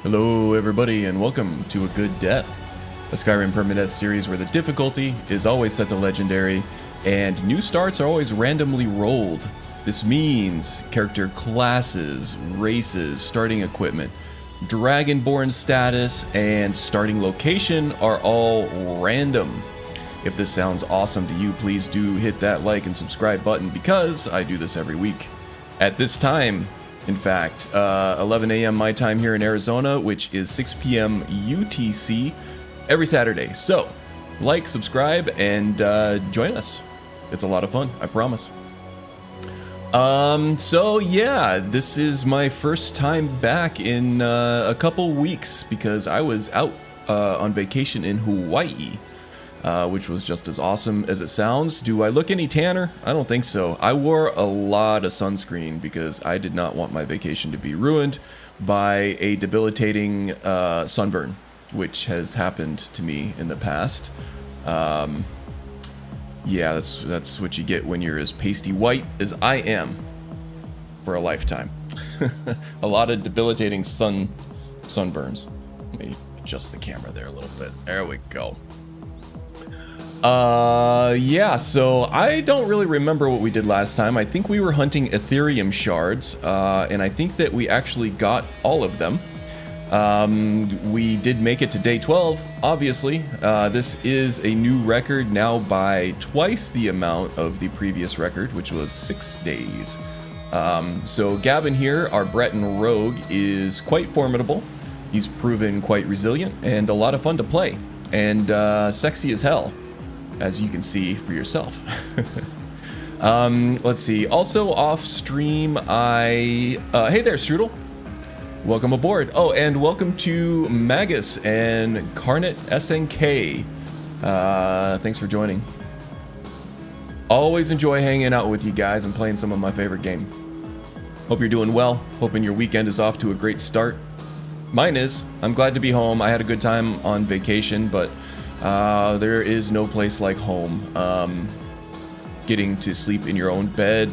Hello everybody and welcome to A Good Death, a Skyrim Permadeath series where the difficulty is always set to legendary and new starts are always randomly rolled. This means character classes, races, starting equipment, dragonborn status, and starting location are all random. If this sounds awesome to you, please do hit that like and subscribe button because I do this every week. At this time, in fact, 11 a.m. my time here in Arizona, which is 6 p.m. UTC every Saturday. So, like, subscribe, and join us. It's a lot of fun, I promise. So yeah, this is my first time back in a couple weeks because I was out on vacation in Hawaii. Which was just as awesome as it sounds. Do I look any tanner? I don't think so. I wore a lot of sunscreen because I did not want my vacation to be ruined by a debilitating sunburn, which has happened to me in the past. Yeah, that's what you get when you're as pasty white as I am for a lifetime. A lot of debilitating sunburns. Let me adjust the camera there a little bit. There we go. Yeah, so I don't really remember what we did last time. I think we were hunting Ethereum shards, and I think that we actually got all of them. We did make it to day 12, obviously. This is a new record now by twice the amount of the previous record, which was 6 days. So Gavin here, our Breton rogue, is quite formidable. He's proven quite resilient and a lot of fun to play, and sexy as hell, as you can see for yourself. Let's see. Also off stream, hey there, Strudel. Welcome aboard. Oh, and welcome to Magus and Carnet SNK. Thanks for joining. Always enjoy hanging out with you guys and playing some of my favorite game. Hope you're doing well. Hoping your weekend is off to a great start. Mine is. I'm glad to be home. I had a good time on vacation, but there is no place like home. Getting to sleep in your own bed,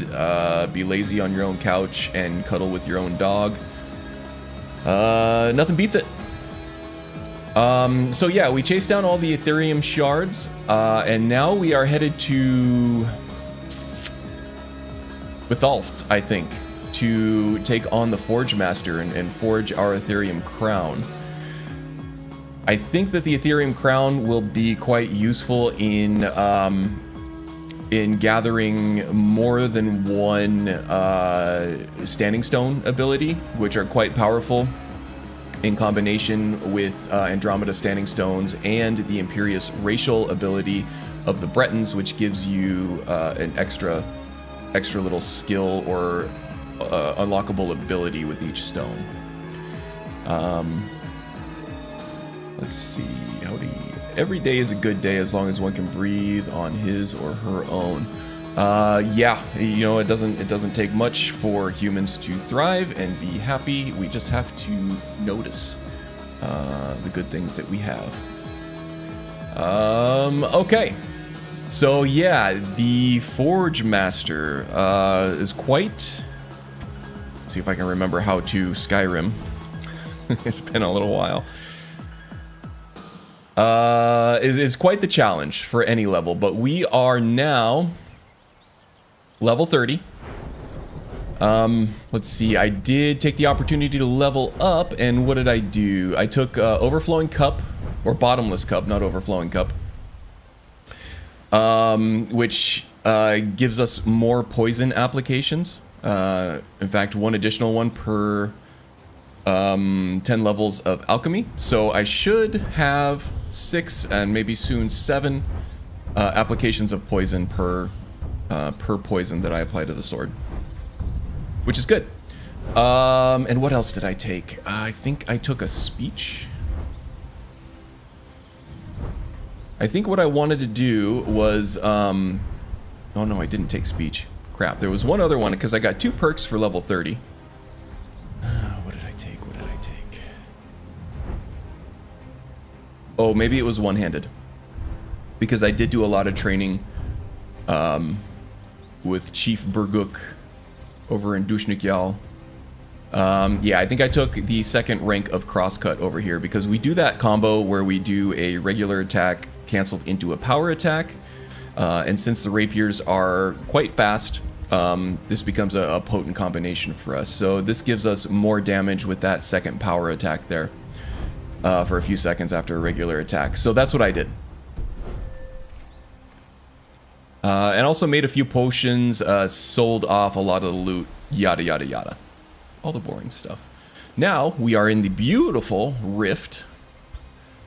be lazy on your own couch, and cuddle with your own dog. Nothing beats it. So yeah, we chased down all the Ethereum shards, and now we are headed to Bethalft, I think, to take on the Forge Master and forge our Ethereum crown. I think that the Ethereum crown will be quite useful in gathering more than one standing stone ability, which are quite powerful in combination with Andromeda standing stones and the Imperious racial ability of the Bretons, which gives you an extra little skill or unlockable ability with each stone. Let's see, howdy. Every day is a good day as long as one can breathe on his or her own. Yeah, you know, it doesn't take much for humans to thrive and be happy. We just have to notice the good things that we have. Okay. So yeah, the Forge Master is quite... Let's see if I can remember how to Skyrim. It's been a little while. Is quite the challenge for any level, but we are now level 30. Let's see, I did take the opportunity to level up, and what did I do? I took Overflowing Cup, or Bottomless Cup, not Overflowing Cup, which gives us more poison applications. In fact, one additional one per 10 levels of alchemy, so I should have 6 and maybe soon 7 applications of poison per poison that I apply to the sword, which is good. And what else did I take? I think I took a speech. I think what I wanted to do was oh no, I didn't take speech. Crap, there was one other one because I got 2 perks for level 30. Oh, maybe it was one-handed, because I did do a lot of training with Chief Burguk over in Dushnik Yal. Yeah, I think I took the second rank of crosscut over here because we do that combo where we do a regular attack canceled into a power attack. And since the rapiers are quite fast, this becomes a potent combination for us. So this gives us more damage with that second power attack there for a few seconds after a regular attack. So that's what I did. And also made a few potions, sold off a lot of the loot, yada yada yada. All the boring stuff. Now we are in the beautiful rift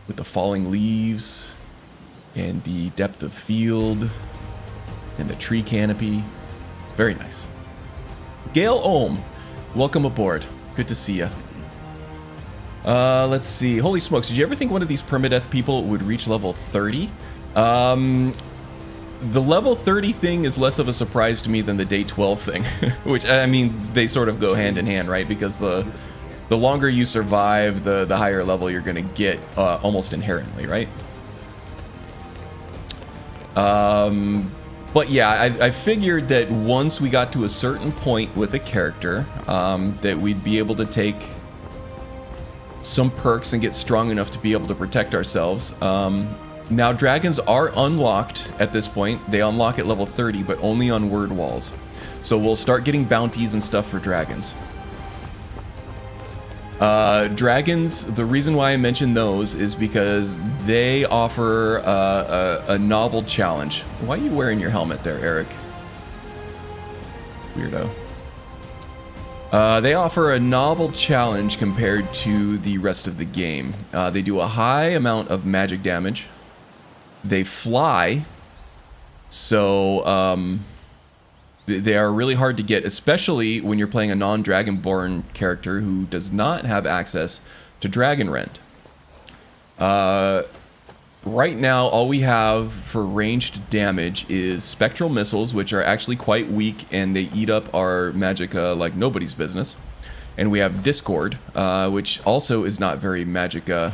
with the falling leaves and the depth of field and the tree canopy. Very nice. Gail Ohm, welcome aboard. Good to see you. Let's see. Holy smokes, did you ever think one of these permadeath people would reach level 30? The level 30 thing is less of a surprise to me than the day 12 thing, which, I mean, they sort of go hand in hand, right? Because the longer you survive, the higher level you're going to get almost inherently, right? But yeah, I figured that once we got to a certain point with a character, that we'd be able to take some perks and get strong enough to be able to protect ourselves. Now, dragons are unlocked at this point. They unlock at level 30, but only on word walls. So we'll start getting bounties and stuff for dragons. Dragons, the reason why I mention those is because they offer a novel challenge. Why are you wearing your helmet there, Eric? Weirdo. They offer a novel challenge compared to the rest of the game. They do a high amount of magic damage. They fly, so they are really hard to get, especially when you're playing a non-Dragonborn character who does not have access to Dragon Rend. Right now, all we have for ranged damage is Spectral Missiles, which are actually quite weak, and they eat up our Magicka like nobody's business. And we have Discord, which also is not very Magicka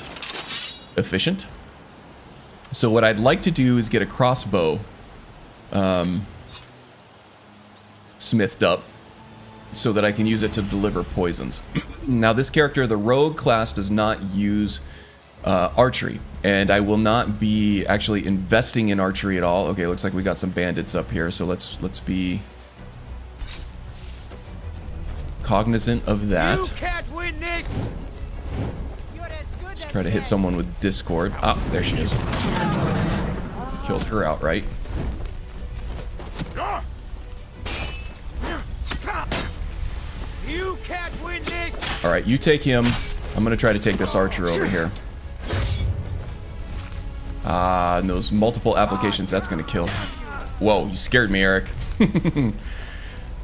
efficient. So what I'd like to do is get a crossbow smithed up so that I can use it to deliver poisons. Now this character, the rogue class, does not use archery, and I will not be actually investing in archery at all. Okay, looks like we got some bandits up here, so let's be cognizant of that. You can't win this. Let's try to hit someone with Discord. Ah, there she is. Killed her outright. You can't win this. All right, you take him. I'm gonna try to take this archer over here. And those multiple applications, that's gonna kill. Whoa, you scared me, Eric. We're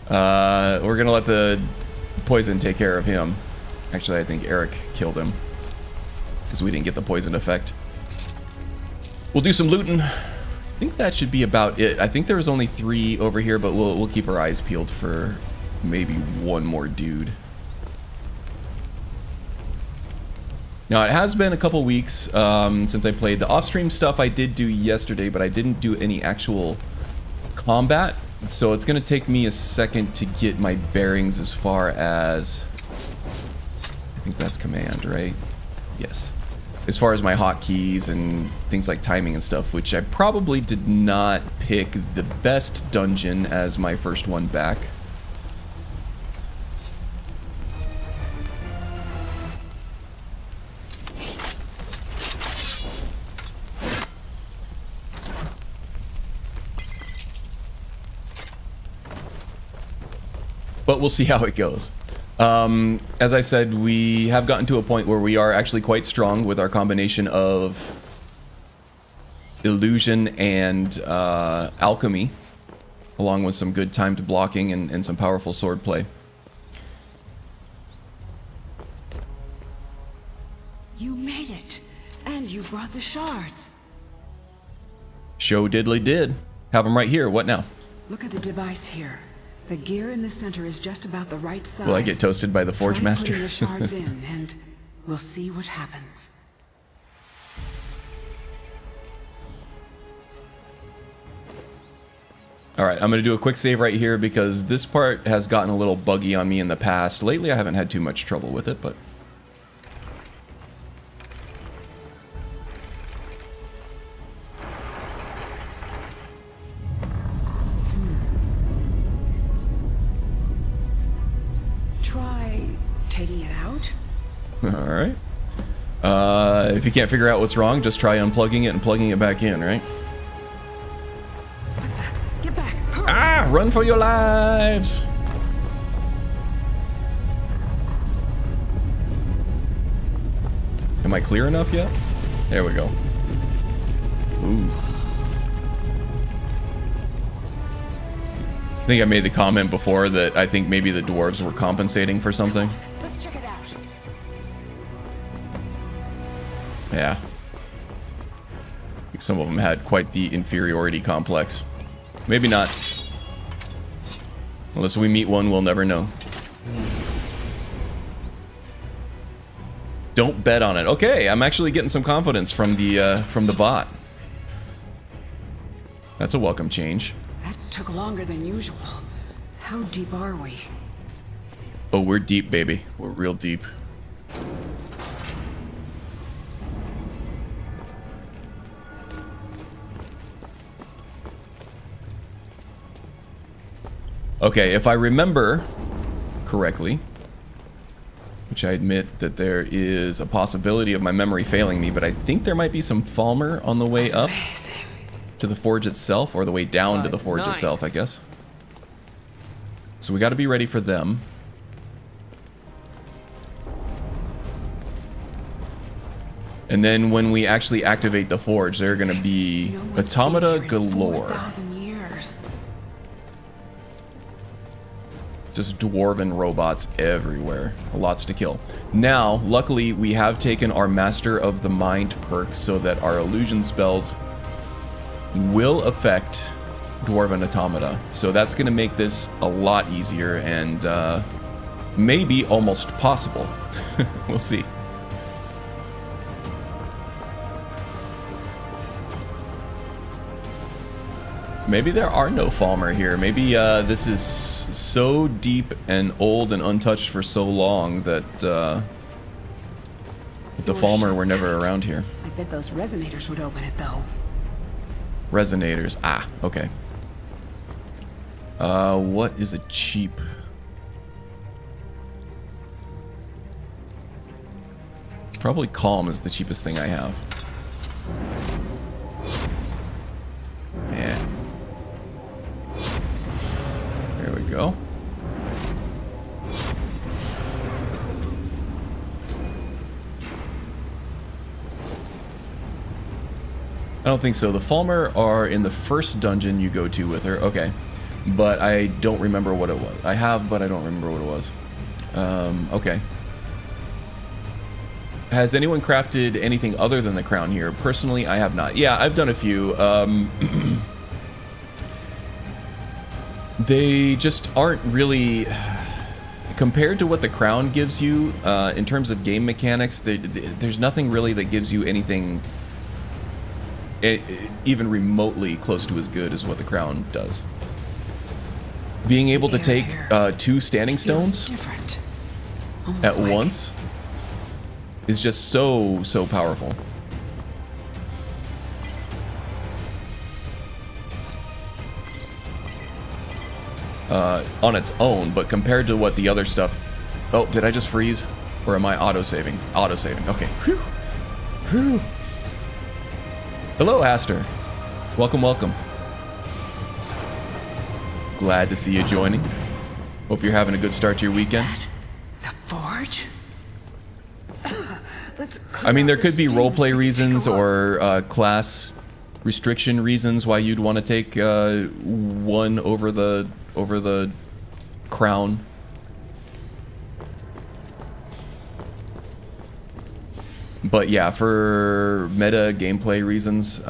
gonna let the poison take care of him. Actually, I think Eric killed him because we didn't get the poison effect. We'll do some looting. I think that should be about it. I think there was only 3 over here, but we'll keep our eyes peeled for maybe one more dude. Now, it has been a couple weeks since I played. The off-stream stuff I did do yesterday, but I didn't do any actual combat. So it's going to take me a second to get my bearings as far as... I think that's command, right? Yes. As far as my hotkeys and things like timing and stuff, which I probably did not pick the best dungeon as my first one back. But we'll see how it goes. As I said, we have gotten to a point where we are actually quite strong with our combination of illusion and alchemy, along with some good timed blocking and some powerful swordplay. You made it, and you brought the shards. Show diddly did. Have them right here. What now? Look at the device here. The gear in the center is just about the right size. Will I get toasted by the Forge Try Master? putting the shards in, and we'll see what happens. All right, I'm going to do a quick save right here because this part has gotten a little buggy on me in the past. Lately, I haven't had too much trouble with it, but... Try taking it out. All right. If you can't figure out what's wrong, just try unplugging it and plugging it back in, right? Get back! Hurry. Ah! Run for your lives! Am I clear enough yet? There we go. Ooh. I think I made the comment before that I think maybe the dwarves were compensating for something. Let's check it out. Yeah. I think some of them had quite the inferiority complex. Maybe not. Unless we meet one, we'll never know. Don't bet on it. Okay, I'm actually getting some confidence from the bot. That's a welcome change. That took longer than usual. How deep are we? Oh, we're deep, baby. We're real deep. Okay, if I remember correctly, which I admit that there is a possibility of my memory failing me, but I think there might be some Falmer on the way up to the forge itself, or the way down to the forge itself, I guess. So we got to be ready for them. And then when we actually activate the forge, they're going to be automata galore. 4,000 years. Just dwarven robots everywhere. Lots to kill. Now, luckily, we have taken our Master of the Mind perk so that our illusion spells will affect dwarven automata. So that's going to make this a lot easier and maybe almost possible. We'll see. Maybe there are no Falmer here. Maybe this is so deep and old and untouched for so long that the Falmer were never around here. I bet those resonators would open it, though. Resonators. Ah, okay. What is a cheap... Probably Calm is the cheapest thing I have. Man. There we go. I don't think so. The Falmer are in the first dungeon you go to with her. Okay. But I don't remember what it was. I have, but I don't remember what it was. Okay. Has anyone crafted anything other than the crown here? Personally, I have not. Yeah, I've done a few. They just aren't really... Compared to what the crown gives you, in terms of game mechanics, there's nothing really that gives you anything even remotely close to as good as what the crown does. Being able to take 2 standing stones at once is just so powerful. On its own, but compared to what the other stuff... Oh, did I just freeze? Or am I auto-saving? Auto-saving, okay. Whew. Whew. Hello, Aster. Welcome, welcome. Glad to see you joining. Hope you're having a good start to your weekend. The forge? I mean, there could be roleplay reasons or class restriction reasons why you'd want to take one over the crown. But yeah, for meta gameplay reasons,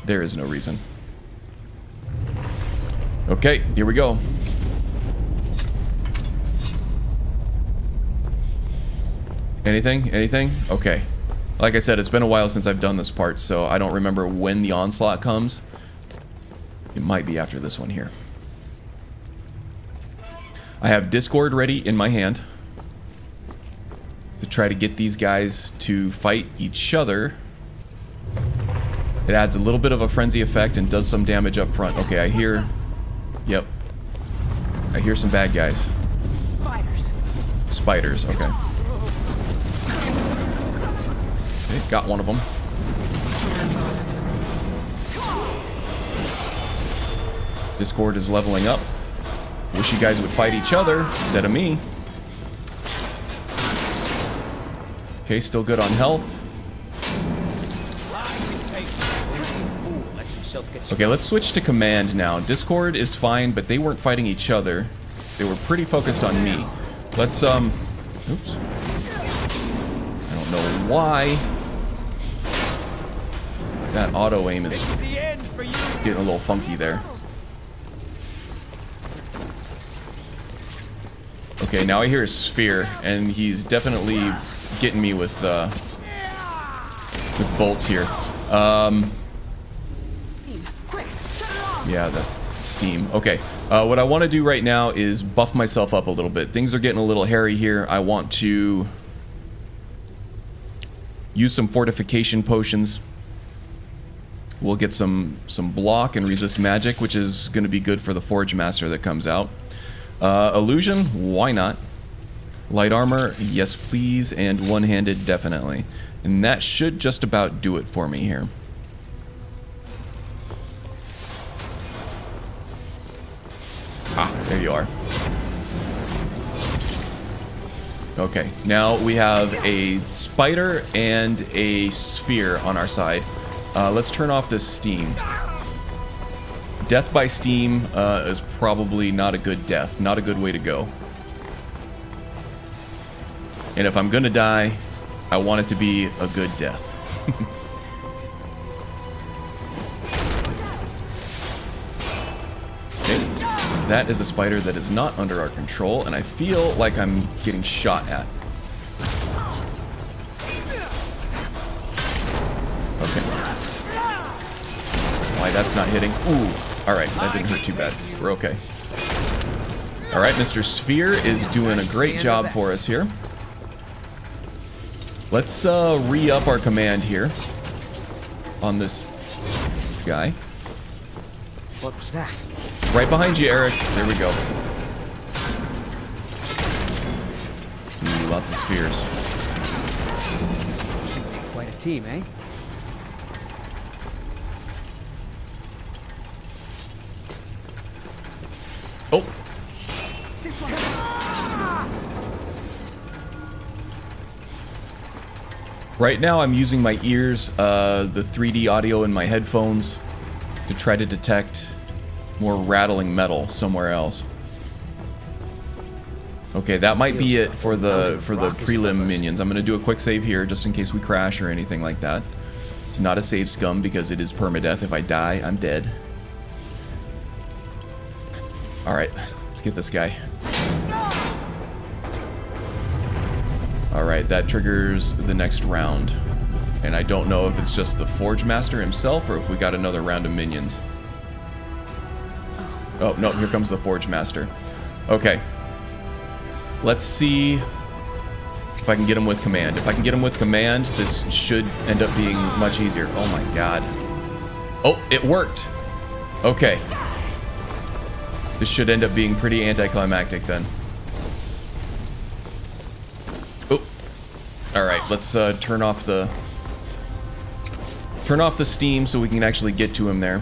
there is no reason. Okay, here we go. Anything? Anything? Okay. Like I said, it's been a while since I've done this part, so I don't remember when the onslaught comes. It might be after this one here. I have Discord ready in my hand to try to get these guys to fight each other. It adds a little bit of a frenzy effect and does some damage up front. Okay, I hear... Yep. I hear some bad guys. Spiders. Spiders, okay. Okay, got one of them. Discord is leveling up. Wish you guys would fight each other instead of me. Okay, still good on health. Okay, let's switch to command now. Discord is fine, but they weren't fighting each other. They were pretty focused on me. Let's, oops. I don't know why. That auto aim is getting a little funky there. Okay, now I hear a sphere, and he's definitely getting me with bolts here. Yeah, the steam. Okay, what I want to do right now is buff myself up a little bit. Things are getting a little hairy here. I want to use some fortification potions. We'll get some block and resist magic, which is going to be good for the Forge Master that comes out. Illusion, why not? Light armor, yes please, and one-handed, definitely. And that should just about do it for me here. Ah, there you are. Okay, now we have a spider and a sphere on our side. Let's turn off this steam. Death by steam is probably not a good death, not a good way to go. And if I'm gonna die, I want it to be a good death. Okay, that is a spider that is not under our control, and I feel like I'm getting shot at. Okay. Why that's not hitting? Ooh. Alright, that didn't hurt too bad. We're okay. Alright, Mr. Sphere is doing a great job for us here. Let's re-up our command here on this guy. What was that? Right behind you, Eric. There we go. Ooh, lots of spheres. Quite a team, eh? Oh! This one. Right now I'm using my ears, the 3D audio in my headphones to try to detect more rattling metal somewhere else. Okay, that might be it for the prelim minions. I'm gonna do a quick save here just in case we crash or anything like that. It's not a save scum because it is permadeath. If I die, I'm dead. Alright, let's get this guy. Alright, that triggers the next round. And I don't know if it's just the Forge Master himself or if we got another round of minions. Oh, no, here comes the Forge Master. Okay. Let's see if I can get him with command. If I can get him with command, this should end up being much easier. Oh my god. Oh, it worked! Okay. This should end up being pretty anticlimactic then. Oh. Alright, let's turn off the steam so we can actually get to him there.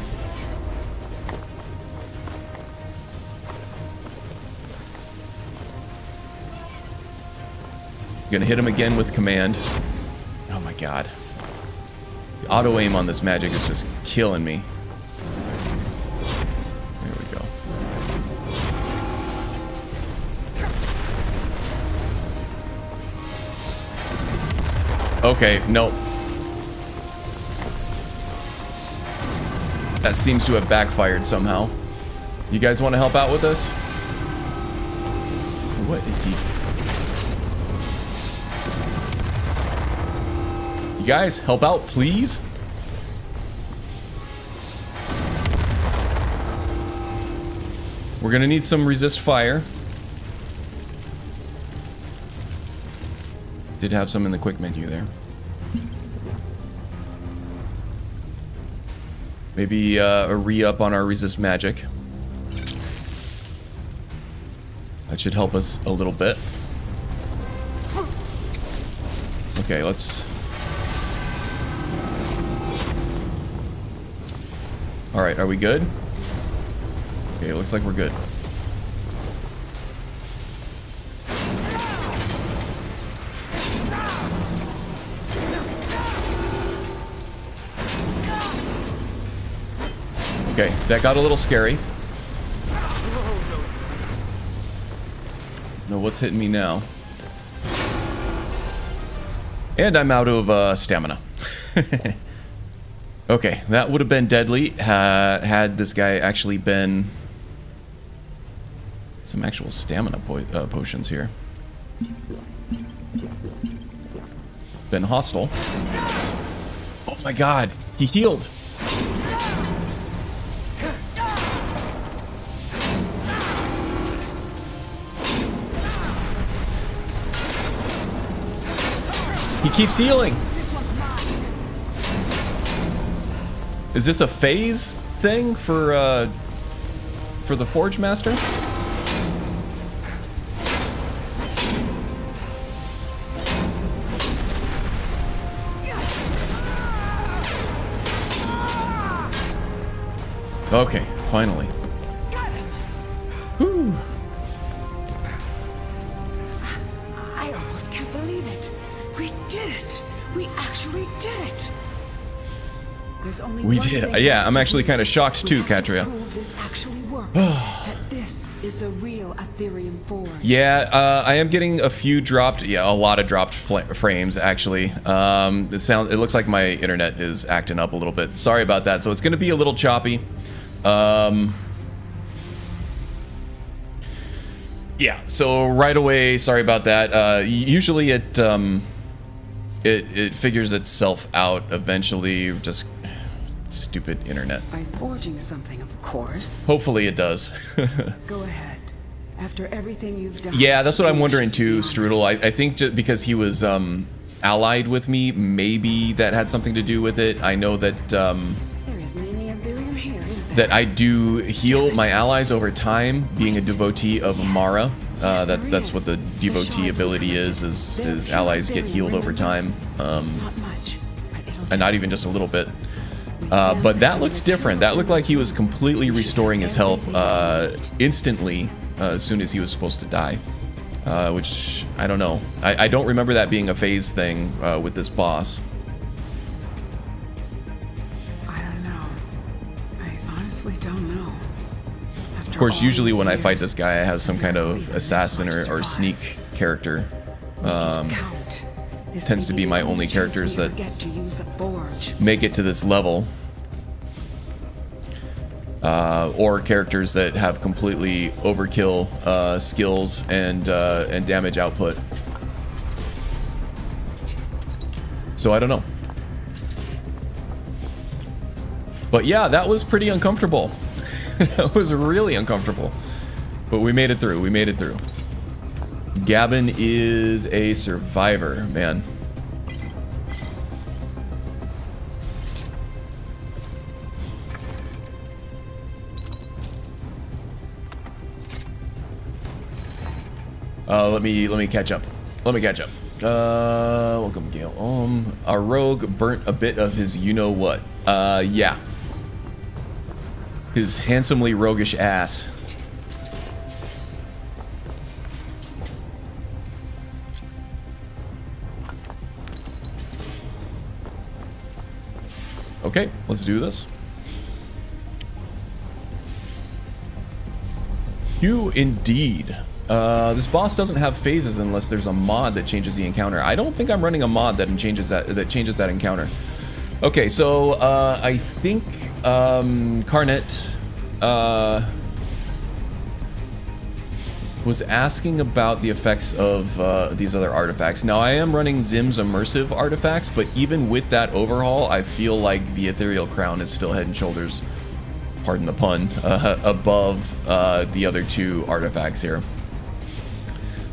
Gonna hit him again with command. Oh my god. The auto aim on this magic is just killing me. There we go. Okay, nope. That seems to have backfired somehow. You guys want to help out with this? What is he? You guys, help out, please? We're gonna need some resist fire. Did have some in the quick menu there. Maybe a re-up on our resist magic. That should help us a little bit. Okay, let's... Alright, are we good? Okay, it looks like we're good. Okay, that got a little scary. No, what's hitting me now? And I'm out of stamina. Okay, that would have been deadly had this guy actually been... Some actual stamina potions here. Been hostile. Oh my god, he healed! He keeps healing. This one's mine. Is this a phase thing for the Forge Master? Okay, finally. Got him. Whew. I almost can't believe it. We did it. We actually did it. There's only We one did. thing Yeah, left I'm to actually do. kind of shocked We too, have to Katria. prove this actually works. That this is the real Ethereum Forge. Yeah, I am getting a few dropped. Yeah, a lot of dropped frames actually. It looks like my internet is acting up a little bit. Sorry about that. So it's going to be a little choppy. Yeah. So right away, sorry about that. Usually it figures itself out eventually. Just stupid internet. By forging something, of course. Hopefully it does. Go ahead. After everything you've done. Yeah, that's what I'm wondering finish too, the Strudel. honors. I think just because he was allied with me, maybe that had something to do with it. I know that There isn't any Ethereum here, is there? that I do heal my allies over time, being a devotee of Mara. That's what the devotee ability is allies get healed over time, It's not much, but it'll and not even just a little bit. But that looked different. That looked like he was completely restoring his health instantly as soon as he was supposed to die. Which, I don't know. I don't remember that being a phase thing with this boss. I don't know. I honestly don't know. Of course, usually when I fight this guy, I have some kind of assassin or sneak character. Tends to be my only characters that make it to this level. Or characters that have completely overkill skills and damage output. So I don't know. But yeah, that was pretty uncomfortable. That was really uncomfortable. But we made it through. We made it through. Gavin is a survivor, man. Let me catch up. Let me catch up. Welcome, Gale. Our rogue burnt a bit of his you-know-what. Yeah. His handsomely roguish ass. Okay, let's do this. You indeed. This boss doesn't have phases unless there's a mod that changes the encounter. I don't think I'm running a mod that changes that encounter. Okay, so I think Carnet was asking about the effects of these other artifacts. Now I am running Zim's immersive artifacts, but even with that overhaul, I feel like the Ethereal Crown is still head and shoulders pardon the pun, above the other two artifacts here.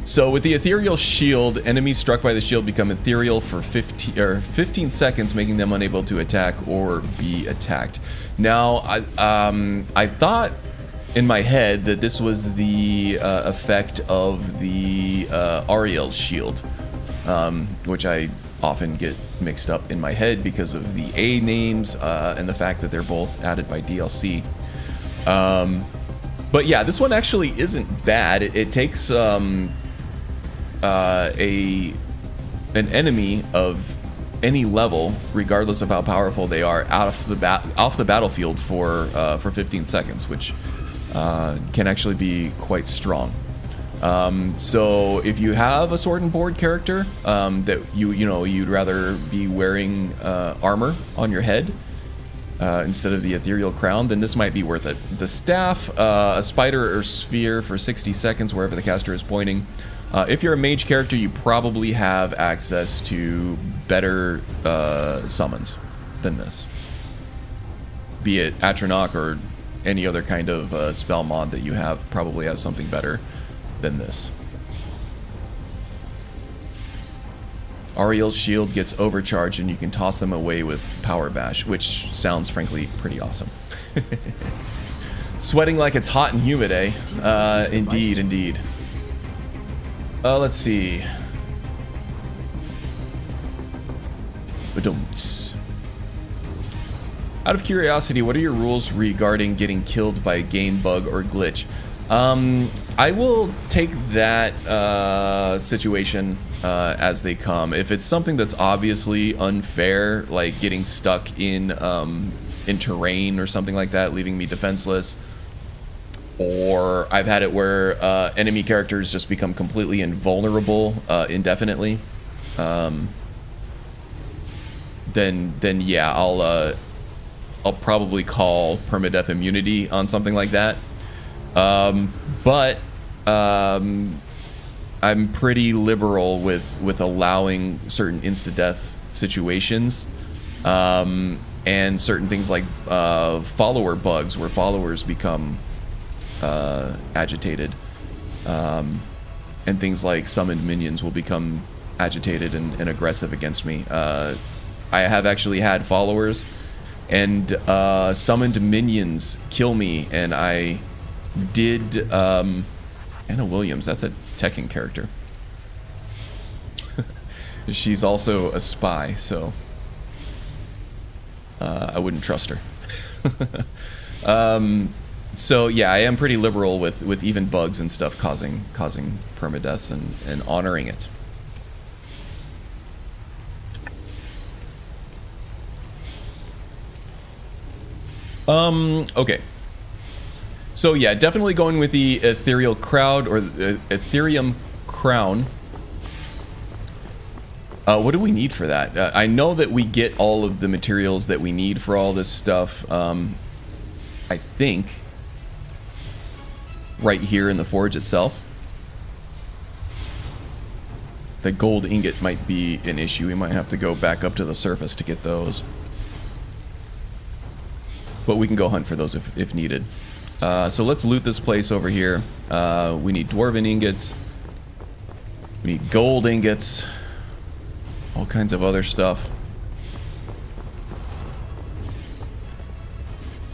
So with the ethereal shield, enemies struck by the shield become ethereal for 15 seconds, making them unable to attack or be attacked. Now, I thought in my head that this was the effect of the Ariel's shield, which I often get mixed up in my head because of the A names and the fact that they're both added by DLC. But yeah, this one actually isn't bad. It takes an enemy of any level, regardless of how powerful they are, off the battlefield for 15 seconds, which can actually be quite strong. So if you have a sword and board character that you'd rather be wearing armor on your head instead of the ethereal crown, then this might be worth it. The staff, a spider or sphere for 60 seconds wherever the caster is pointing. If you're a mage character, you probably have access to better summons than this. Be it Atronach or any other kind of spell mod that you have probably has something better than this. Ariel's shield gets overcharged and you can toss them away with Power Bash, which sounds frankly pretty awesome. Sweating like it's hot and humid, eh? Indeed, indeed. Let's see. Out of curiosity, what are your rules regarding getting killed by a game bug or glitch? I will take that situation as they come. If it's something that's obviously unfair, like getting stuck in terrain or something like that, leaving me defenseless, or I've had it where enemy characters just become completely invulnerable indefinitely, then yeah, I'll probably call permadeath immunity on something like that. But I'm pretty liberal with allowing certain insta-death situations, and certain things like follower bugs where followers become agitated, and things like summoned minions will become agitated and aggressive against me. I have actually had followers and summoned minions kill me, and I did Anna Williams, that's a Tekken character. She's also a spy, so I wouldn't trust her. So yeah, I am pretty liberal with even bugs and stuff causing permadeaths and honoring it. Okay. So yeah, definitely going with the ethereal crowd or the Ethereum crown. What do we need for that? I know that we get all of the materials that we need for all this stuff. I think right here in the forge itself. The gold ingot might be an issue. We might have to go back up to the surface to get those. But we can go hunt for those if needed. So let's loot this place over here. We need dwarven ingots. We need gold ingots. All kinds of other stuff.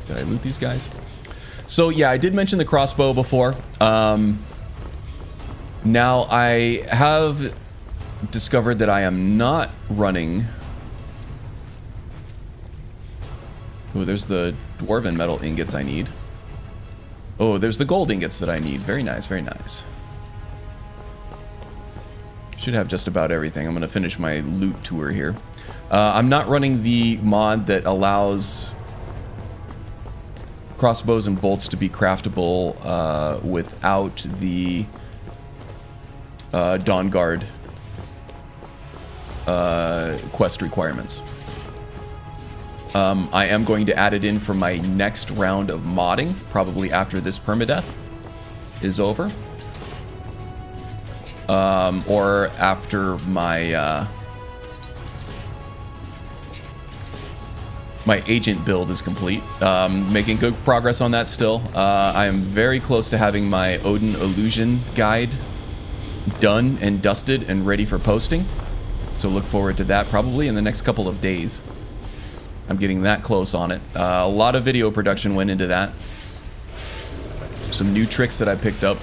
Did I loot these guys? So yeah, I did mention the crossbow before. Now I have discovered that I am not running... Oh, there's the dwarven metal ingots I need. Oh, there's the gold ingots that I need. Very nice, very nice. Should have just about everything. I'm going to finish my loot tour here. I'm not running the mod that allows crossbows and bolts to be craftable without the Dawn Guard quest requirements. I am going to add it in for my next round of modding, probably after this permadeath is over. Or after my My agent build is complete. Making good progress on that still. I am very close to having my Odin Illusion guide done and dusted and ready for posting. So look forward to that probably in the next couple of days. I'm getting that close on it. A lot of video production went into that. Some new tricks that I picked up.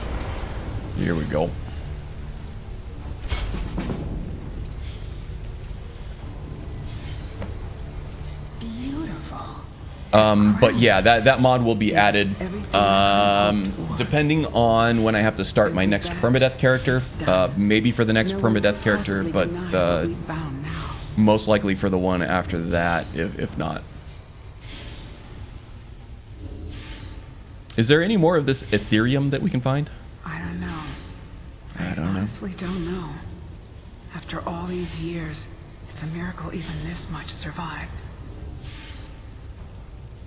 Here we go. But yeah, that mod will be added depending on when I have to start my next Permadeath character. Maybe for the next Permadeath character, but most likely for the one after that, if not. Is there any more of this Ethereum that we can find? I don't know. I don't know. Honestly don't know. After all these years, it's a miracle even this much survived.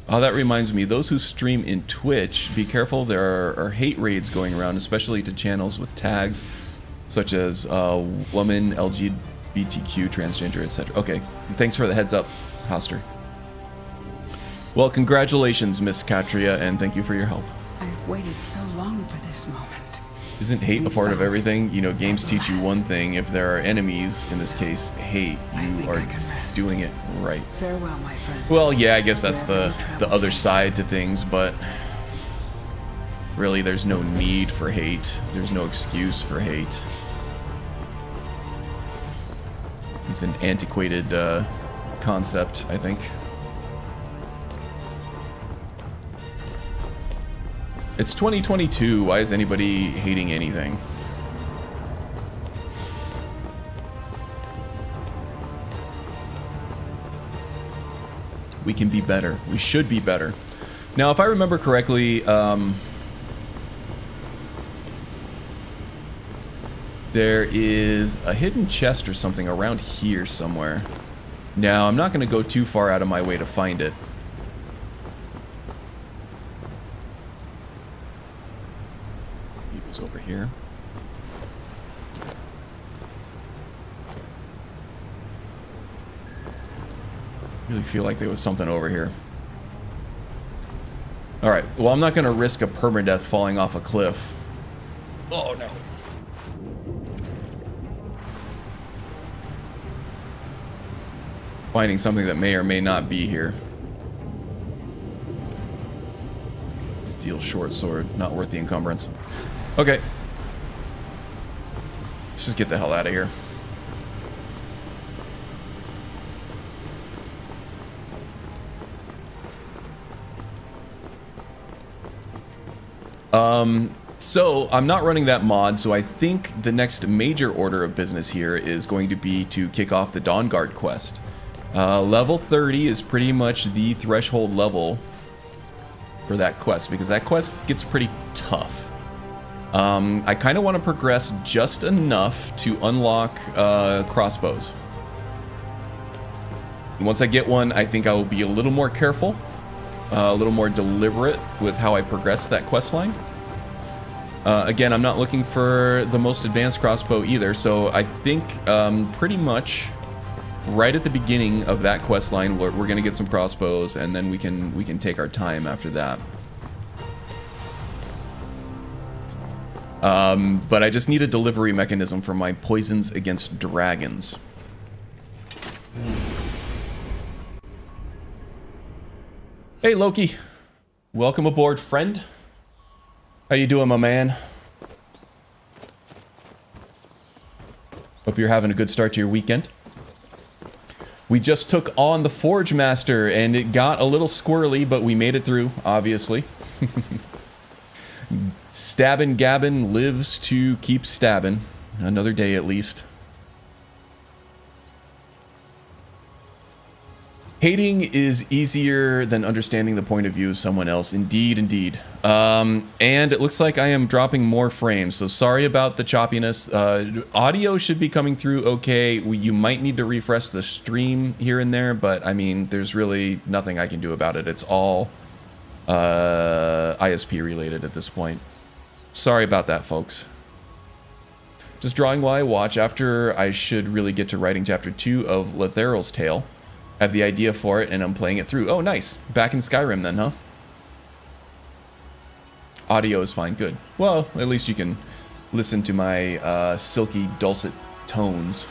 Oh, that reminds me, those who stream in Twitch, be careful, there are hate raids going around, especially to channels with tags such as woman, LGBTQ, transgender, etc. Okay, thanks for the heads up, Hoster. Well, congratulations, Miss Katria, and thank you for your help. I've waited so long for this moment. Isn't hate a part of everything? You know, games teach you one thing. If there are enemies, in this case, hate, you are doing it right. Farewell, my friend. Well, yeah, I guess that's the other side to things, but really there's no need for hate. There's no excuse for hate. It's an antiquated concept, I think. It's 2022. Why is anybody hating anything? We can be better. We should be better. Now, if I remember correctly, there is a hidden chest or something around here somewhere. Now, I'm not going to go too far out of my way to find it. Over here. Really feel like there was something over here. All right. Well, I'm not going to risk a permadeath falling off a cliff. Oh no. Finding something that may or may not be here. Steel short sword, not worth the encumbrance. Okay. Let's just get the hell out of here. So I'm not running that mod, so I think the next major order of business here is going to be to kick off the Dawn Guard quest. Level 30 is pretty much the threshold level for that quest, because that quest gets pretty tough. I kind of want to progress just enough to unlock crossbows. And once I get one, I think I will be a little more careful, a little more deliberate with how I progress that quest line. Again, I'm not looking for the most advanced crossbow either, so I think pretty much right at the beginning of that quest line, we're going to get some crossbows, and then we can take our time after that. But I just need a delivery mechanism for my poisons against dragons. Hey Loki, welcome aboard, friend. How you doing, my man? Hope you're having a good start to your weekend. We just took on the Forge Master, and it got a little squirrely, but we made it through, obviously. Stabbin' Gabbin lives to keep stabbin'. Another day at least. Hating is easier than understanding the point of view of someone else. Indeed, indeed. And it looks like I am dropping more frames, so sorry about the choppiness. Audio should be coming through okay. You might need to refresh the stream here and there, but I mean, there's really nothing I can do about it. It's all ISP related at this point. Sorry about that, folks. Just drawing while I watch. After I should really get to writing chapter 2 of Letheral's Tale. I have the idea for it, and I'm playing it through. Oh, nice. Back in Skyrim then, huh? Audio is fine. Good. Well, at least you can listen to my silky, dulcet tones.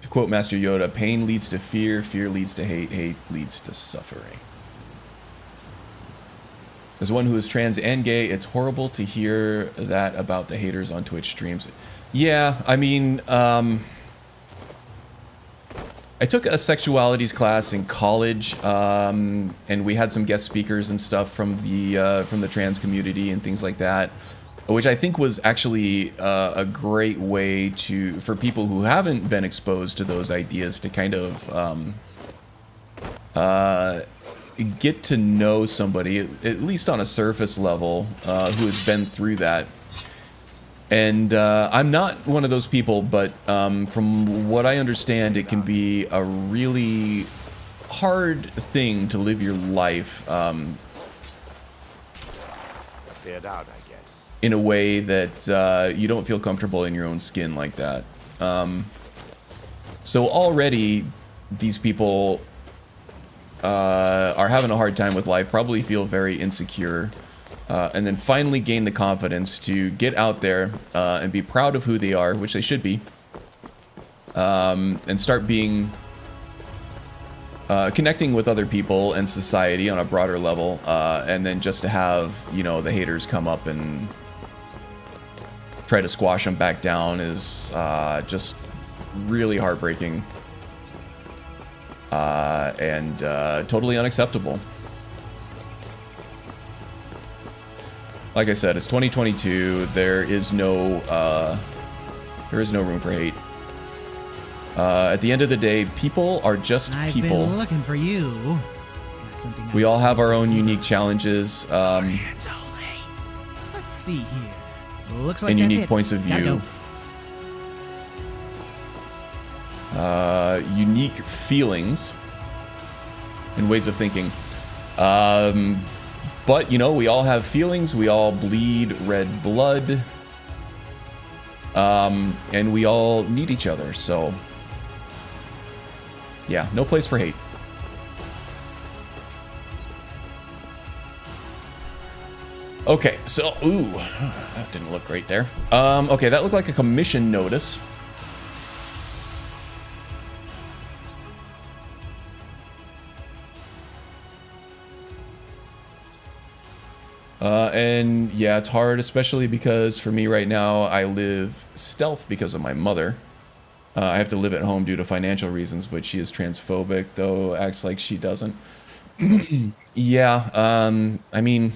To quote Master Yoda, pain leads to fear, fear leads to hate, hate leads to suffering. As one who is trans and gay, it's horrible to hear that about the haters on Twitch streams. Yeah, I mean, I took a sexualities class in college, and we had some guest speakers and stuff from the trans community and things like that, which I think was actually a great way for people who haven't been exposed to those ideas to kind of get to know somebody, at least on a surface level, who has been through that. And I'm not one of those people, but from what I understand, it can be a really hard thing to live your life in a way that you don't feel comfortable in your own skin like that. So already, these people are having a hard time with life, probably feel very insecure. And then finally gain the confidence to get out there and be proud of who they are, which they should be, and start being connecting with other people and society on a broader level, and then just to have, you know, the haters come up and try to squash them back down is just really heartbreaking and totally unacceptable. Like I said, it's 2022. There is no room for hate. At the end of the day, people are just people. I've been looking for you. Got something. We all have our own unique challenges. Let's see here. Looks like and that's unique it. points of view. Unique feelings and ways of thinking. But, you know, we all have feelings, we all bleed red blood, and we all need each other, so, yeah, no place for hate. Okay, so, ooh, that didn't look great there. Okay, that looked like a commission notice. And yeah, it's hard, especially because for me right now, I live stealth because of my mother. I have to live at home due to financial reasons, but she is transphobic, though acts like she doesn't. Yeah, I mean,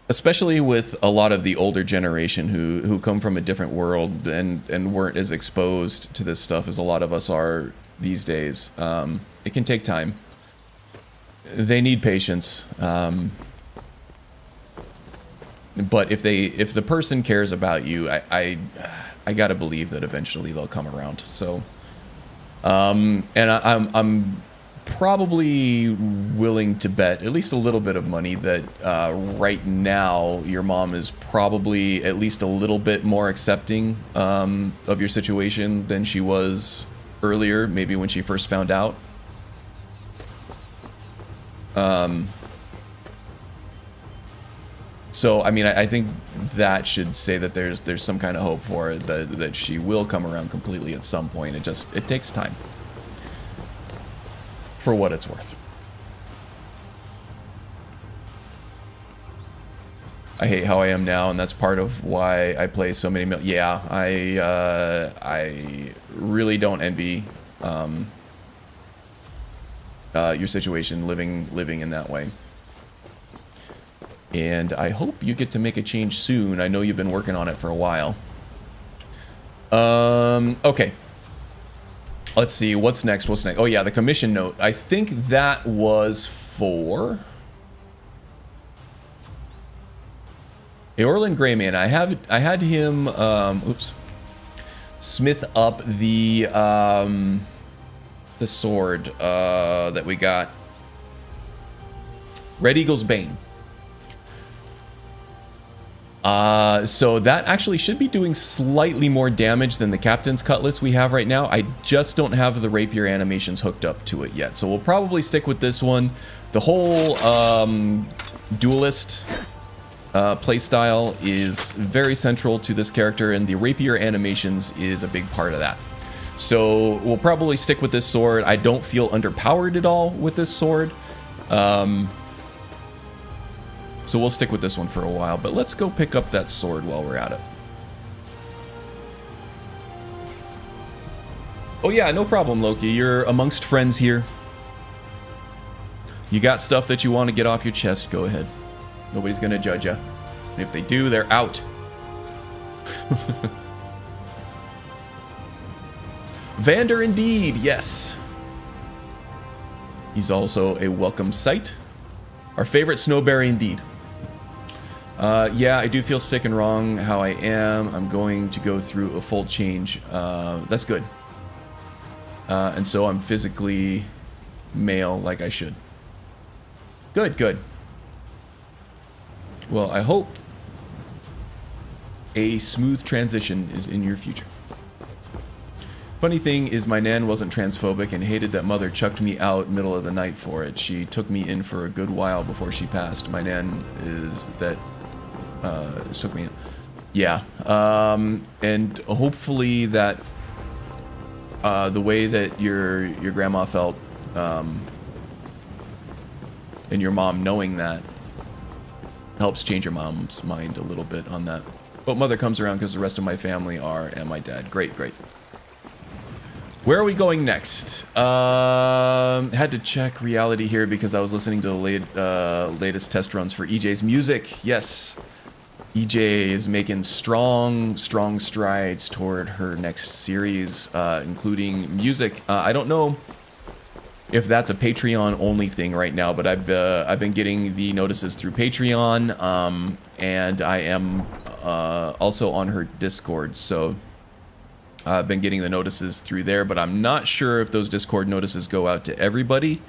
especially with a lot of the older generation who come from a different world and weren't as exposed to this stuff as a lot of us are these days. It can take time. They need patience, but if the person cares about you, I gotta believe that eventually they'll come around. So, and I'm probably willing to bet at least a little bit of money that right now your mom is probably at least a little bit more accepting of your situation than she was earlier, maybe when she first found out. So I mean, I think that should say that there's some kind of hope for it, that she will come around completely at some point. It takes time, for what it's worth. I hate how I am now, and that's part of why I play so many yeah, I really don't envy your situation, living in that way. And I hope you get to make a change soon. I know you've been working on it for a while. Okay. Let's see, what's next? Oh yeah, the commission note. I think that was for Orlin Greyman. I had him oops. Smith up the sword that we got. Red Eagles Bane. So that actually should be doing slightly more damage than the Captain's Cutlass we have right now. I just don't have the rapier animations hooked up to it yet. So we'll probably stick with this one. The whole duelist playstyle is very central to this character, and the rapier animations is a big part of that. So we'll probably stick with this sword. I don't feel underpowered at all with this sword. So we'll stick with this one for a while, but let's go pick up that sword while we're at it. Oh yeah, no problem, Loki. You're amongst friends here. You got stuff that you want to get off your chest, go ahead. Nobody's gonna judge you. And if they do, they're out. Vander indeed, yes. He's also a welcome sight. Our favorite snowberry indeed. Yeah, I do feel sick and wrong how I am. I'm going to go through a full change. That's good. And so I'm physically male like I should. Good, good. Well, I hope a smooth transition is in your future. Funny thing is my nan wasn't transphobic and hated that mother chucked me out middle of the night for it. She took me in for a good while before she passed. My nan is that took me in. Yeah. And hopefully that the way that your grandma felt and your mom knowing that helps change your mom's mind a little bit on that. But mother comes around because the rest of my family are, and my dad. Great, great. Where are we going next? Had to check reality here because I was listening to the latest test runs for EJ's music. Yes, EJ is making strong strides toward her next series, including music. I don't know if that's a Patreon only thing right now, but I've been getting the notices through Patreon, and I am also on her Discord, so I've been getting the notices through there, but I'm not sure if those Discord notices go out to everybody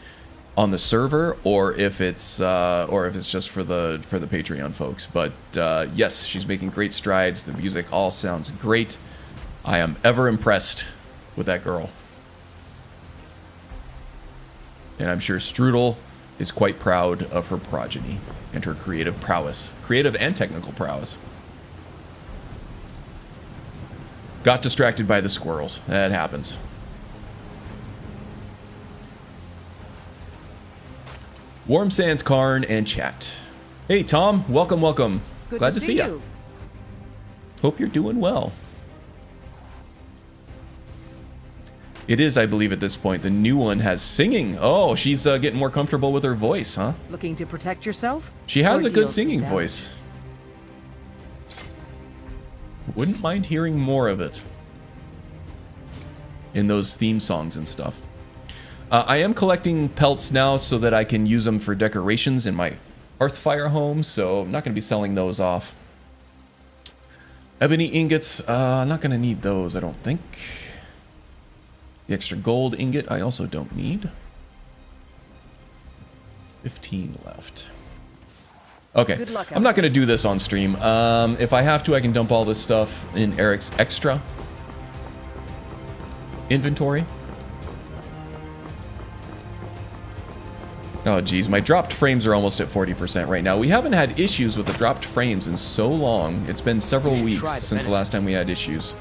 on the server or if it's just for the Patreon folks. But yes, she's making great strides. The music all sounds great. I am ever impressed with that girl. And I'm sure Strudel is quite proud of her progeny and her creative prowess. Creative and technical prowess. Got distracted by the squirrels. That happens. Warm Sands, Karn, and chat. Hey, Tom. Welcome, welcome. Glad to see you. Hope you're doing well. It is, I believe, at this point. The new one has singing. Oh, she's getting more comfortable with her voice, huh? Looking to protect yourself? She has a good singing voice. Wouldn't mind hearing more of it in those theme songs and stuff. I am collecting pelts now so that I can use them for decorations in my Hearthfire home, so I'm not going to be selling those off. Ebony ingots, not going to need those, I don't think. The extra gold ingot I also don't need. 15 left. Okay, I'm not going to do this on stream. If I have to, I can dump all this stuff in Eric's extra inventory. Oh geez, my dropped frames are almost at 40% right now. We haven't had issues with the dropped frames in so long. It's been several weeks since the last time we had issues.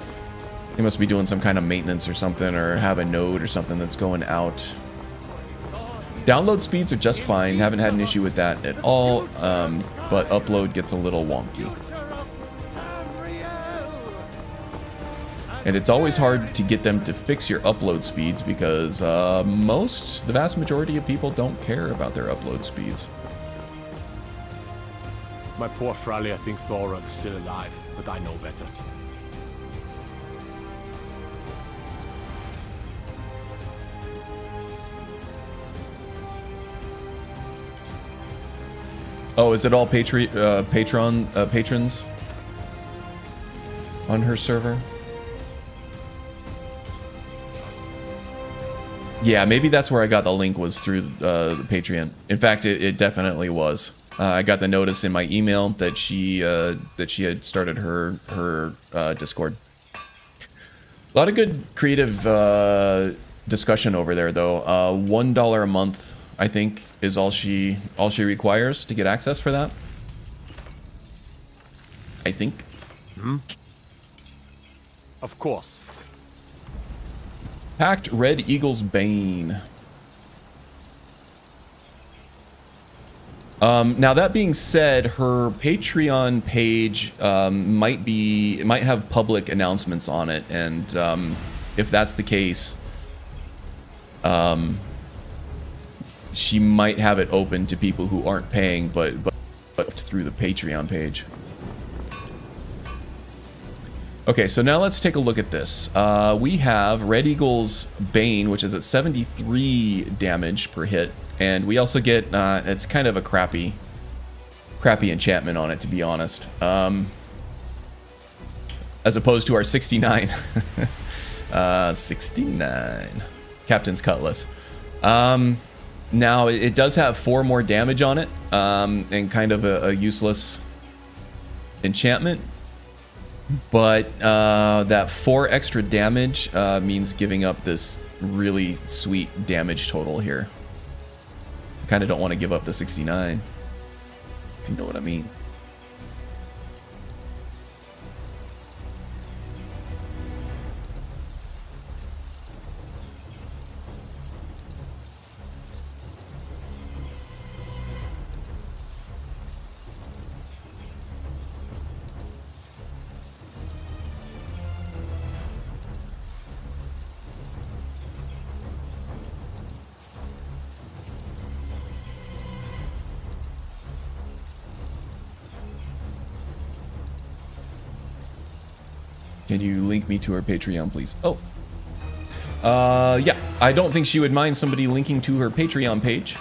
They must be doing some kind of maintenance or something, or have a node or something that's going out. Download speeds are just fine. Haven't had an issue with that at all, but upload gets a little wonky. And it's always hard to get them to fix your upload speeds because the vast majority of people don't care about their upload speeds. My poor Fralia thinks Thorod's still alive, but I know better. Oh, is it all patrons on her server? Yeah, maybe that's where I got the link, was through the Patreon. In fact, it definitely was. I got the notice in my email that she had started her Discord. A lot of good creative discussion over there, though. $1 a month, I think, is all she requires to get access for that. I think. Of course. Packed Red Eagles Bane. Now that being said, her Patreon page might have public announcements on it, and if that's the case, she might have it open to people who aren't paying, but through the Patreon page. Okay, so now let's take a look at this. We have Red Eagles Bane, which is at 73 damage per hit. And we also get, it's kind of a crappy enchantment on it, to be honest. As opposed to our 69. 69. Captain's Cutlass. Now, it does have 4 more damage on it, and kind of a useless enchantment. But that 4 extra damage means giving up this really sweet damage total here. Kind of don't want to give up the 69, if you know what I mean. Can you link me to her Patreon, please? Oh. Yeah, I don't think she would mind somebody linking to her Patreon page.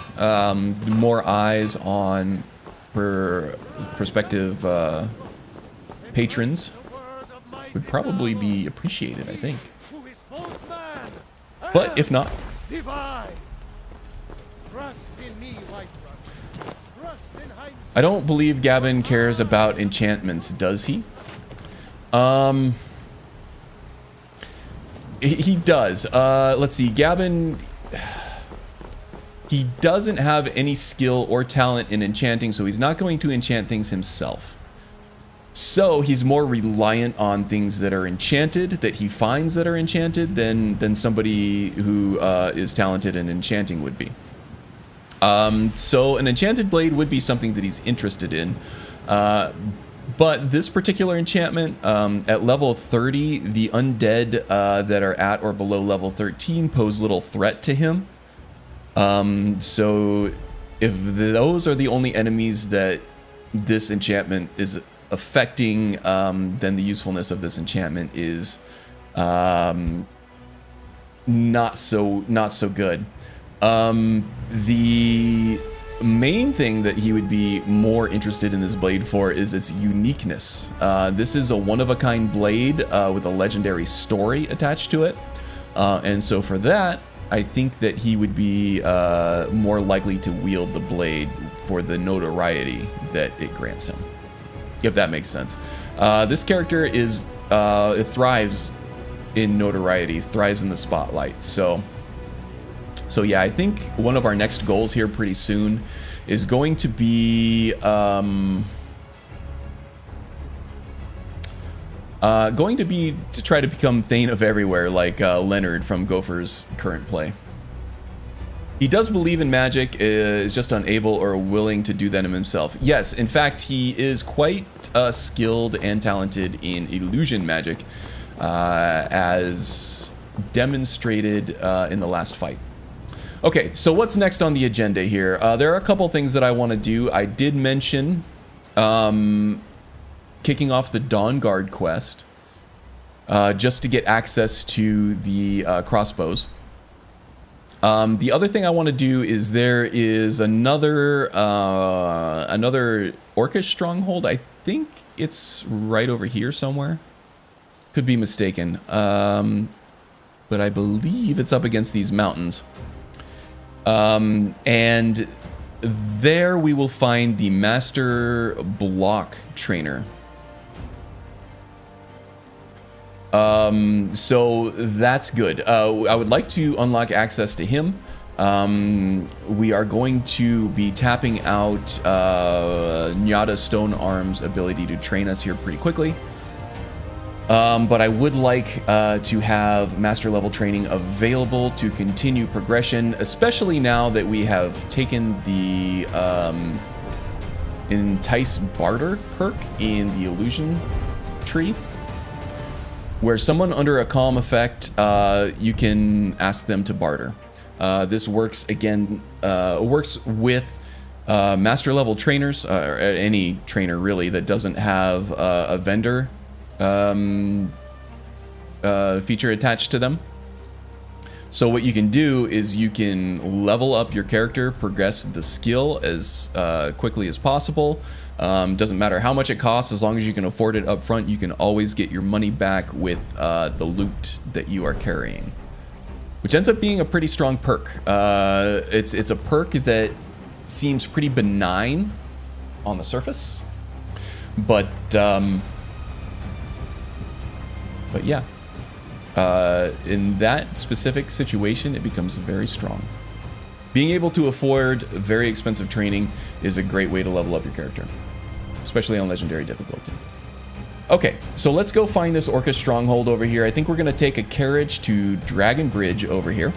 More eyes on her prospective patrons would probably be appreciated, I think. But if not... I don't believe Gavin cares about enchantments, does he? He does. Let's see. Gavin, he doesn't have any skill or talent in enchanting, so he's not going to enchant things himself. So he's more reliant on things that are enchanted, that he finds that are enchanted, than somebody who is talented in enchanting would be. So an enchanted blade would be something that he's interested in. But this particular enchantment, at level 30, the undead that are at or below level 13 pose little threat to him. So if those are the only enemies that this enchantment is affecting, then the usefulness of this enchantment is not so good. The main thing that he would be more interested in this blade for is its uniqueness. This is a one-of-a-kind blade with a legendary story attached to it, and so for that, I think that he would be more likely to wield the blade for the notoriety that it grants him, if that makes sense. This character is it thrives in notoriety, thrives in the spotlight. So yeah, I think one of our next goals here pretty soon is going to be to try to become Thane of Everywhere, like Leonard from Gopher's current play. He does believe in magic, is just unable or willing to do that himself. Yes, in fact, he is quite skilled and talented in illusion magic, as demonstrated in the last fight. Okay, so what's next on the agenda here? There are a couple things that I want to do. I did mention kicking off the Dawn Guard quest just to get access to the crossbows. The other thing I want to do is there is another Orcish stronghold. I think it's right over here somewhere. Could be mistaken. But I believe it's up against these mountains. And there we will find the Master Block Trainer. So that's good. I would like to unlock access to him. We are going to be tapping out Nyada Stone Arm's ability to train us here pretty quickly. But I would like to have master level training available to continue progression, especially now that we have taken the Entice Barter perk in the Illusion Tree, where someone under a calm effect, you can ask them to barter. This works again, works with master level trainers, or any trainer really that doesn't have a vendor feature attached to them. So what you can do is you can level up your character, progress the skill as quickly as possible. Doesn't matter how much it costs, as long as you can afford it up front, you can always get your money back with the loot that you are carrying, which ends up being a pretty strong perk. It's a perk that seems pretty benign on the surface, but yeah, in that specific situation, it becomes very strong. Being able to afford very expensive training is a great way to level up your character, especially on legendary difficulty. Okay, so let's go find this Orca stronghold over here. I think we're going to take a carriage to Dragon Bridge over here.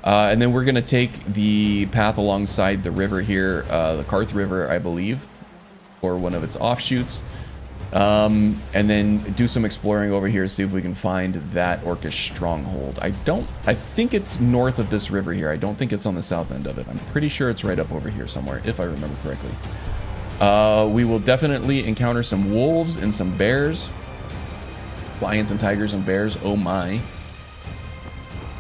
And then we're going to take the path alongside the river here, the Karth River, I believe, or one of its offshoots. And then do some exploring over here, see if we can find that Orcish stronghold. I think it's north of this river here. I don't think it's on the south end of it. I'm pretty sure it's right up over here somewhere, if I remember correctly. We will definitely encounter some wolves and some bears. Lions and tigers and bears, oh my.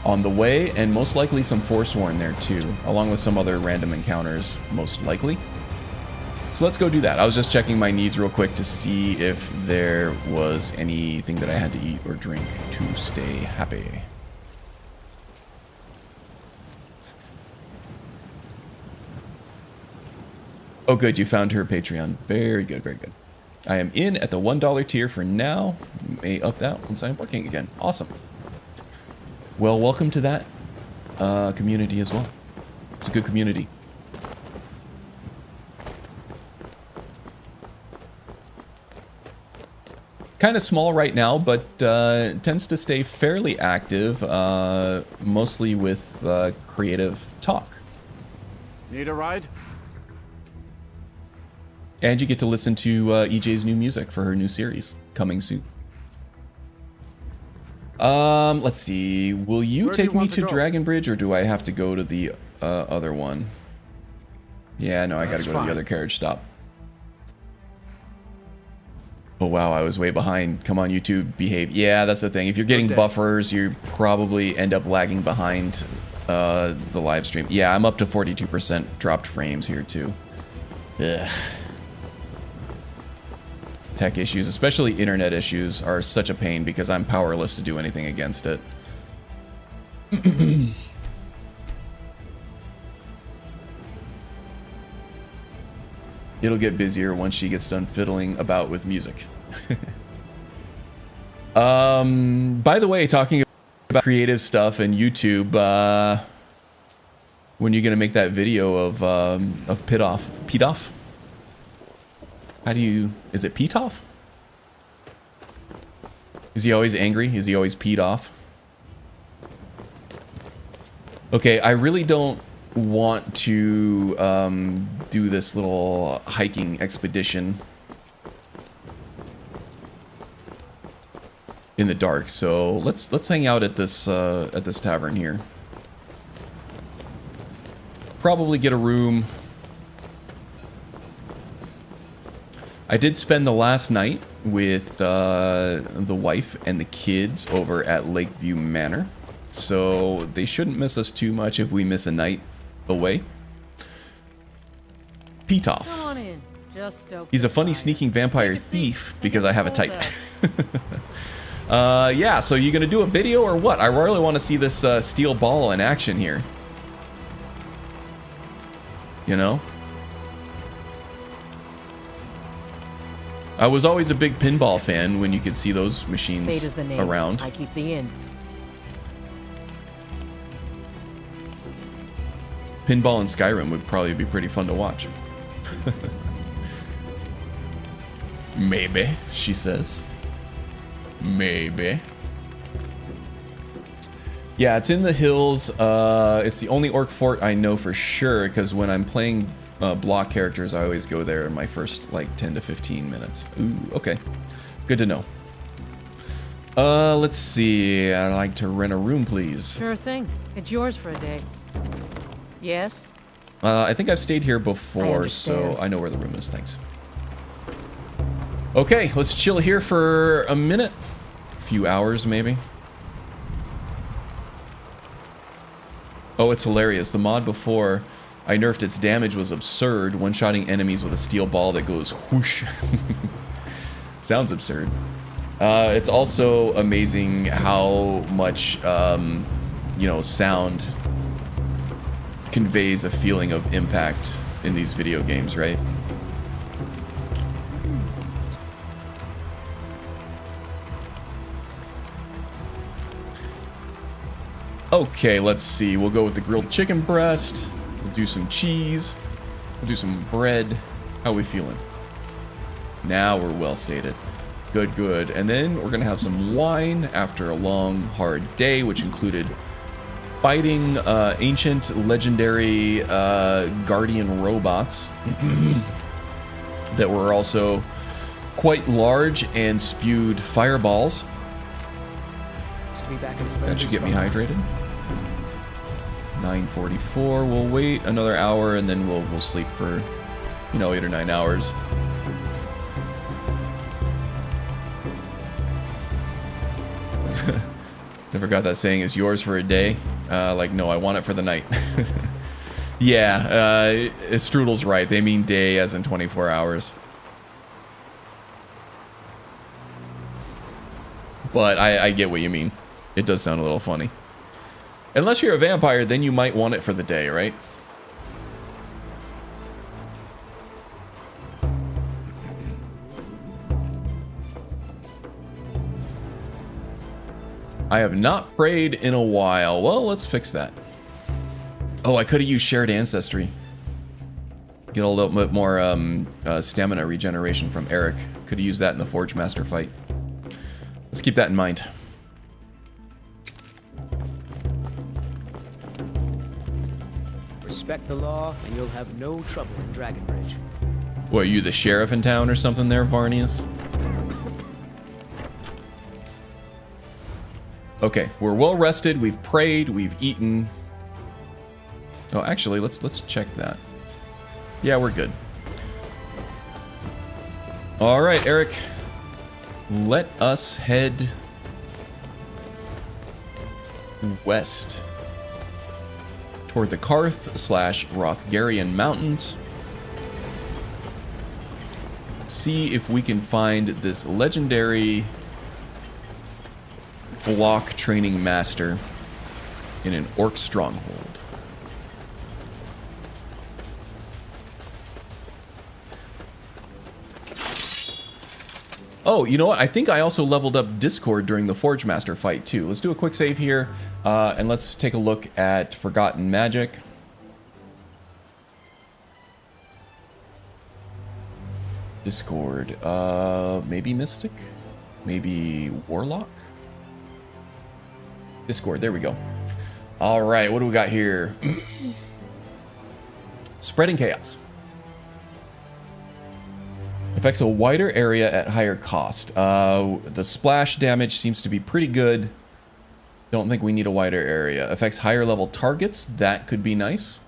On the way, and most likely some Forsworn there too, along with some other random encounters, most likely. So let's go do that. I was just checking my needs real quick to see if there was anything that I had to eat or drink to stay happy. Oh good, you found her Patreon. Very good, very good. I am in at the $1 tier for now. May up that once I'm working again. Awesome. Well, welcome to that community as well. It's a good community. Kind of small right now, but tends to stay fairly active, mostly with creative talk. Need a ride? And you get to listen to EJ's new music for her new series, coming soon. Let's see. Will you take me to Dragon Bridge, or do I have to go to the other one? Yeah, no, I gotta go to the other carriage stop. Oh wow, I was way behind. Come on, YouTube, behave. Yeah, that's the thing. If you're getting buffers, you probably end up lagging behind the live stream. Yeah, I'm up to 42% dropped frames here too. Ugh. Tech issues, especially internet issues, are such a pain because I'm powerless to do anything against it. It'll get busier once she gets done fiddling about with music. By the way, talking about creative stuff and YouTube, when are you gonna make that video of Pitoff? How do you, is it Pitoff? Is he always angry? Is he always peed off? Okay, I really don't want to do this little hiking expedition in the dark, so let's hang out at this tavern here. Probably get a room. I did spend the last night with the wife and the kids over at Lakeview Manor, so they shouldn't miss us too much if we miss a night away. Pitoff. He's a funny sneaking vampire thief because I have a type. Yeah, so you gonna do a video or what? I really want to see this steel ball in action here. You know? I was always a big pinball fan when you could see those Fate machines is the name. around. I keep the inn. Pinball in Skyrim would probably be pretty fun to watch. Maybe, she says. Maybe. Yeah, it's in the hills. It's the only orc fort I know for sure, because when I'm playing block characters, I always go there in my first, like, 10 to 15 minutes. Ooh, okay. Good to know. Let's see. I'd like to rent a room, please. Sure thing. It's yours for a day. Yes? I think I've stayed here before, so understand. I know where the room is. Thanks. Okay, let's chill here for a minute. A few hours, maybe. Oh, it's hilarious. The mod before I nerfed its damage was absurd, one-shotting enemies with a steel ball that goes whoosh. Sounds absurd. It's also amazing how much, you know, sound conveys a feeling of impact in these video games, right? Okay, let's see. We'll go with the grilled chicken breast. We'll do some cheese. We'll do some bread. How are we feeling? Now we're well sated. Good, good. And then we're gonna have some wine after a long, hard day, which included fighting ancient, legendary guardian robots that were also quite large and spewed fireballs. Nice to be back in That friendly should get me spot. hydrated. 9:44. We'll wait another hour and then we'll sleep for, you know, 8 or 9 hours. Never got that saying, "It's yours for a day." Like, no, I want it for the night. Yeah, Strudel's right. They mean day as in 24 hours. But I get what you mean. It does sound a little funny. Unless you're a vampire, then you might want it for the day, right? I have not prayed in a while. Well, let's fix that. Oh, I could have used shared ancestry. Get a little bit more stamina regeneration from Eric. Could have used that in the Forge Master fight. Let's keep that in mind. Respect the law, and you'll have no trouble in Dragonbridge. What, are you the sheriff in town or something there, Varnius? Okay, we're well rested, we've prayed, we've eaten. Oh, actually, let's check that. Yeah, we're good. All right, Eric. Let us head west toward the Karth/Rothgarian Mountains. See if we can find this legendary block training master in an orc stronghold. Oh, you know what? I think I also leveled up Discord during the Forge Master fight too. Let's do a quick save here, and let's take a look at Forgotten Magic. Discord, maybe Mystic? Maybe Warlock? Discord, there we go. All right, what do we got here? Spreading Chaos. Affects a wider area at higher cost. The splash damage seems to be pretty good. Don't think we need a wider area. Affects higher level targets. That could be nice.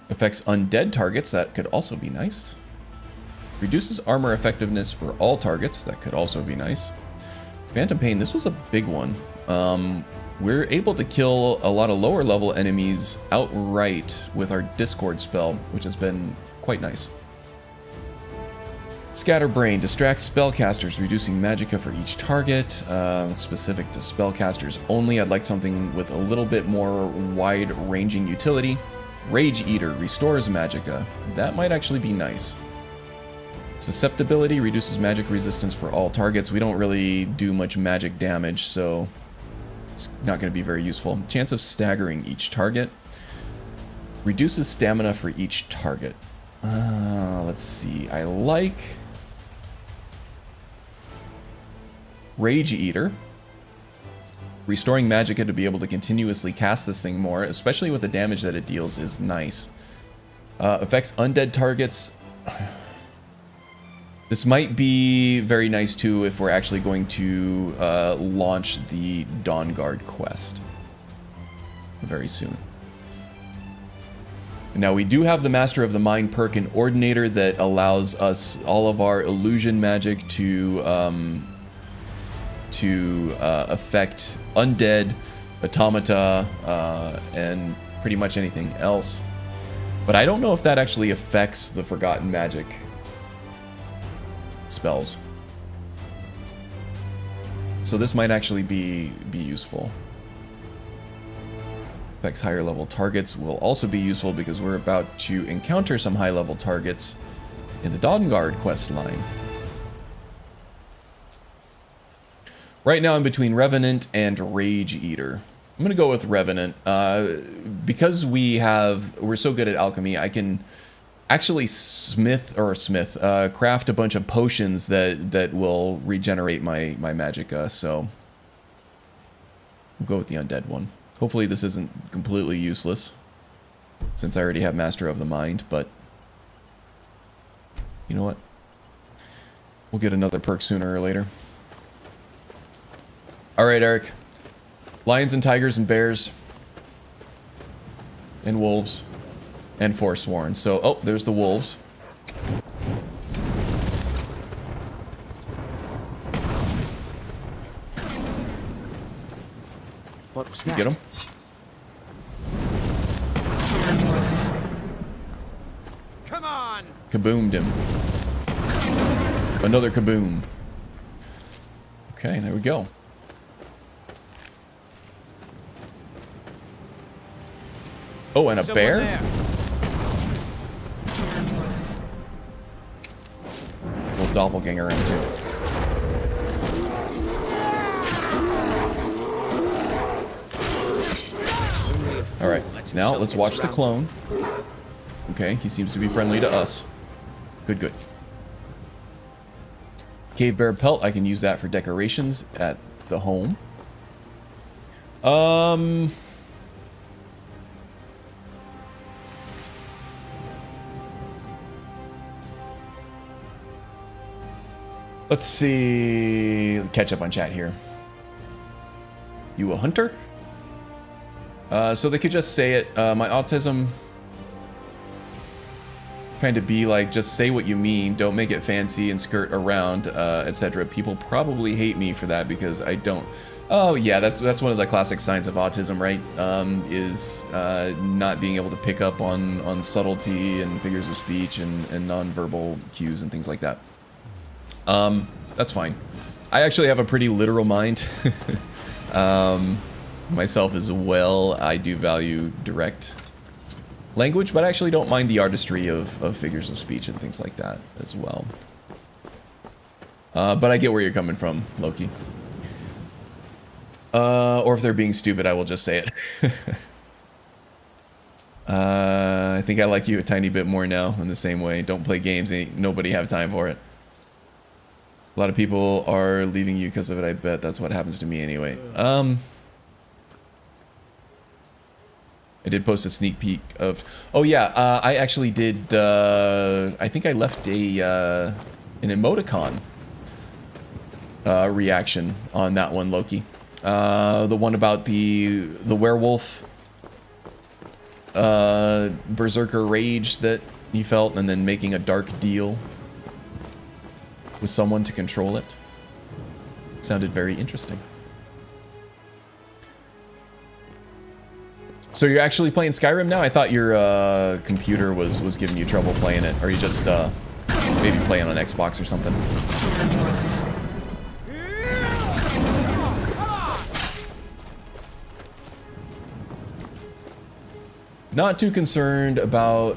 Affects undead targets. That could also be nice. Reduces armor effectiveness for all targets. That could also be nice. Phantom Pain. This was a big one. We're able to kill a lot of lower level enemies outright with our Discord spell, which has been quite nice. Scatterbrain distracts spellcasters, reducing magicka for each target. Specific to spellcasters only. I'd like something with a little bit more wide-ranging utility. Rage Eater restores magicka. That might actually be nice. Susceptibility reduces magic resistance for all targets. We don't really do much magic damage, so it's not going to be very useful. Chance of staggering each target. Reduces stamina for each target. Let's see. I like Rage Eater. Restoring magicka to be able to continuously cast this thing more, especially with the damage that it deals, is nice. Affects undead targets. This might be very nice too if we're actually going to launch the Dawn Guard quest very soon. Now we do have the Master of the Mind perk in Ordinator that allows us all of our illusion magic to affect undead, automata, and pretty much anything else. But I don't know if that actually affects the Forgotten Magic spells. So this might actually be useful. Affects higher level targets will also be useful because we're about to encounter some high level targets in the Dawn Guard quest line. Right now I'm between Revenant and Rage Eater. I'm gonna go with Revenant. Because we're so good at alchemy, I can actually craft a bunch of potions that will regenerate my magicka, so we'll go with the undead one. Hopefully this isn't completely useless, since I already have Master of the Mind, but you know what? We'll get another perk sooner or later. Alright, Eric. Lions and tigers and bears. And wolves. And forsworn. So, oh, there's the wolves. What was that? Get him? Come on! Kaboomed him. Another kaboom. Okay, there we go. Oh, and a Someone bear? there. Little doppelganger in too. Alright, now let's watch the clone. Okay, he seems to be friendly to us. Good, good. Cave bear pelt, I can use that for decorations at the home. Let's see. Catch up on chat here. You a hunter? So they could just say it. My autism kind of be like, just say what you mean. Don't make it fancy and skirt around, etc. People probably hate me for that because I don't. Oh yeah, that's one of the classic signs of autism, right? Is not being able to pick up on subtlety and figures of speech and non-verbal cues and things like that. That's fine. I actually have a pretty literal mind. Myself as well. I do value direct language, but I actually don't mind the artistry of figures of speech and things like that as well. But I get where you're coming from, Loki. Or if they're being stupid, I will just say it. I think I like you a tiny bit more now in the same way. Don't play games, ain't nobody have time for it. A lot of people are leaving you because of it, I bet. That's what happens to me anyway. I did post a sneak peek of... Oh yeah, I actually did... I think I left an emoticon reaction on that one, Loki. The one about the werewolf berserker rage that he felt, and then making a dark deal with someone to control it. Sounded very interesting. So you're actually playing Skyrim now? I thought your computer was giving you trouble playing it. Or you just maybe playing on Xbox or something? Not too concerned about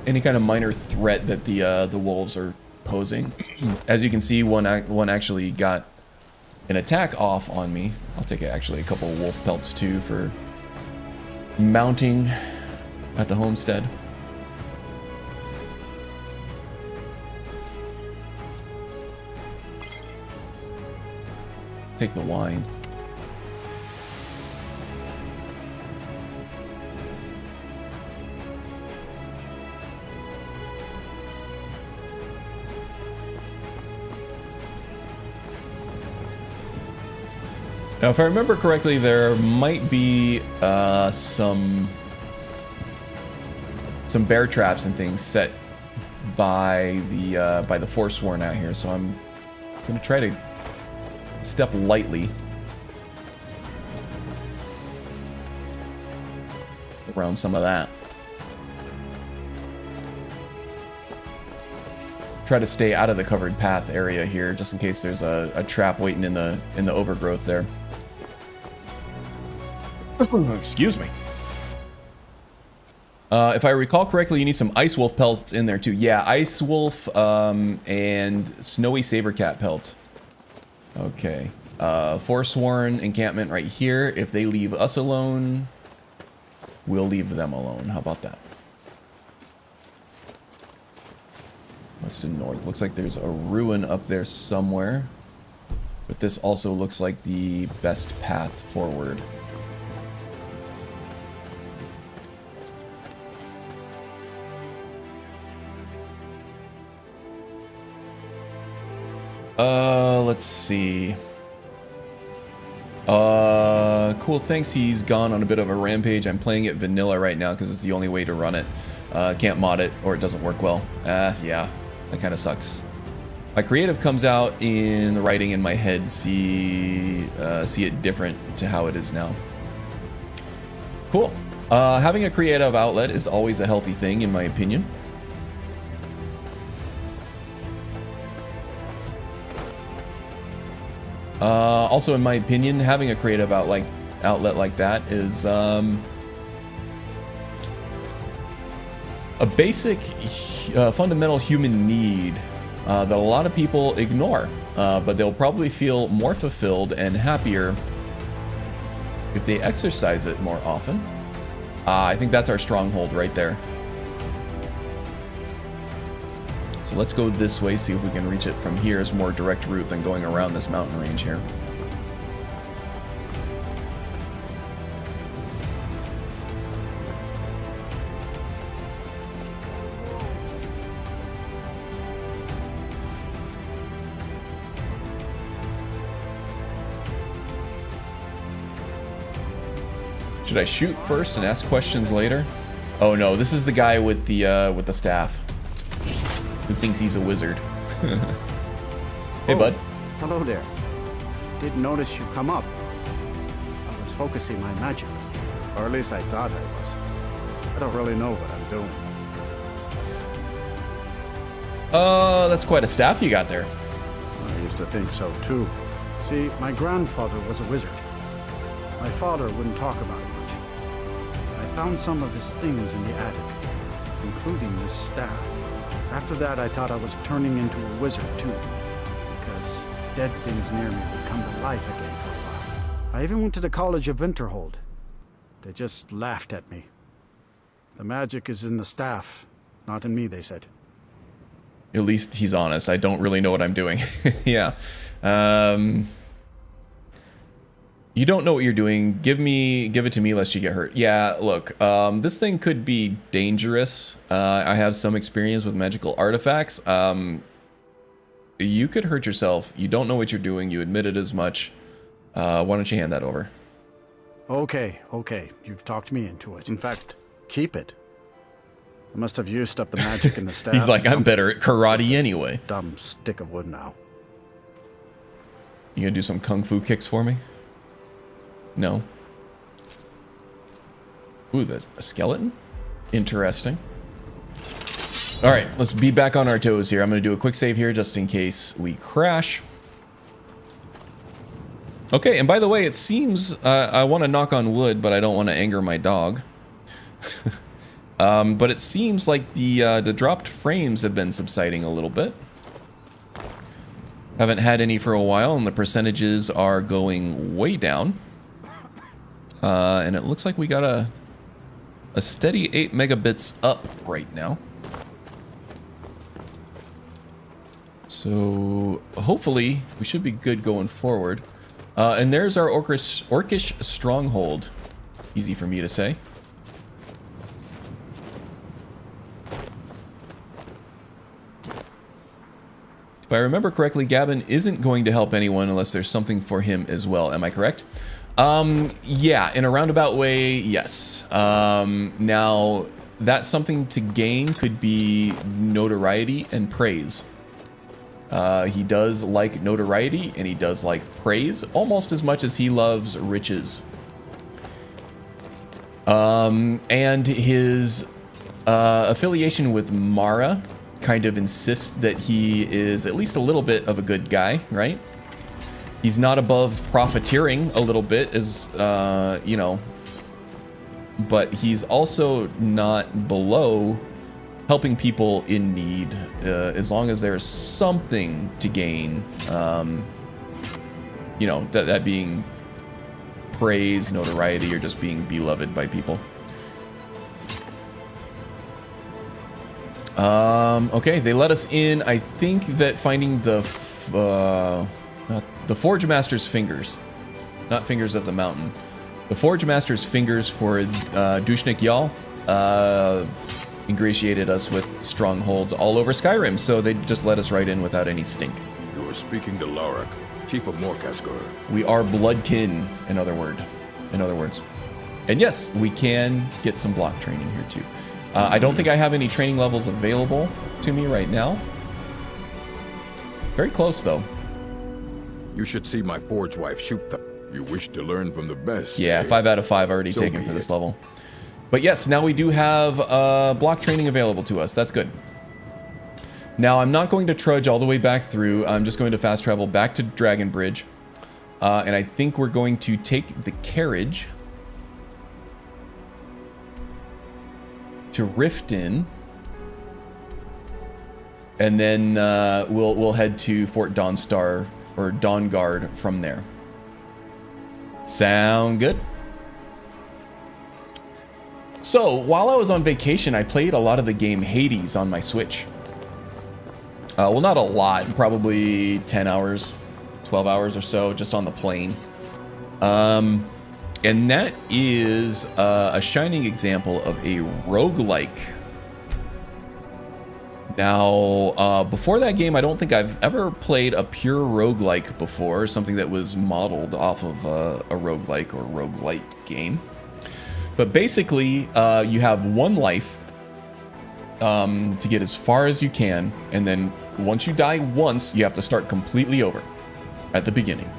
any kind of minor threat that the wolves are posing. As you can see, one actually got an attack off on me. I'll take actually a couple of wolf pelts too for mounting at the homestead. Take the wine. Now, if I remember correctly, there might be some bear traps and things set by the Forsworn out here, so I'm gonna try to step lightly around some of that. Try to stay out of the covered path area here, just in case there's a trap waiting in the overgrowth there. Excuse me. If I recall correctly, you need some ice wolf pelts in there too. Yeah, ice wolf and snowy sabercat pelts. Okay. Forsworn encampment right here. If they leave us alone, we'll leave them alone. How about that? West and north. Looks like there's a ruin up there somewhere. But this also looks like the best path forward. Let's see. Cool, thanks. He's gone on a bit of a rampage. I'm playing it vanilla right now because it's the only way to run it. Can't mod it or it doesn't work well. Yeah, that kind of sucks. My creative comes out in the writing in my head. See it different to how it is now. Cool. Having a creative outlet is always a healthy thing, in my opinion. Also, in my opinion, having a creative outlet like that is a basic, fundamental human need that a lot of people ignore, but they'll probably feel more fulfilled and happier if they exercise it more often. I think that's our stronghold right there. So let's go this way, see if we can reach it from here. It's a more direct route than going around this mountain range here. Should I shoot first and ask questions later? Oh no, this is the guy with the staff who thinks he's a wizard. Hey, bud. Hello there. Didn't notice you come up. I was focusing my magic, or at least I thought I was. I don't really know what I'm doing. That's quite a staff you got there. I used to think so too. See, my grandfather was a wizard. My father wouldn't talk about it much. I found some of his things in the attic, including this staff. After that, I thought I was turning into a wizard too, because dead things near me would come to life again for a while. I even went to the College of Winterhold. They just laughed at me. The magic is in the staff, not in me, they said. At least he's honest. I don't really know what I'm doing. Yeah. You don't know what you're doing. Give it to me lest you get hurt. Yeah, look, this thing could be dangerous. I have some experience with magical artifacts. You could hurt yourself. You don't know what you're doing. You admitted as much. Why don't you hand that over? Okay. You've talked me into it. In fact, keep it. I must have used up the magic in the staff. He's like, I'm better at karate anyway. Dumb stick of wood now. You gonna do some kung fu kicks for me? No. Ooh, a skeleton? Interesting. Alright, let's be back on our toes here. I'm going to do a quick save here just in case we crash. Okay, and by the way, it seems I want to knock on wood, but I don't want to anger my dog. But it seems like the dropped frames have been subsiding a little bit. Haven't had any for a while, and the percentages are going way down. And it looks like we got a steady 8 megabits up right now. So hopefully we should be good going forward. And there's our orcish stronghold. Easy for me to say. If I remember correctly, Gavin isn't going to help anyone unless there's something for him as well. Am I correct? Yeah, in a roundabout way, yes. Now, that something to gain could be notoriety and praise. He does like notoriety and he does like praise almost as much as he loves riches. And his affiliation with Mara kind of insists that he is at least a little bit of a good guy, right? He's not above profiteering a little bit, as you know, but he's also not below helping people in need, as long as there's something to gain. You know, that being praise, notoriety, or just being beloved by people. Okay, they let us in. I think that finding the Forge Master's fingers, not Fingers of the Mountain, the Forge Master's fingers for Dushnik Yal ingratiated us with strongholds all over Skyrim, so they just let us right in without any stink. You are speaking to Lorik, Chief of Morkasgur. We are bloodkin, in other words. And yes, we can get some block training here too. I don't think I have any training levels available to me right now. Very close, though. You should see my forge wife shoot them. You wish to learn from the best. Yeah, 5 out of 5 already taken for this level. But yes, now we do have block training available to us. That's good. Now, I'm not going to trudge all the way back through. I'm just going to fast travel back to Dragon Bridge. And I think we're going to take the carriage to Riften, and then we'll head to Fort Dawnstar or Dawnguard from there. Sound good? So while I was on vacation, I played a lot of the game Hades on my Switch. Well, not a lot, probably 10 hours, 12 hours or so, just on the plane. And that is a shining example of a roguelike. Now, before that game, I don't think I've ever played a pure roguelike before, something that was modeled off of a roguelike or roguelite game. But basically, you have one life to get as far as you can, and then once you die once, you have to start completely over at the beginning.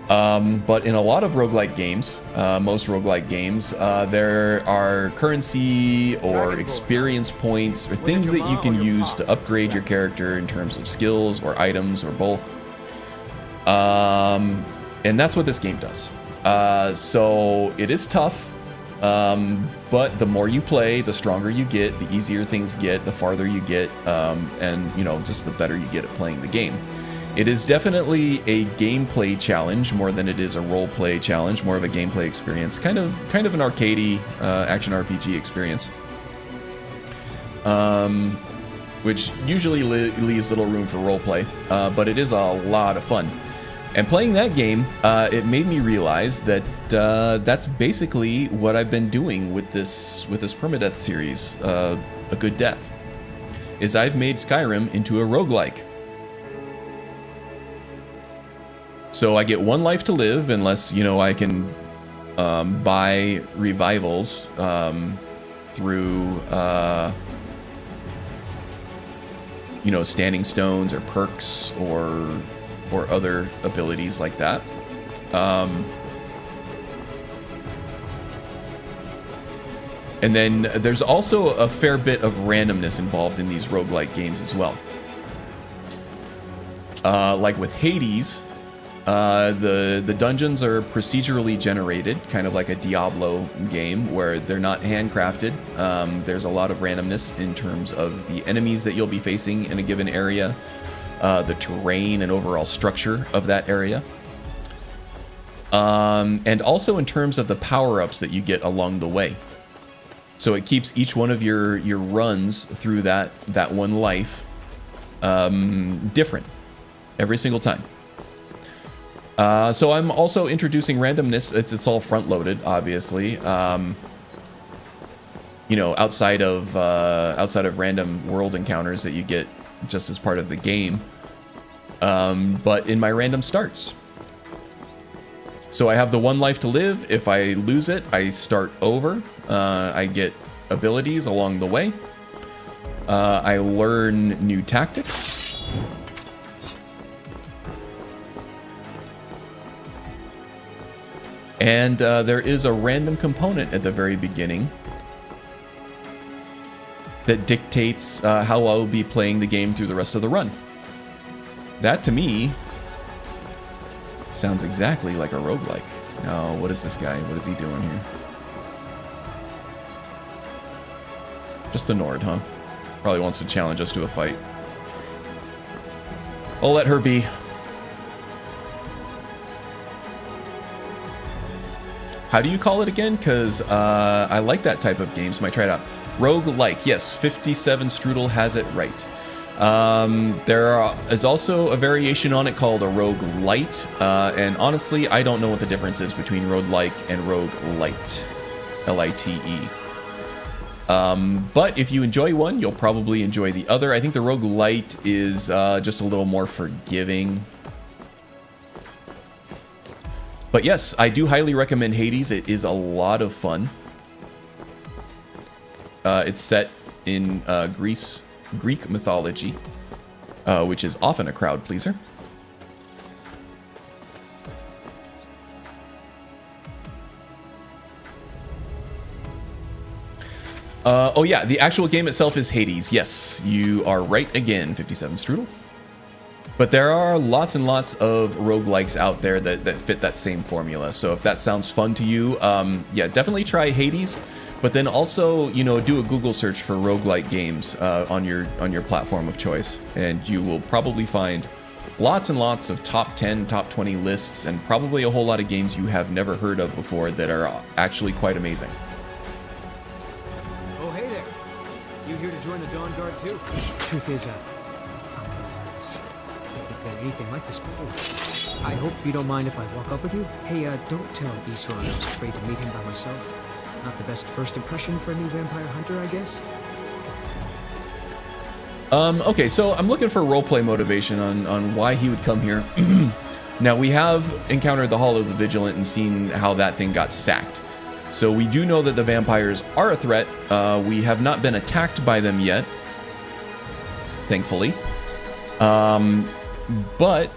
But in a lot of roguelike games, most roguelike games, there are currency or experience points or things that you can use to upgrade your character in terms of skills or items or both. And that's what this game does. So it is tough, but the more you play, the stronger you get, the easier things get, the farther you get, and you know, just the better you get at playing the game. It is definitely a gameplay challenge more than it is a roleplay challenge, more of a gameplay experience, kind of an arcadey action RPG experience, which usually leaves little room for roleplay, but it is a lot of fun. And playing that game, it made me realize that that's basically what I've been doing with this Permadeath series, A Good Death, is I've made Skyrim into a roguelike. So I get one life to live, unless, you know, I can buy revivals through, you know, standing stones or perks or other abilities like that. And then there's also a fair bit of randomness involved in these roguelike games as well. Like with Hades, The dungeons are procedurally generated, kind of like a Diablo game, where they're not handcrafted. There's a lot of randomness in terms of the enemies that you'll be facing in a given area, the terrain and overall structure of that area. And also in terms of the power-ups that you get along the way. So it keeps each one of your runs through that one life different every single time. So I'm also introducing randomness. It's all front-loaded, obviously. You know, outside of random world encounters that you get just as part of the game. But in my random starts. So I have the one life to live. If I lose it, I start over. I get abilities along the way. I learn new tactics. And there is a random component at the very beginning that dictates how I'll be playing the game through the rest of the run. That, to me, sounds exactly like a roguelike. Now, what is this guy? What is he doing here? Just a Nord, huh? Probably wants to challenge us to a fight. I'll let her be. How do you call it again? Because I like that type of games. Might try it out. Roguelike. Yes, 57 Strudel has it right. There is also a variation on it called a roguelite. And honestly, I don't know what the difference is between roguelike and roguelite. L-I-T-E. But if you enjoy one, you'll probably enjoy the other. I think the roguelite is just a little more forgiving. But yes, I do highly recommend Hades. It is a lot of fun. It's set in Greek mythology, which is often a crowd pleaser. Oh yeah, the actual game itself is Hades. Yes, you are right again, 57 Strudel. But there are lots and lots of roguelikes out there that fit that same formula. So if that sounds fun to you, yeah, definitely try Hades. But then also, you know, do a Google search for roguelike games on your platform of choice. And you will probably find lots and lots of top 10, top 20 lists, and probably a whole lot of games you have never heard of before that are actually quite amazing. Oh, hey there. You here to join the Dawn Guard too? Truth is, I'm nervous. Never played anything like this before. I hope you don't mind if I walk up with you. Hey, don't tell Isran I was afraid to meet him by myself. Not the best first impression for a new vampire hunter, I guess. Okay, so I'm looking for roleplay motivation on why he would come here. Now, we have encountered the Hall of the Vigilant and seen how that thing got sacked. So we do know that the vampires are a threat. We have not been attacked by them yet, thankfully. But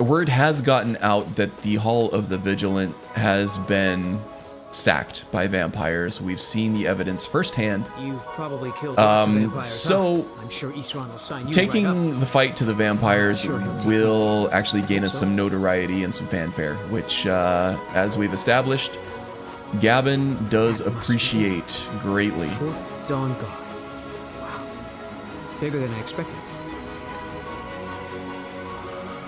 word has gotten out that the Hall of the Vigilant has been sacked by vampires. We've seen the evidence firsthand. You've probably killed lots of vampires, so huh? I'm sure Isran will sign you taking right up. the fight to the vampires Sure he'll take will actually gain us So? some notoriety and some fanfare, which, as we've established, Gavin does That must be appreciate greatly. Fort Dawn Guard. Wow. Bigger than I expected.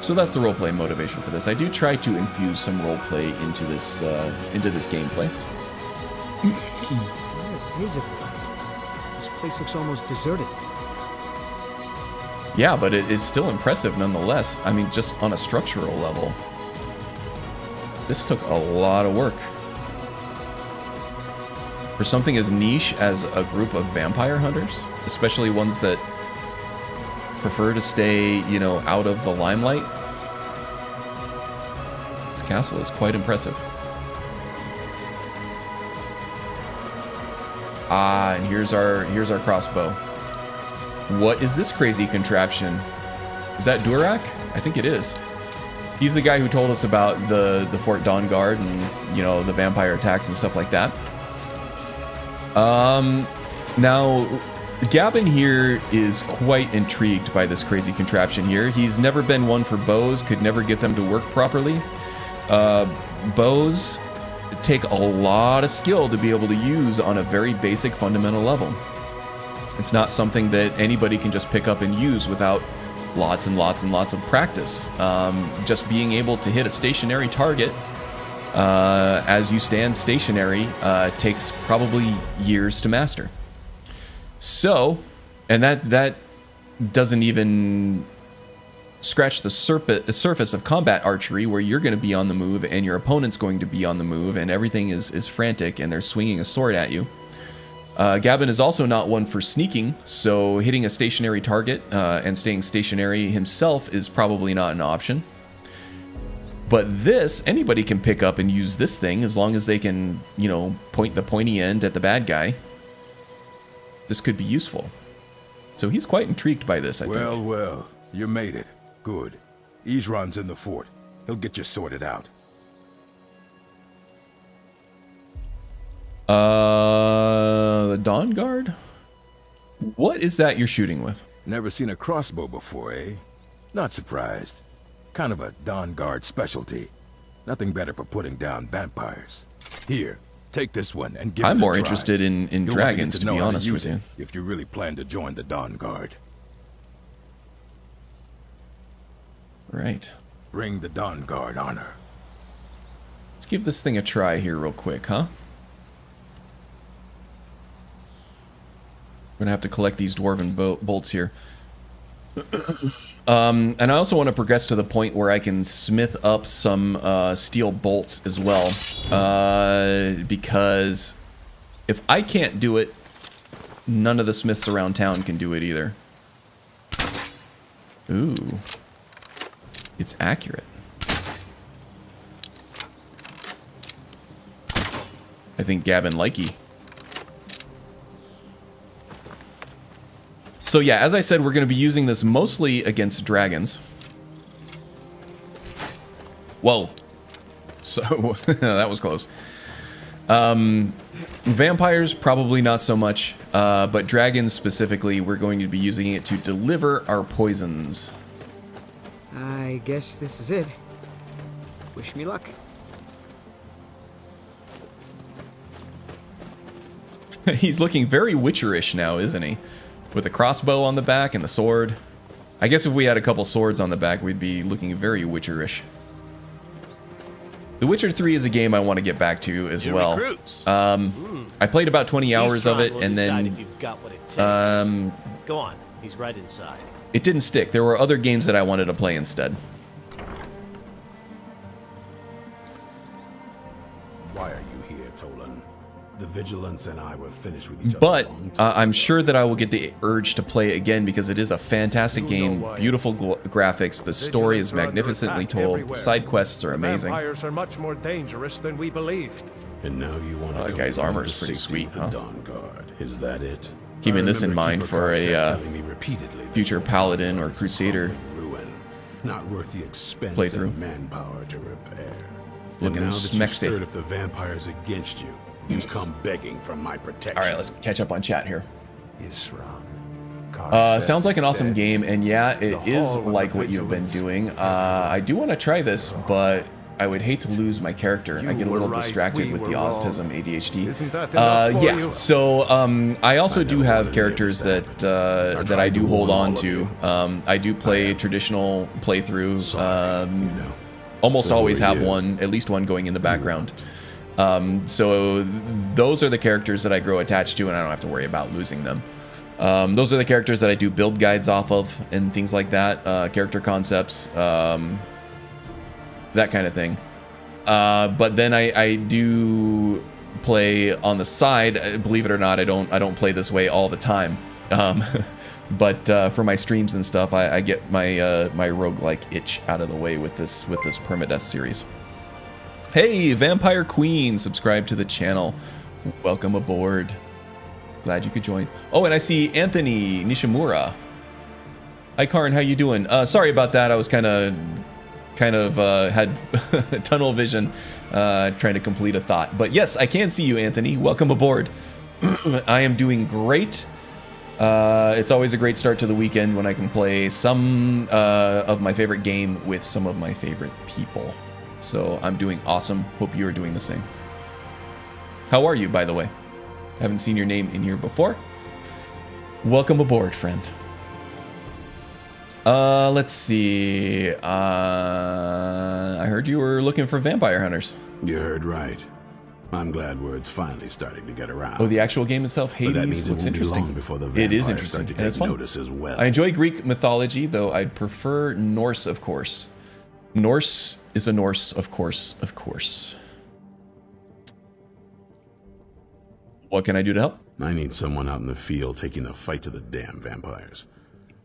So that's the roleplay motivation for this. I do try to infuse some roleplay into this gameplay. Where is everybody? This place looks almost deserted. Yeah, but it's still impressive nonetheless. I mean, just on a structural level. This took a lot of work. For something as niche as a group of vampire hunters, especially ones that prefer to stay, you know, out of the limelight. This castle is quite impressive. Ah, and here's our crossbow. What is this crazy contraption? Is that Durak? I think it is. He's the guy who told us about the Fort Dawn Guard and, you know, the vampire attacks and stuff like that. Now, Gavin here is quite intrigued by this crazy contraption here. He's never been one for bows, could never get them to work properly. Bows take a lot of skill to be able to use on a very basic fundamental level. It's not something that anybody can just pick up and use without lots and lots and lots of practice. Just being able to hit a stationary target as you stand stationary takes probably years to master. So, and that doesn't even scratch the surface of combat archery, where you're going to be on the move and your opponent's going to be on the move and everything is frantic and they're swinging a sword at you. Gavin is also not one for sneaking, so hitting a stationary target and staying stationary himself is probably not an option. But this, anybody can pick up and use this thing as long as they can, you know, point the pointy end at the bad guy. This could be useful. So he's quite intrigued by this, I think. Well, you made it. Good. Isran's in the fort. He'll get you sorted out. The Dawn Guard? What is that you're shooting with? Never seen a crossbow before, eh? Not surprised. Kind of a Dawn Guard specialty. Nothing better for putting down vampires. Here, take this one and give it a try. I'm more interested in dragons, to be honest with you. If you really plan to join the Dawn Guard. Right. Bring the Dawn Guard honor. Let's give this thing a try here real quick, huh? We're gonna have to collect these dwarven bolts here. And I also want to progress to the point where I can smith up some steel bolts as well. Because if I can't do it, none of the smiths around town can do it either. Ooh. It's accurate. I think Gavin likey. So yeah, as I said, we're going to be using this mostly against dragons. Whoa. So, that was close. Vampires, probably not so much. But dragons specifically, we're going to be using it to deliver our poisons. I guess this is it. Wish me luck. He's looking very Witcher-ish now, isn't he? With a crossbow on the back and the sword. I guess if we had a couple swords on the back, we'd be looking very Witcher-ish. The Witcher 3 is a game I want to get back to as well. I played about 20 hours of it, and then if you've got what it takes. Go on, he's right inside. It didn't stick. There were other games that I wanted to play instead. Why are you here, Tolan? The Vigilance and I were finished with each other. But I'm sure that I will get the urge to play it again because it is a fantastic game. Beautiful graphics. The story is magnificently told. The side quests are amazing. Vampires are much more dangerous than we believed. And now you want to that guy's armor is pretty sweet, huh? Dawn Guard. Is that it? Keeping this in mind for a future Paladin or Crusader not worth the expense playthrough. And manpower to repair. Looking and now that you've smexy. stirred up the vampires against you, you come begging for my protection. All right, let's catch up on chat here. Isran. Sounds like an awesome game, and yeah, it is like what you've been doing. I do want to try this, but I would hate to lose my character. I get a little distracted with the autism, ADHD. Yeah, so I also do have characters that that I do hold on to. I do play traditional playthrough. Almost always have one, at least one going in the background. So those are the characters that I grow attached to, and I don't have to worry about losing them. Those are the characters that I do build guides off of and things like that, character concepts, that kind of thing. But then I do play on the side. Believe it or not, I don't play this way all the time. But for my streams and stuff, I get my my roguelike itch out of the way with this Permadeath series. Hey, Vampire Queen, subscribe to the channel. Welcome aboard. Glad you could join. Oh, and I see Anthony Nishimura. Hi, Karn, how you doing? Sorry about that. I was kind of had tunnel vision trying to complete a thought. But yes, I can see you, Anthony. Welcome aboard. I am doing great. It's always a great start to the weekend when I can play some of my favorite game with some of my favorite people. So I'm doing awesome. Hope you are doing the same. How are you, by the way? Haven't seen your name in here before. Welcome aboard, friend. Let's see. I heard you were looking for vampire hunters. You heard right. I'm glad word's finally starting to get around. Oh, the actual game itself, Hades, that means looks it won't be interesting. long before the It is vampires interesting, start to and take it's fun. notice as well. I enjoy Greek mythology, though I'd prefer Norse, of course. Norse is a Norse, of course, of course. What can I do to help? I need someone out in the field taking the fight to the damn vampires,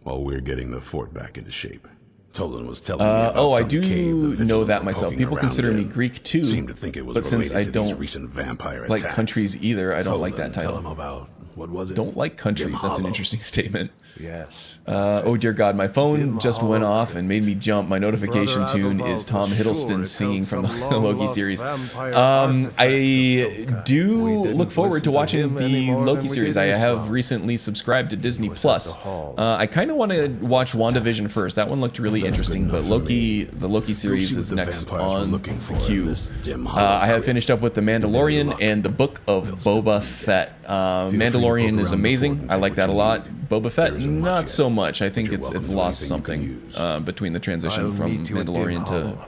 while we're getting the fort back into shape. Tolan was telling me about I some do cave the know that Vigilants were myself. poking People around consider me in. Greek too, Seemed to think it was but since I related to these don't recent vampire like attacks. countries either, I don't like Tolan, that title. Tell him about, what was it? Don't like countries. Dim That's an Hollow. interesting statement. Yes. Oh dear God, my phone Dim just went Hollow. off and made me jump. My notification Brother tune Adalbald is Tom was sure Hiddleston it singing held from the some Loki long-lost series. vampire I artifact of some do kind. We look didn't forward to listen to watching him the any more Loki than we series. did I have Islam. recently subscribed to Disney was at Plus. the hall. I kind of want to watch WandaVision first. That one looked really interesting, but Loki, the Loki series what is the next vampires were on looking the for in queue. this Dim Hollow I have crypt. finished up with The Mandalorian and the Book of Boba Fett. Mandalorian is amazing. I like that a lot. Boba Fett, not so much. I think it's lost something between the transition I'll from meet you at Dim Mandalorian to Hollow.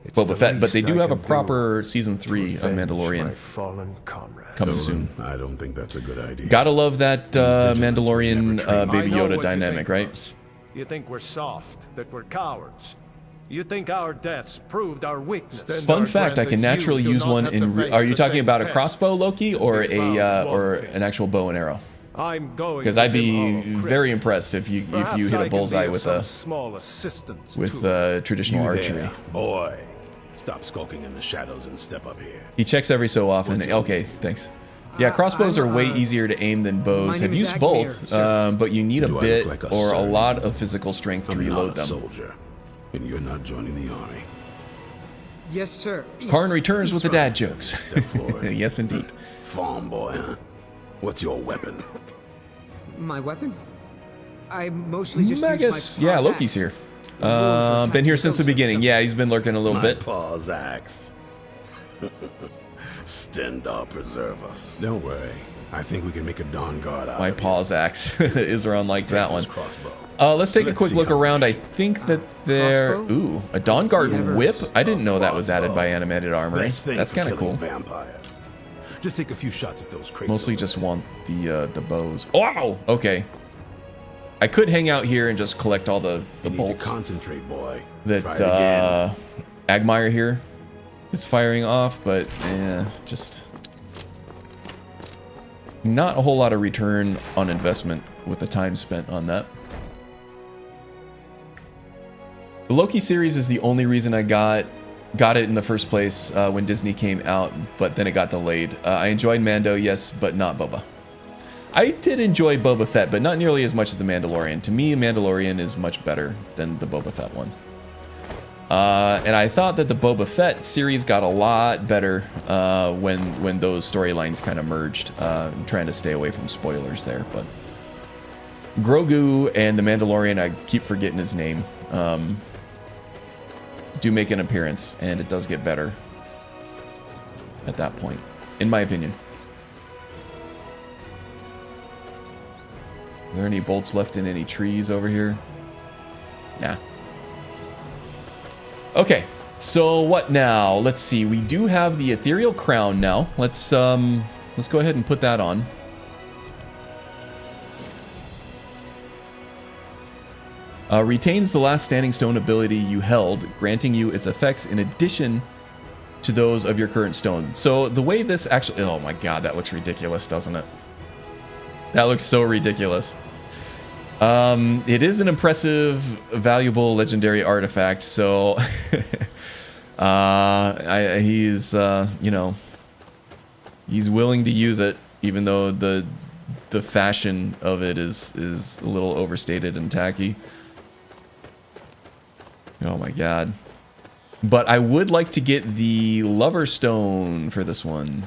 It's Boba the Fett, but they least do I have a can do proper season 3 of to avenge Mandalorian my fallen comrade. coming soon. I don't think that's a good idea. Gotta love that Vigilance would Mandalorian never train Baby I know Yoda what you dynamic, think, right? Russ. You think we're soft, that we're cowards. You think our deaths proved our weakness. Fun fact: I can naturally use one in. Are you talking about a crossbow, Loki, or an actual bow and arrow? I'm going Because to I'd Dim be Hollow Crypt. very impressed if you Perhaps hit I a can bullseye be of with some a small assistance to traditional You archery. there, boy. Stop skulking in the shadows and step up here. He checks every so often. Okay, thanks. Yeah, crossbows are way easier to aim than bows. my I've name is used Agmir, both, sir. but you need a Do I bit look like a or a servant? lot of physical strength to I'm reload not a them. soldier, and you're not joining the army. Yes, sir. Karn returns with the dad Right. jokes. Step forward. Yes, indeed. Farm boy, huh? What's your weapon? My weapon? I mostly just use Magus. my Yeah, paw's Loki's axe. here. The wolves are Been here attacking since the goats every beginning. summer. Yeah, he's been lurking a little My bit. paw's axe. Stendar preserve us. Don't worry. I think we can make a Dawn Guard out My of you. paw's axe. Isran liked Take that one. this crossbow. Let's take a Let's quick see look how around. I much- think that there. crossbow? Ooh, a Dawn Guard Never- whip. I didn't know that was added by Animated Armory. Best thing That's for kind of killing cool. Vampires. Just take a few shots at those crates. Mostly over just there. want the bows. Wow. Okay. I could hang out here and just collect all the You need to bolts concentrate, boy. that Try it again. Agmire here is firing off, but just not a whole lot of return on investment with the time spent on that. The Loki series is the only reason I got it in the first place when Disney came out, but then it got delayed. I enjoyed Mando, yes, but not Boba. I did enjoy Boba Fett, but not nearly as much as The Mandalorian. To me, Mandalorian is much better than the Boba Fett one. And I thought that the Boba Fett series got a lot better when those storylines kind of merged. I'm trying to stay away from spoilers there, but Grogu and the Mandalorian, I keep forgetting his name, do make an appearance, and it does get better at that point, in my opinion. Are there any bolts left in any trees over here? Nah. Okay, so what now? Let's see. We do have the ethereal crown now. Let's go ahead and put that on. Retains the last standing stone ability you held, granting you its effects in addition to those of your current stone. So the way this actually... Oh my god, that looks ridiculous, doesn't it? That looks so ridiculous. It is an impressive, valuable, legendary artifact, so... he's, you know... He's willing to use it, even though the fashion of it is a little overstated and tacky. Oh my god. But I would like to get the Lover Stone for this one.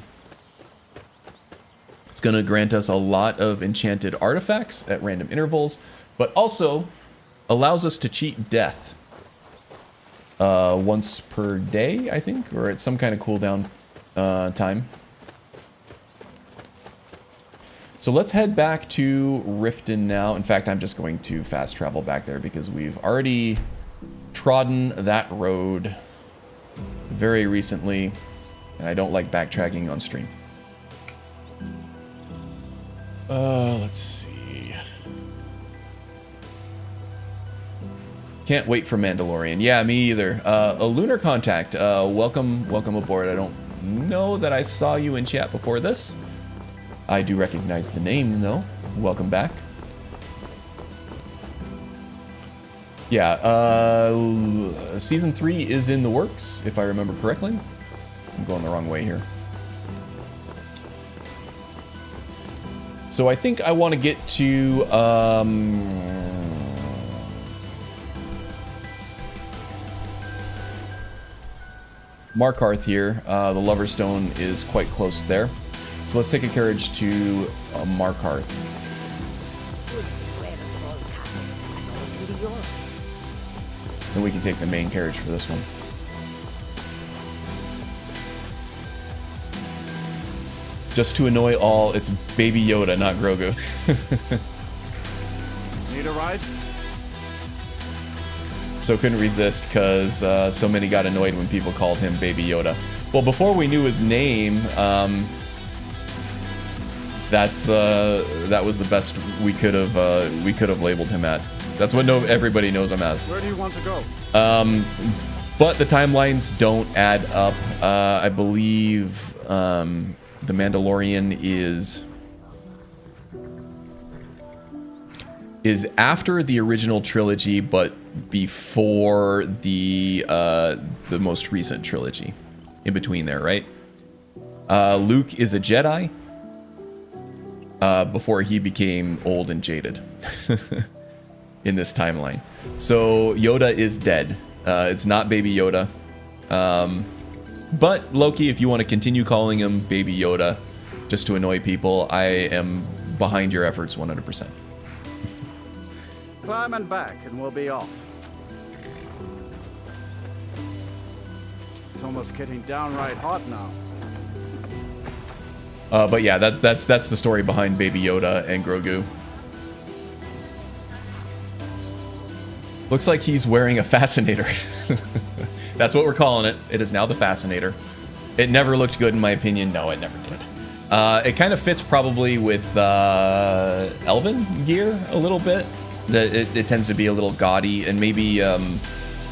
It's going to grant us a lot of enchanted artifacts at random intervals, but also allows us to cheat death once per day, I think, or at some kind of cooldown time. So let's head back to Riften now. In fact, I'm just going to fast travel back there because we've already trodden that road very recently, and I don't like backtracking on stream. Let's see. Can't wait for Mandalorian. Yeah, me either. A Lunar Contact. Welcome aboard. I don't know that I saw you in chat before this. I do recognize the name, though. Welcome back. Yeah, Season 3 is in the works, if I remember correctly. I'm going the wrong way here. So I think I want to get to... Markarth here. The Lover's Stone is quite close there. So let's take a carriage to Markarth. And we can take the main carriage for this one. Just to annoy all, it's Baby Yoda, not Grogu. Need a ride? So couldn't resist because so many got annoyed when people called him Baby Yoda. Well, before we knew his name, that was the best we could have labeled him at. That's what everybody knows him as. Where do you want to go? But the timelines don't add up. I believe the Mandalorian is after the original trilogy, but before the most recent trilogy. In between there, right? Luke is a Jedi before he became old and jaded in this timeline. So Yoda is dead. It's not Baby Yoda. But Loki, if you want to continue calling him Baby Yoda just to annoy people, I am behind your efforts 100%. Climb and back, and we'll be off. It's almost getting downright hot now. But yeah, that's the story behind Baby Yoda and Grogu. Looks like he's wearing a fascinator. That's what we're calling it. It is now the Fascinator. It never looked good in my opinion. No, it never did. It kind of fits probably with Elven gear a little bit. It tends to be a little gaudy, and maybe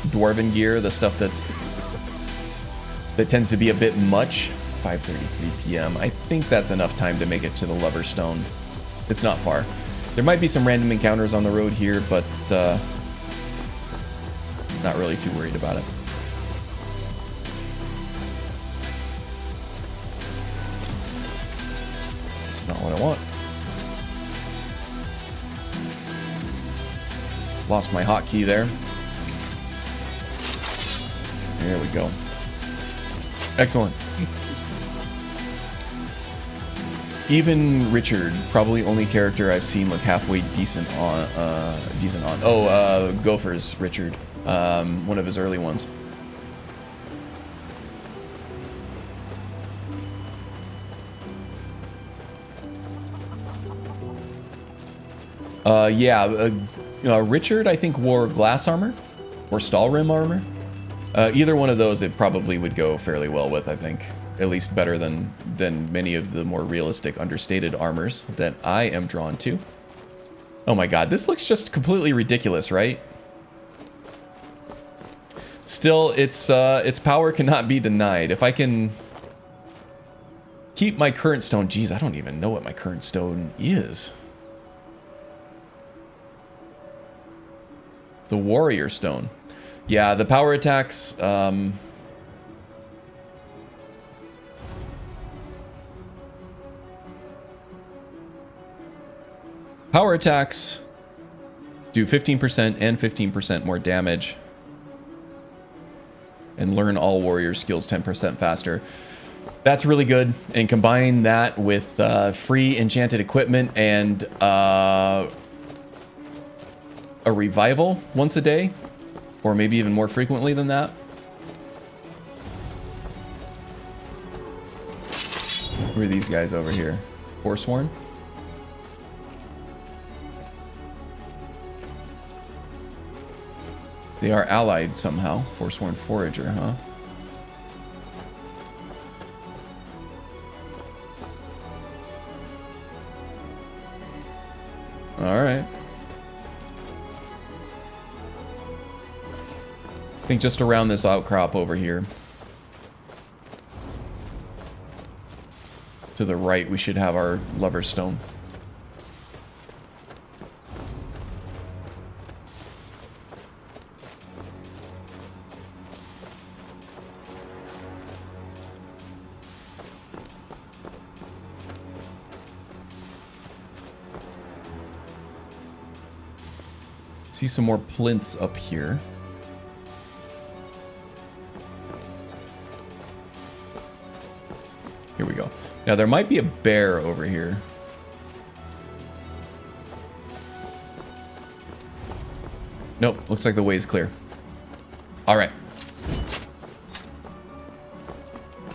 Dwarven gear, the stuff that tends to be a bit much. 5:33 p.m. I think that's enough time to make it to the Lover's Stone. It's not far. There might be some random encounters on the road here, but not really too worried about it. It's not what I want. Lost my hotkey there. There we go. Excellent. Even Richard, probably only character I've seen look halfway decent on. Oh, Gopher's Richard, one of his early ones. Richard, I think, wore glass armor or stall rim armor. Either one of those, it probably would go fairly well with, I think. At least better than many of the more realistic, understated armors that I am drawn to. Oh my god, this looks just completely ridiculous, right? Still, its power cannot be denied. If I can keep my current stone... Geez, I don't even know what my current stone is. The Warrior Stone. Yeah, the power attacks... Power attacks do 15% and 15% more damage. And learn all warrior skills 10% faster. That's really good. And combine that with free enchanted equipment and a revival once a day, or maybe even more frequently than that. Who are these guys over here? Forsworn? They are allied somehow. Forsworn Forager, huh? Alright. I think just around this outcrop over here. To the right, we should have our Lover's Stone. See some more plinths up here. Here we go. Now there might be a bear over here. Nope, looks like the way is clear. All right.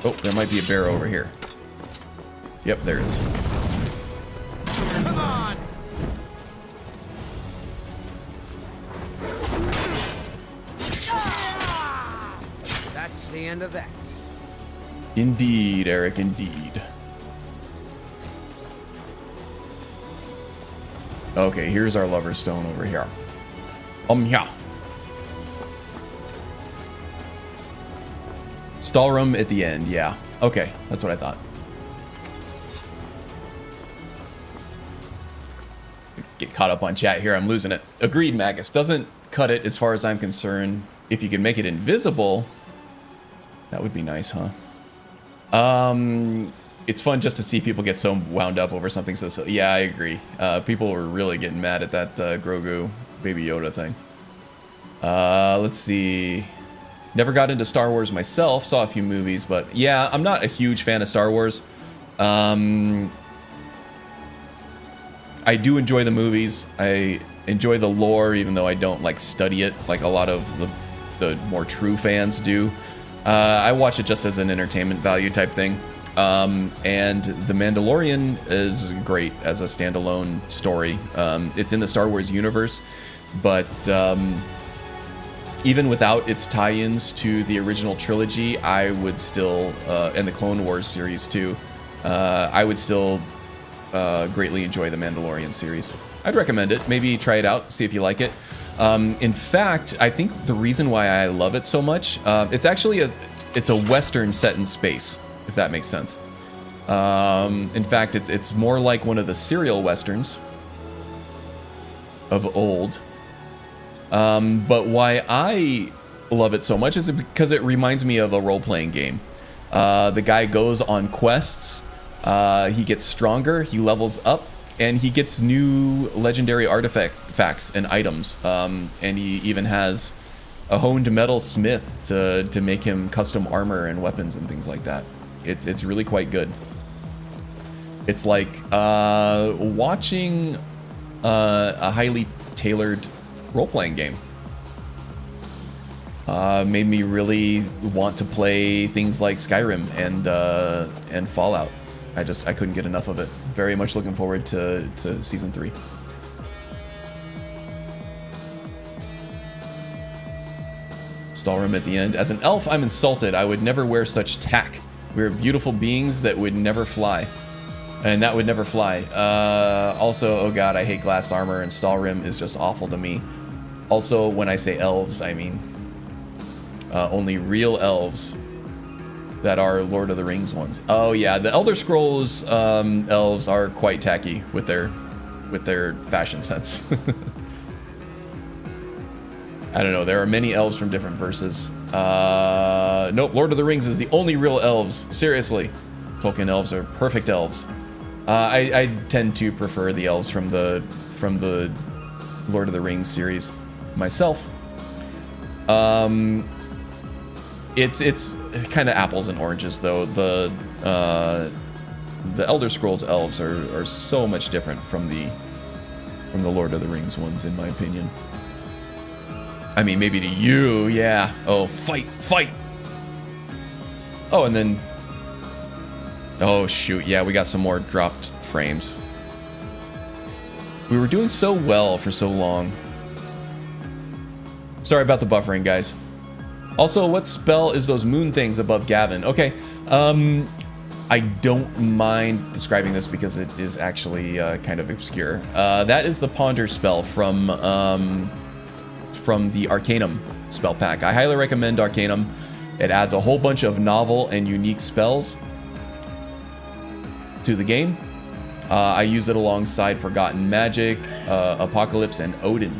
Oh, there might be a bear over here. Yep, there is. Come on! That's the end of that. Indeed, Eric, indeed. Okay, here's our Lover's Stone over here. Yeah. Stallroom at the end, yeah. Okay, that's what I thought. Get caught up on chat here, I'm losing it. Agreed, Magus. Doesn't cut it as far as I'm concerned. If you can make it invisible, that would be nice, huh? It's fun just to see people get so wound up over something so yeah, I agree. People were really getting mad at that Grogu Baby Yoda thing. Let's see. Never got into Star Wars myself, saw a few movies, but yeah, I'm not a huge fan of Star Wars. I do enjoy the movies. I enjoy the lore, even though I don't like study it like a lot of the more true fans do. I watch it just as an entertainment value type thing. And The Mandalorian is great as a standalone story. It's in the Star Wars universe, but even without its tie-ins to the original trilogy, I would still, and the Clone Wars series too, I would still greatly enjoy the Mandalorian series. I'd recommend it. Maybe try it out, see if you like it. In fact, I think the reason why I love it so much, it's actually it's a Western set in space, if that makes sense. In fact, it's more like one of the serial Westerns of old. But why I love it so much is because it reminds me of a role-playing game. The guy goes on quests, he gets stronger, he levels up, and he gets new legendary artifacts and items. And he even has a honed metal smith to make him custom armor and weapons and things like that. It's really quite good. It's like watching a highly tailored role-playing game. Made me really want to play things like Skyrim and Fallout. I couldn't get enough of it. Very much looking forward to season 3. Stallroom at the end. As an elf, I'm insulted. I would never wear such tack. We're beautiful beings that would never fly. And that would never fly. Also, oh god, I hate glass armor, and Stallrim is just awful to me. Also, when I say elves, I mean only real elves that are Lord of the Rings ones. Oh yeah, the Elder Scrolls elves are quite tacky with their fashion sense. I don't know, there are many elves from different verses. Nope, Lord of the Rings is the only real elves. Seriously. Tolkien elves are perfect elves. I tend to prefer the elves from the Lord of the Rings series myself. It's kind of apples and oranges, though. The Elder Scrolls elves are so much different from the Lord of the Rings ones, in my opinion. I mean, maybe to you, yeah. Oh, fight, fight. Oh, and then, oh shoot, yeah, we got some more dropped frames. We were doing so well for so long. Sorry about the buffering, guys. Also, what spell is those moon things above Gavin? Okay, I don't mind describing this because it is actually kind of obscure. That is the Ponder spell from the Arcanum spell pack. I highly recommend Arcanum. It adds a whole bunch of novel and unique spells to the game. I use it alongside Forgotten Magic, Apocalypse, and Odin.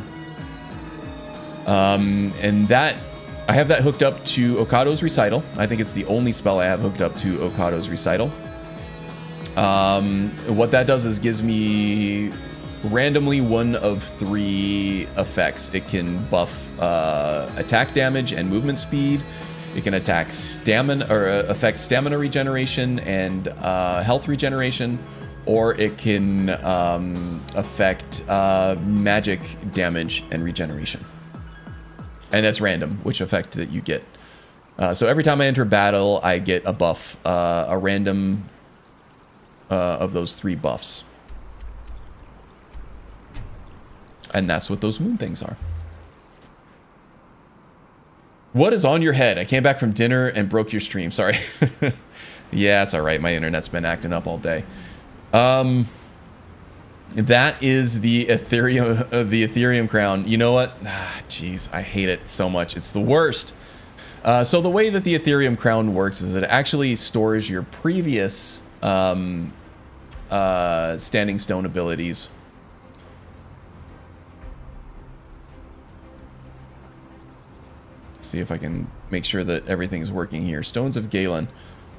And that, I have that hooked up to Okado's Recital. I think it's the only spell I have hooked up to Okado's Recital. What that does is gives me randomly one of 3 effects. It can buff attack damage and movement speed. It can attack stamina or affect stamina regeneration and health regeneration, or it can affect magic damage and regeneration. And that's random, which effect that you get. So every time I enter battle, I get a buff, a random of those 3 buffs. And that's what those moon things are. What is on your head? I came back from dinner and broke your stream. Sorry. Yeah, it's all right. My internet's been acting up all day. That is the Ethereum crown. You know what? Jeez, I hate it so much. It's the worst. So the way that the Ethereum crown works is it actually stores your previous standing stone abilities. See if I can make sure that everything's working here. Stones of Galen.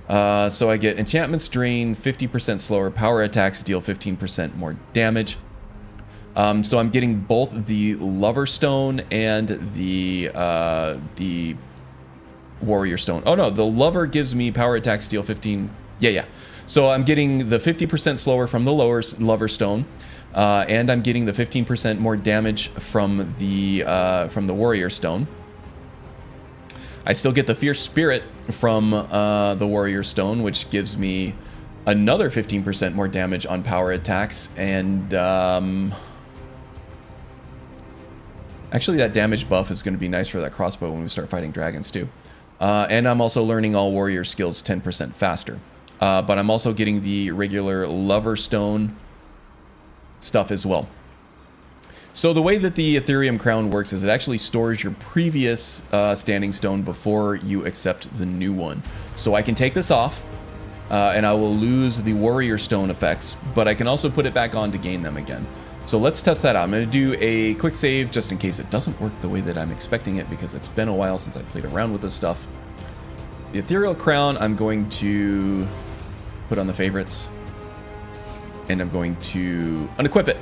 So I get enchantments drain 50% slower, power attacks deal 15% more damage. So I'm getting both the Lover Stone and the Warrior Stone. Oh no, the Lover gives me power attacks deal 15. Yeah. So I'm getting the 50% slower from the Lover Stone, and I'm getting the 15% more damage from the Warrior Stone. I still get the Fierce Spirit from the Warrior Stone, which gives me another 15% more damage on power attacks. And actually, that damage buff is going to be nice for that crossbow when we start fighting dragons too. And I'm also learning all warrior skills 10% faster. But I'm also getting the regular Lover Stone stuff as well. So the way that the Ethereum crown works is it actually stores your previous standing stone before you accept the new one. So I can take this off, and I will lose the Warrior Stone effects, but I can also put it back on to gain them again. So let's test that out. I'm going to do a quick save just in case it doesn't work the way that I'm expecting it, because it's been a while since I played around with this stuff. The Ethereal Crown I'm going to put on the favorites, and I'm going to unequip it.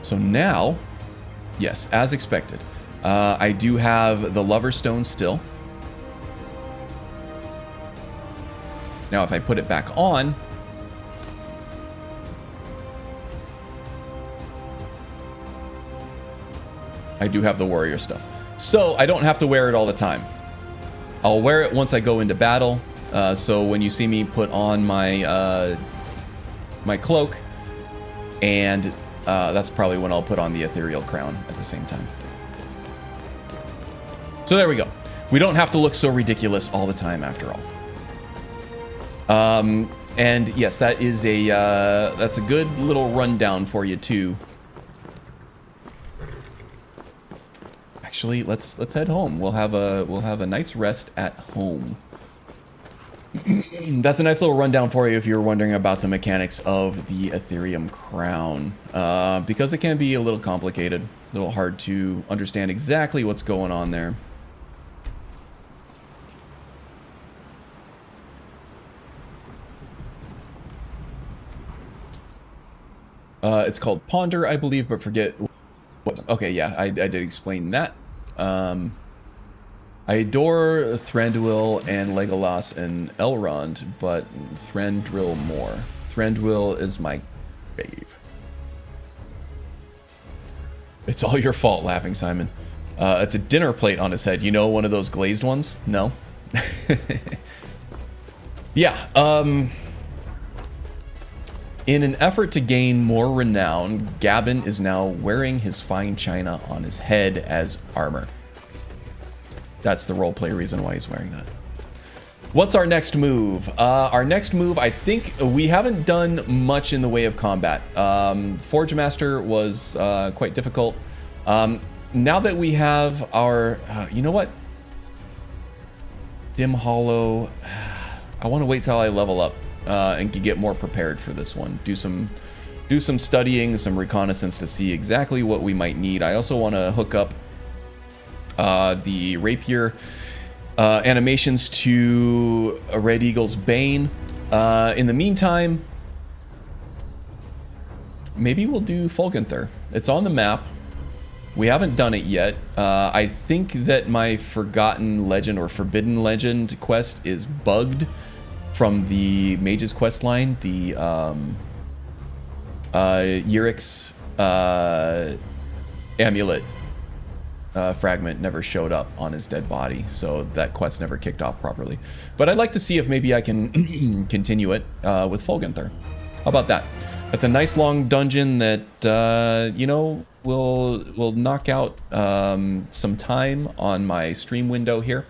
So now, yes, as expected, I do have the Lover Stone still. Now if I put it back on, I do have the warrior stuff. So I don't have to wear it all the time. I'll wear it once I go into battle. So when you see me put on my my cloak, and that's probably when I'll put on the Ethereal Crown at the same time. So there we go. We don't have to look so ridiculous all the time after all. And yes, that is that's a good little rundown for you too. Actually, let's head home. We'll have a night's rest at home. That's a nice little rundown for you if you're wondering about the mechanics of the Ethereum Crown, because it can be a little complicated, a little hard to understand exactly what's going on there. It's called Ponder, I believe, but forget what. Okay, yeah, I did explain that. I adore Thranduil and Legolas and Elrond, but Thranduil more. Thranduil is my fave. It's all your fault, laughing Simon. It's a dinner plate on his head. You know, one of those glazed ones? No? Yeah, in an effort to gain more renown, Gavin is now wearing his fine china on his head as armor. That's the roleplay reason why he's wearing that. What's our next move? Our next move, I think we haven't done much in the way of combat. Forge Master was quite difficult. Now that we have our, you know what? Dim Hollow. I want to wait till I level up and get more prepared for this one. Do some studying, some reconnaissance to see exactly what we might need. I also want to hook up the rapier animations to a Red Eagles Bane. In the meantime, maybe we'll do Fulganther. It's on the map. We haven't done it yet. I think that my Forgotten Legend or Forbidden Legend quest is bugged from the Mage's quest line. The Yurik's amulet fragment never showed up on his dead body, so that quest never kicked off properly. But I'd like to see if maybe I can continue it with Fulganther. How about that? That's a nice long dungeon that you know, will knock out some time on my stream window here,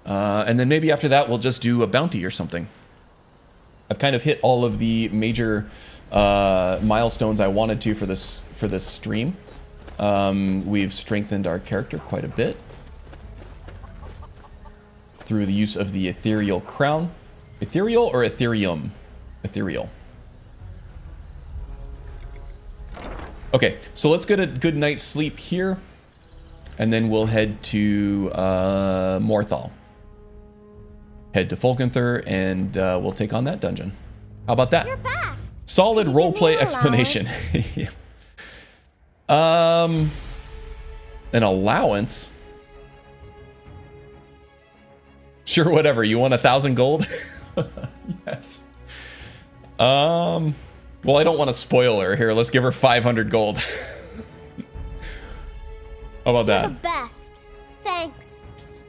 and then maybe after that we'll just do a bounty or something. I've kind of hit all of the major milestones I wanted to for this stream. We've strengthened our character quite a bit through the use of the ethereal crown. Ethereal or Ethereum? Ethereal. Okay, so let's get a good night's sleep here, and then we'll head to Morthal. Head to Fulganther, and we'll take on that dungeon. How about that? You're back. Solid roleplay explanation. An allowance? Sure, whatever. You want 1,000 gold? Yes. Well, I don't want to spoil her. Here, let's give her 500 gold. How about that? You're the best. Thanks.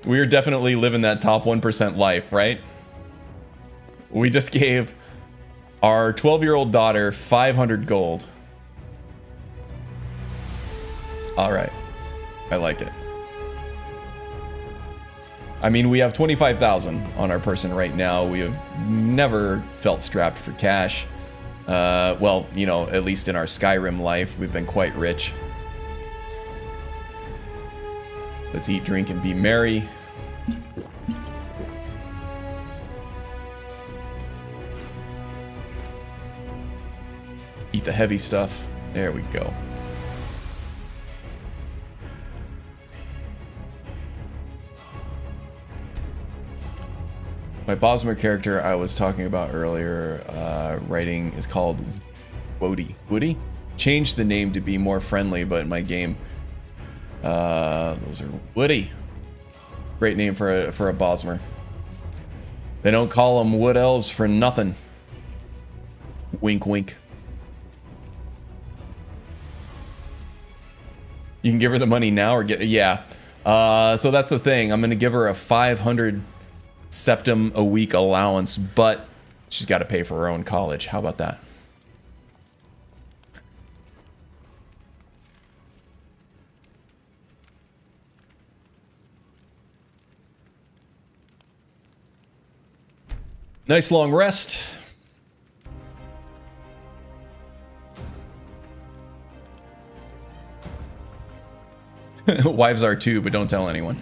We are definitely living that top 1% life, right? We just gave our 12-year-old daughter 500 gold. All right. I like it. I mean, we have 25,000 on our person right now. We have never felt strapped for cash. Well, you know, at least in our Skyrim life, we've been quite rich. Let's eat, drink, and be merry. Eat the heavy stuff. There we go. My Bosmer character I was talking about earlier, writing is called Woody. Woody? Changed the name to be more friendly, but in my game, those are Woody. Great name for a Bosmer. They don't call them wood elves for nothing. Wink, wink. You can give her the money now or get, yeah. So that's the thing. I'm gonna give her a 500 septum a week allowance, but she's got to pay for her own college. How about that? Nice long rest. Wives are too, but don't tell anyone.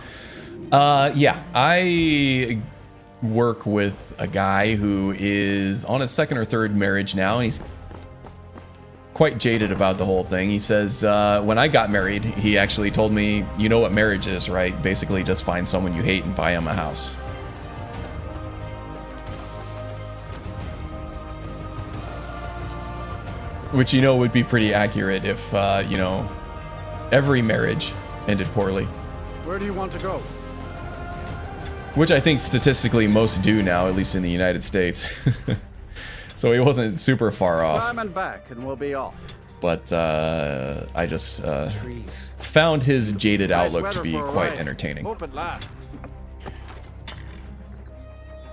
Yeah, I work with a guy who is on his second or third marriage now, and he's quite jaded about the whole thing. He says, when I got married, he actually told me, you know what marriage is, right? Basically, just find someone you hate and buy him a house. Which, you know, would be pretty accurate if, you know, every marriage ended poorly. Where do you want to go? Which I think statistically most do now, at least in the United States. So he wasn't super far off. Climb and back, and we'll be off. But I just found his jaded outlook to be quite entertaining. Hope it lasts.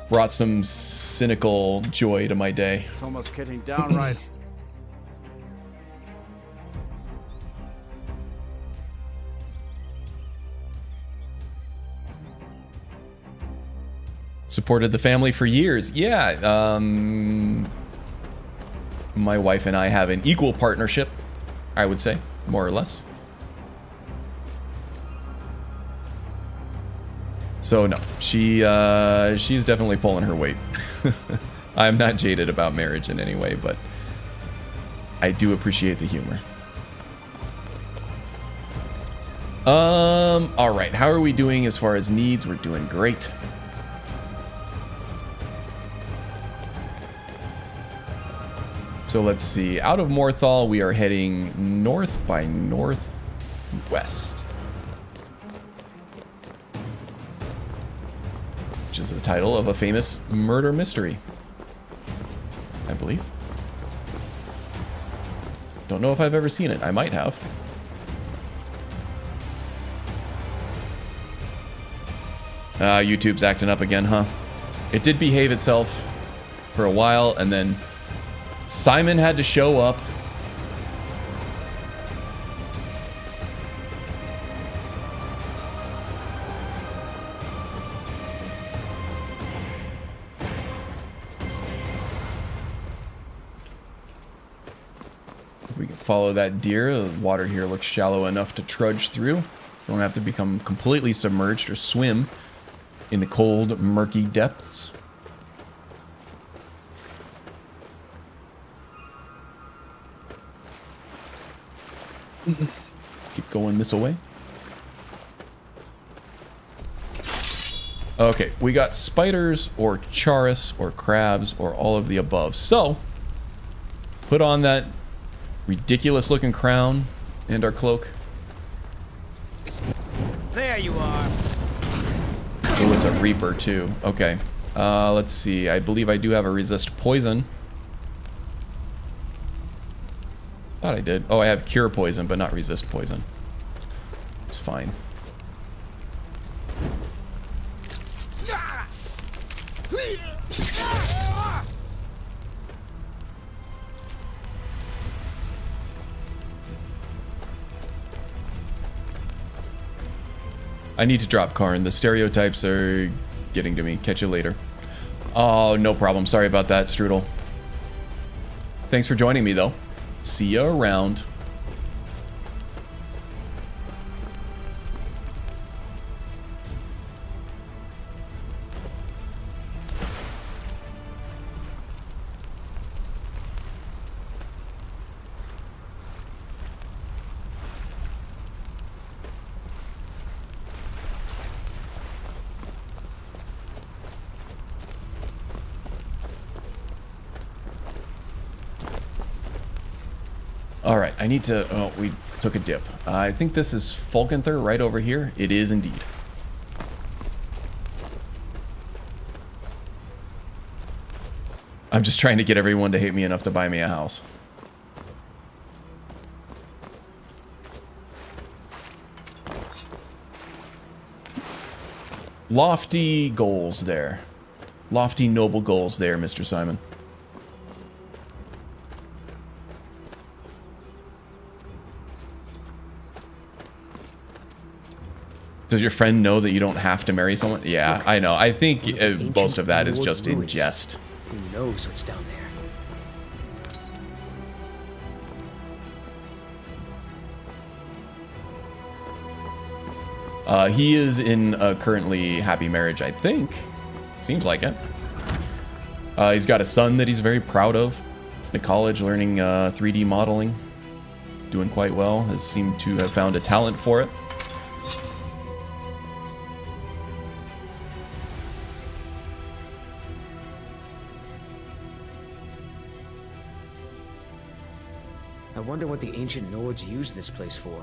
Brought some cynical joy to my day. It's almost getting downright. Supported the family for years. Yeah, my wife and I have an equal partnership, I would say, more or less. So no, she's definitely pulling her weight. I'm not jaded about marriage in any way, but I do appreciate the humor. All right, how are we doing as far as needs? We're doing great. So let's see, out of Morthal, we are heading north by northwest. Which is the title of a famous murder mystery, I believe. Don't know if I've ever seen it. I might have. YouTube's acting up again, huh? It did behave itself for a while, and then Simon had to show up. We can follow that deer. The water here looks shallow enough to trudge through. Don't have to become completely submerged or swim in the cold, murky depths. Keep going this way. Okay, we got spiders or charis or crabs or all of the above. So, put on that ridiculous looking crown and our cloak. There you are. Oh, it's a reaper too. Okay. Let's see. I believe I do have a resist poison. Thought I did. Oh, I have cure poison, but not resist poison. It's fine. I need to drop Karn. The stereotypes are getting to me. Catch you later. Oh, no problem. Sorry about that, Strudel. Thanks for joining me, though. See you around. All right, I need to, oh, we took a dip. I think this is Fulkenther right over here. It is indeed. I'm just trying to get everyone to hate me enough to buy me a house. Lofty goals there. Lofty, noble goals there, Mr. Simon. Does your friend know that you don't have to marry someone? Yeah, I know. I think most of that is just in jest. Who knows what's down there? He is in a currently happy marriage, I think. Seems like it. He's got a son that he's very proud of. In college, learning 3D modeling. Doing quite well. Has seemed to have found a talent for it. I wonder what the ancient Nords used this place for.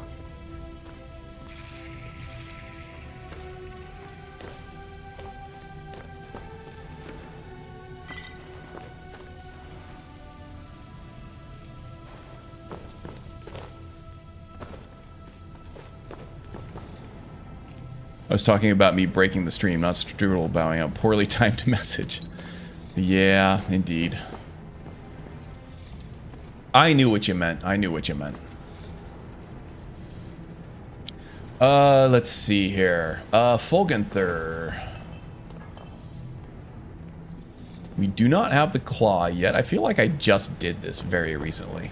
I was talking about me breaking the stream, not Strudel bowing out. Poorly timed message. Yeah, indeed. I knew what you meant. I knew what you meant. Let's see here. Fulganther. We do not have the claw yet. I feel like I just did this very recently.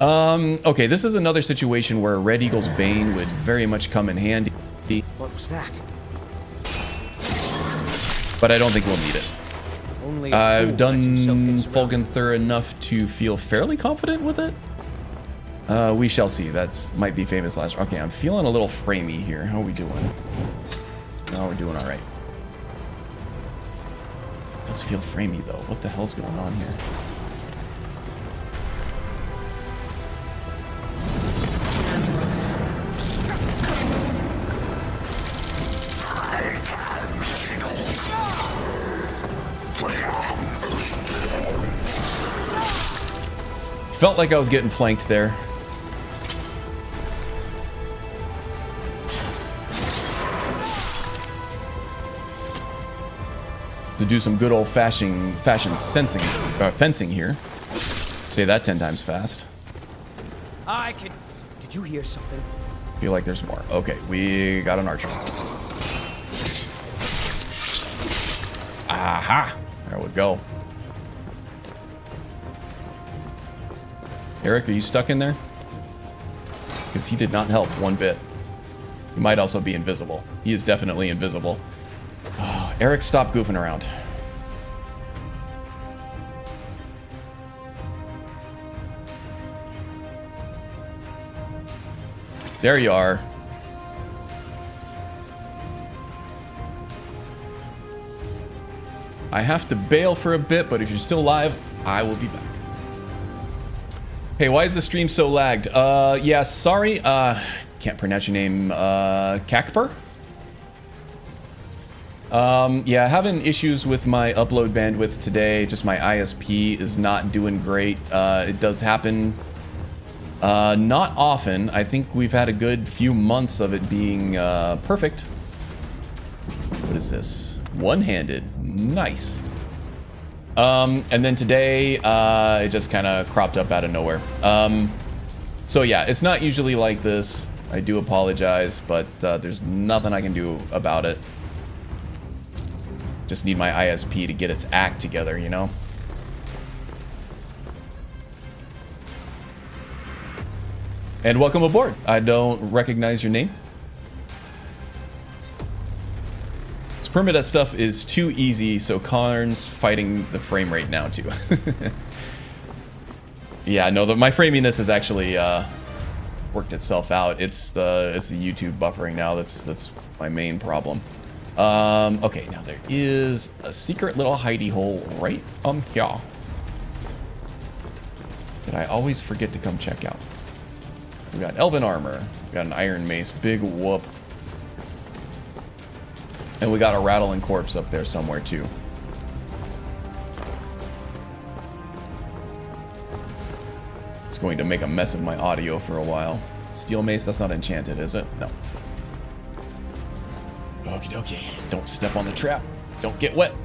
Okay, this is another situation where Red Eagles Bane would very much come in handy. What was that? But I don't think we'll need it. Only a I've fool done lets himself get surrounded. Fulganther enough to feel fairly confident with it. We shall see. That might be famous last. Okay, I'm feeling a little framey here. How are we doing? No, we're doing all right. Does feel framey though. What the hell's going on here? Felt like I was getting flanked there. To do some good old-fashioned fencing here. Say that 10 times fast. Did you hear something? Feel like there's more. Okay, we got an archer. Aha! There we go. Eric, are you stuck in there? Because he did not help one bit. He might also be invisible. He is definitely invisible. Oh, Eric, stop goofing around. There you are. I have to bail for a bit, but if you're still live, I will be back. Hey, why is the stream so lagged? Yeah, sorry. Can't pronounce your name. Kakper? Yeah, having issues with my upload bandwidth today. Just my ISP is not doing great. It does happen not often. I think we've had a good few months of it being perfect. What is this? One-handed. Nice. And then today, it just kind of cropped up out of nowhere. So yeah, it's not usually like this. I do apologize, but there's nothing I can do about it. Just need my ISP to get its act together, you know? And welcome aboard. I don't recognize your name. This Permadeath stuff is too easy, so Karn's fighting the frame rate now too. Yeah, no, my framiness has actually worked itself out. It's the YouTube buffering now. That's my main problem. Okay, now there is a secret little hidey hole right here that I always forget to come check out. We got elven armor, we got an iron mace, big whoop, and we got a rattling corpse up there somewhere too. It's going to make a mess of my audio for a while. Steel mace, that's not enchanted, is it? No. Okie dokie. Don't step on the trap. Don't get wet.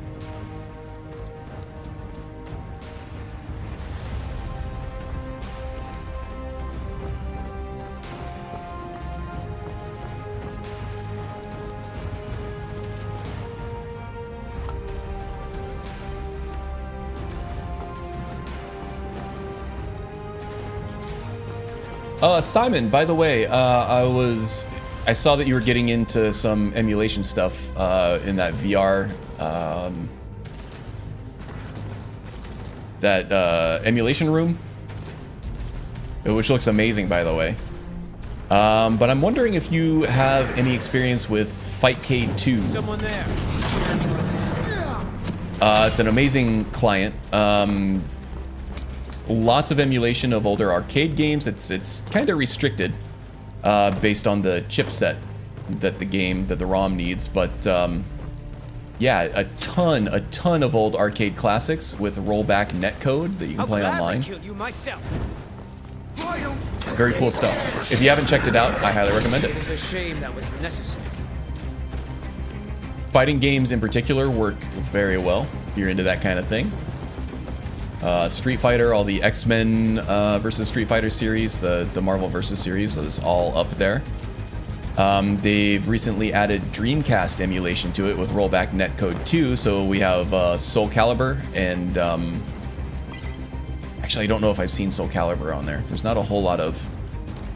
Simon, by the way, I saw that you were getting into some emulation stuff in that VR, emulation room, which looks amazing, by the way. But I'm wondering if you have any experience with Fightcade 2. Someone there. It's an amazing client. Lots of emulation of older arcade games. It's kind of restricted based on the chipset that the ROM needs, but yeah, a ton of old arcade classics with rollback netcode that you can play online. Very cool stuff. If you haven't checked it out, I highly recommend it. It is a shame that was necessary. Fighting games in particular work very well if you're into that kind of thing. Street Fighter, all the X-Men versus Street Fighter series, the Marvel versus series is all up there. They've recently added Dreamcast emulation to it with rollback netcode 2, so we have Soul Calibur and actually I don't know if I've seen Soul Calibur on there. There's not a whole lot of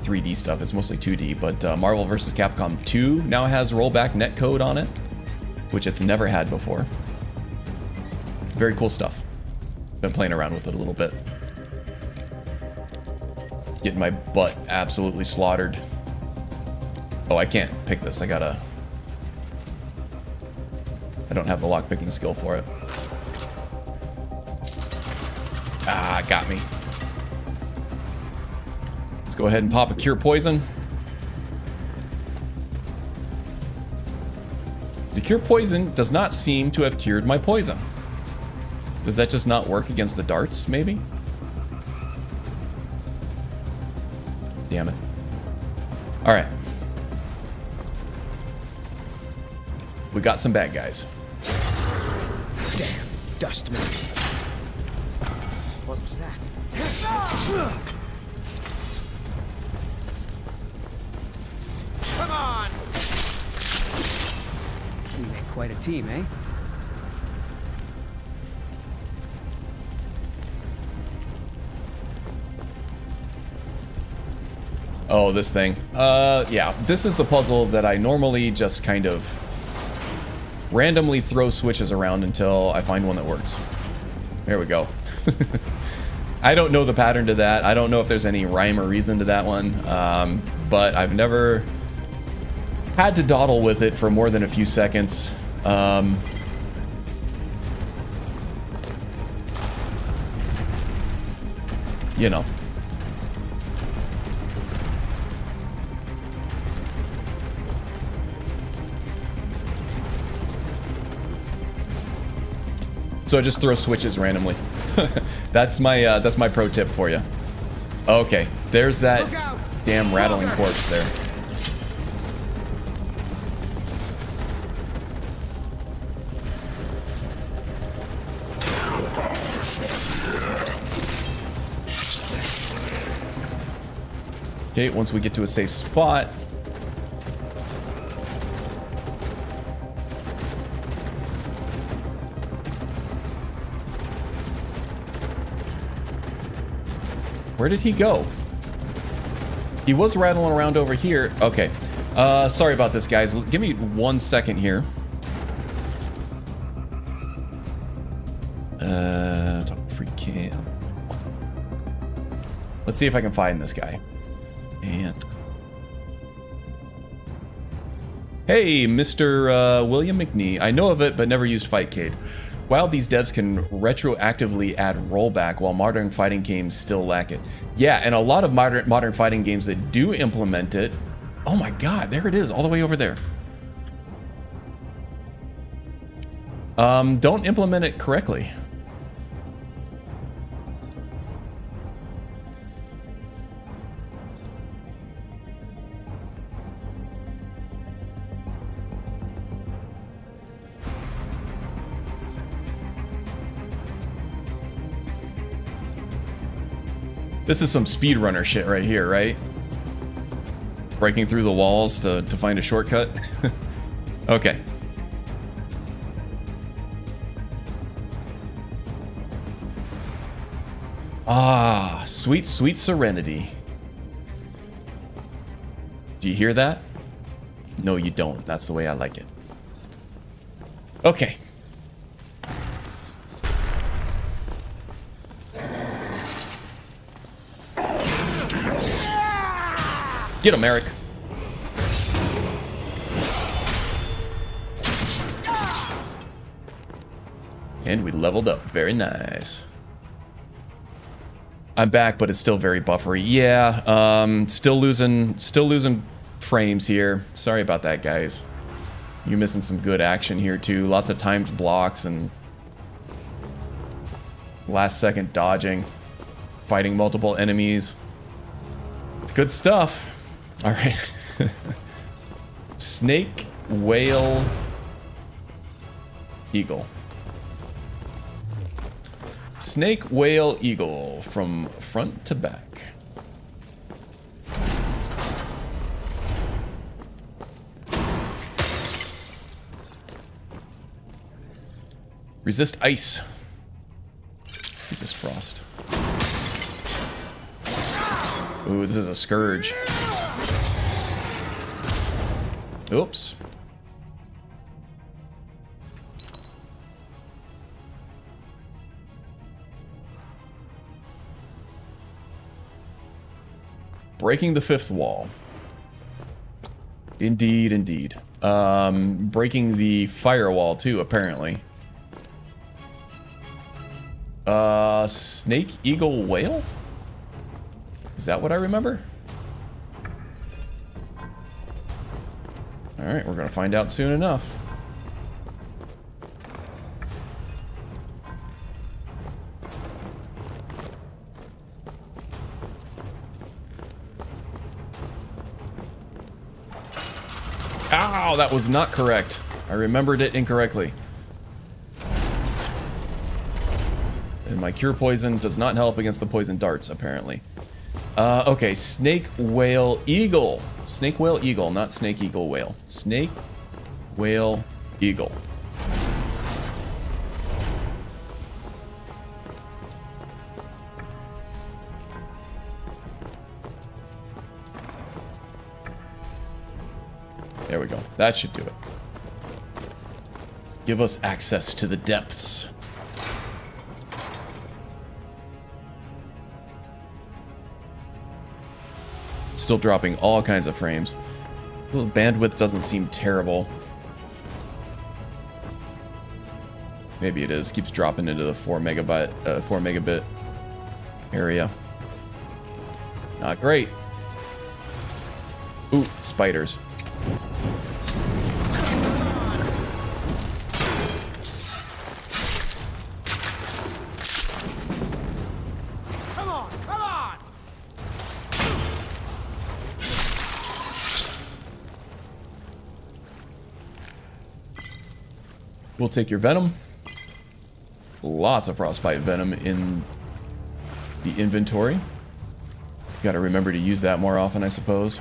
3D stuff, it's mostly 2D, but Marvel vs. Capcom 2 now has rollback netcode on it, which it's never had before. Very cool stuff. Been playing around with it a little bit. Getting my butt absolutely slaughtered. Oh, I can't pick this. I don't have the lockpicking skill for it. Ah, got me. Let's go ahead and pop a Cure Poison. The Cure Poison does not seem to have cured my poison. Does that just not work against the darts, maybe? Damn it. Alright. We got some bad guys. Damn, dust man. What was that? Come on! We make quite a team, eh? Oh, this thing. Yeah, this is the puzzle that I normally just kind of randomly throw switches around until I find one that works. There we go. I don't know the pattern to that. I don't know if there's any rhyme or reason to that one, but I've never had to dawdle with it for more than a few seconds. You know. So I just throw switches randomly. That's my pro tip for you. Okay, there's that damn rattling corpse there. Okay, once we get to a safe spot. Where did he go? He was rattling around over here. Okay. Sorry about this, guys. Give me 1 second here. Free cam. Let's see if I can find this guy. And hey, Mr. William McNee. I know of it, but never used Fightcade. While these devs can retroactively add rollback, while modern fighting games still lack it. Yeah, and a lot of modern fighting games that do implement it. Oh my god, there it is, all the way over there. Don't implement it correctly. This is some speedrunner shit right here, right? Breaking through the walls to find a shortcut. Okay. Ah, sweet, sweet serenity. Do you hear that? No, you don't. That's the way I like it. Okay. Get him, Eric. And we leveled up. Very nice. I'm back, but it's still very buffery. Yeah, still losing frames here. Sorry about that, guys. You're missing some good action here too. Lots of timed blocks and last second dodging, fighting multiple enemies. It's good stuff. All right. Snake, whale, Eagle. Snake, whale, eagle from front to back. Resist ice. Resist frost. Ooh, this is a scourge. Oops. Breaking the fifth wall. Indeed, indeed. Breaking the firewall too, apparently. Snake, eagle, whale? Is that what I remember? Alright, we're gonna find out soon enough. Ow, that was not correct. I remembered it incorrectly. And my cure poison does not help against the poison darts, apparently. Okay, snake, whale, eagle. Snake, whale, eagle, not snake, eagle, whale. Snake, whale, eagle. There we go. That should do it. Give us access to the depths. Still dropping all kinds of frames. Well, bandwidth doesn't seem terrible. Maybe it is. Keeps dropping into the 4 megabit area. Not great. Ooh, spiders. We'll take your venom. Lots of frostbite venom in the inventory. Gotta remember to use that more often, I suppose.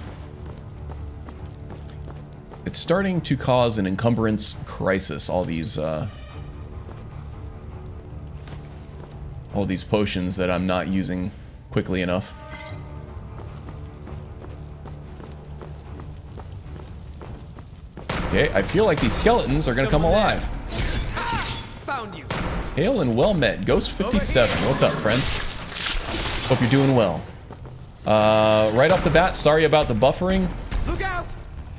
It's starting to cause an encumbrance crisis, all these potions that I'm not using quickly enough. Okay, I feel like these skeletons are gonna come alive. Found you. Hail and well met. Ghost 57. What's up, friend? Hope you're doing well. Right off the bat, sorry about the buffering. Look out!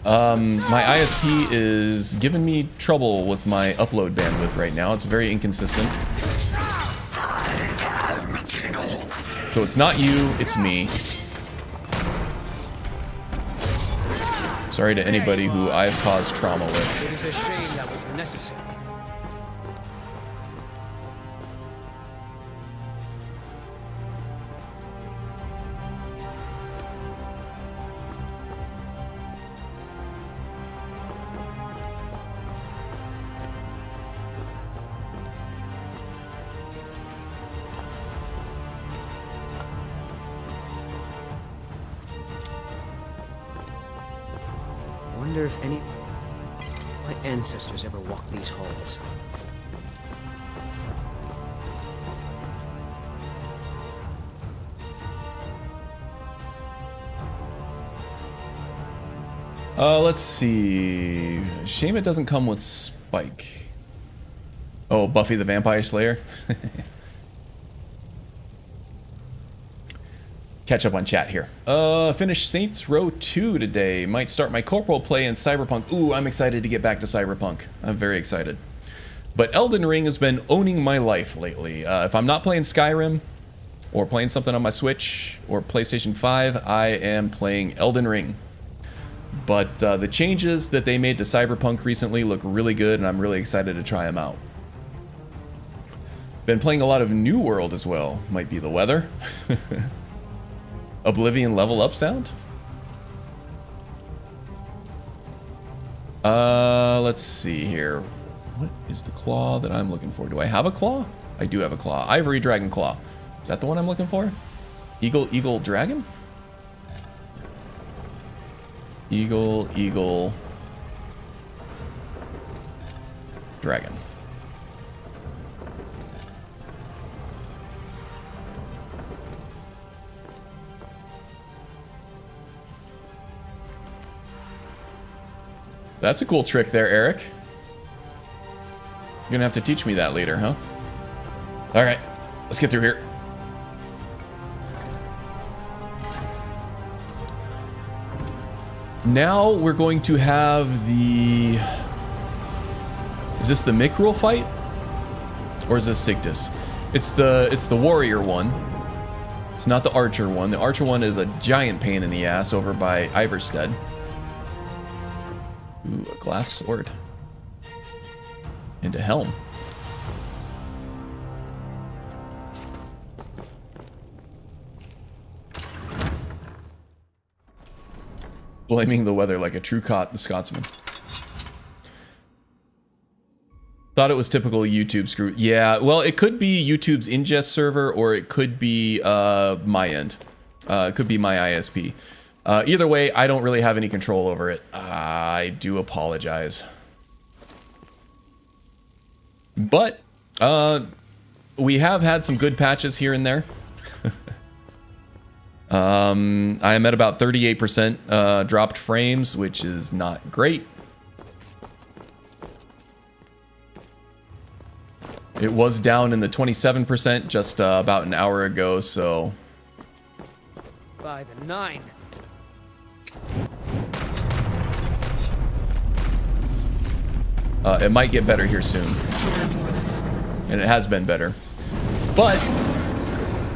My ISP is giving me trouble with my upload bandwidth right now. It's very inconsistent. So it's not you, it's me. Sorry to anybody who I've caused trauma with. It is a shame that was necessary. Wonder if any my ancestors ever walked these halls. Let's see. Shame it doesn't come with Spike. Oh, Buffy the Vampire Slayer. Catch up on chat here. Finished Saints Row 2 today. Might start my corporal play in Cyberpunk. Ooh, I'm excited to get back to Cyberpunk. I'm very excited. But Elden Ring has been owning my life lately. If I'm not playing Skyrim, or playing something on my Switch, or PlayStation 5, I am playing Elden Ring. But the changes that they made to Cyberpunk recently look really good, and I'm really excited to try them out. Been playing a lot of New World as well. Might be the weather. Oblivion level up sound? Let's see here. What is the claw that I'm looking for? Do I have a claw? I do have a claw. Ivory dragon claw. Is that the one I'm looking for? Eagle dragon? Eagle dragon. That's a cool trick there, Eric. You're gonna have to teach me that later, huh? All right, let's get through here. Now we're going to have the... Is this the Mikrul fight? Or is this Sigdus? It's the warrior one. It's not the archer one. The archer one is a giant pain in the ass over by Iverstead. Ooh, a glass sword. And a helm. Blaming the weather like a true Scotsman. Thought it was typical YouTube screw. Yeah, well, it could be YouTube's ingest server, or it could be my end. It could be my ISP. Either way, I don't really have any control over it. I do apologize. But we have had some good patches here and there. I am at about 38% dropped frames, which is not great. It was down in the 27% just about an hour ago, so... By the 9. It might get better here soon. And it has been better. But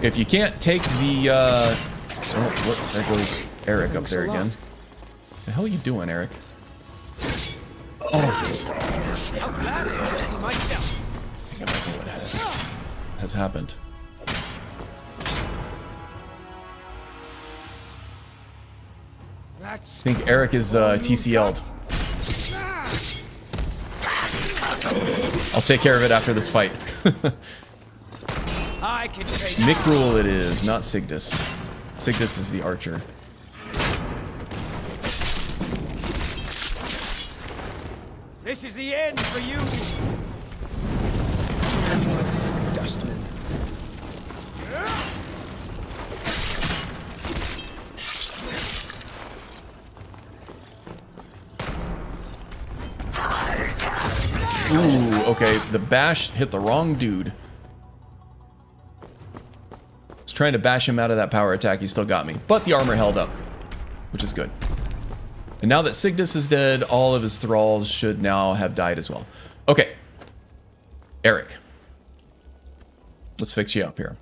if you can't take the oh, there goes Eric up there again. The hell are you doing, Eric? Oh. I think I might know what has happened. I think Eric is TCL'd. I'll take care of it after this fight. Mikrul it is, not Sigdus. Sigdus is the archer. This is the end for you. Dustman. Ooh, okay, the bash hit the wrong dude. I was trying to bash him out of that power attack, he still got me. But the armor held up, which is good. And now that Sigdus is dead, all of his thralls should now have died as well. Okay. Eric. Let's fix you up here.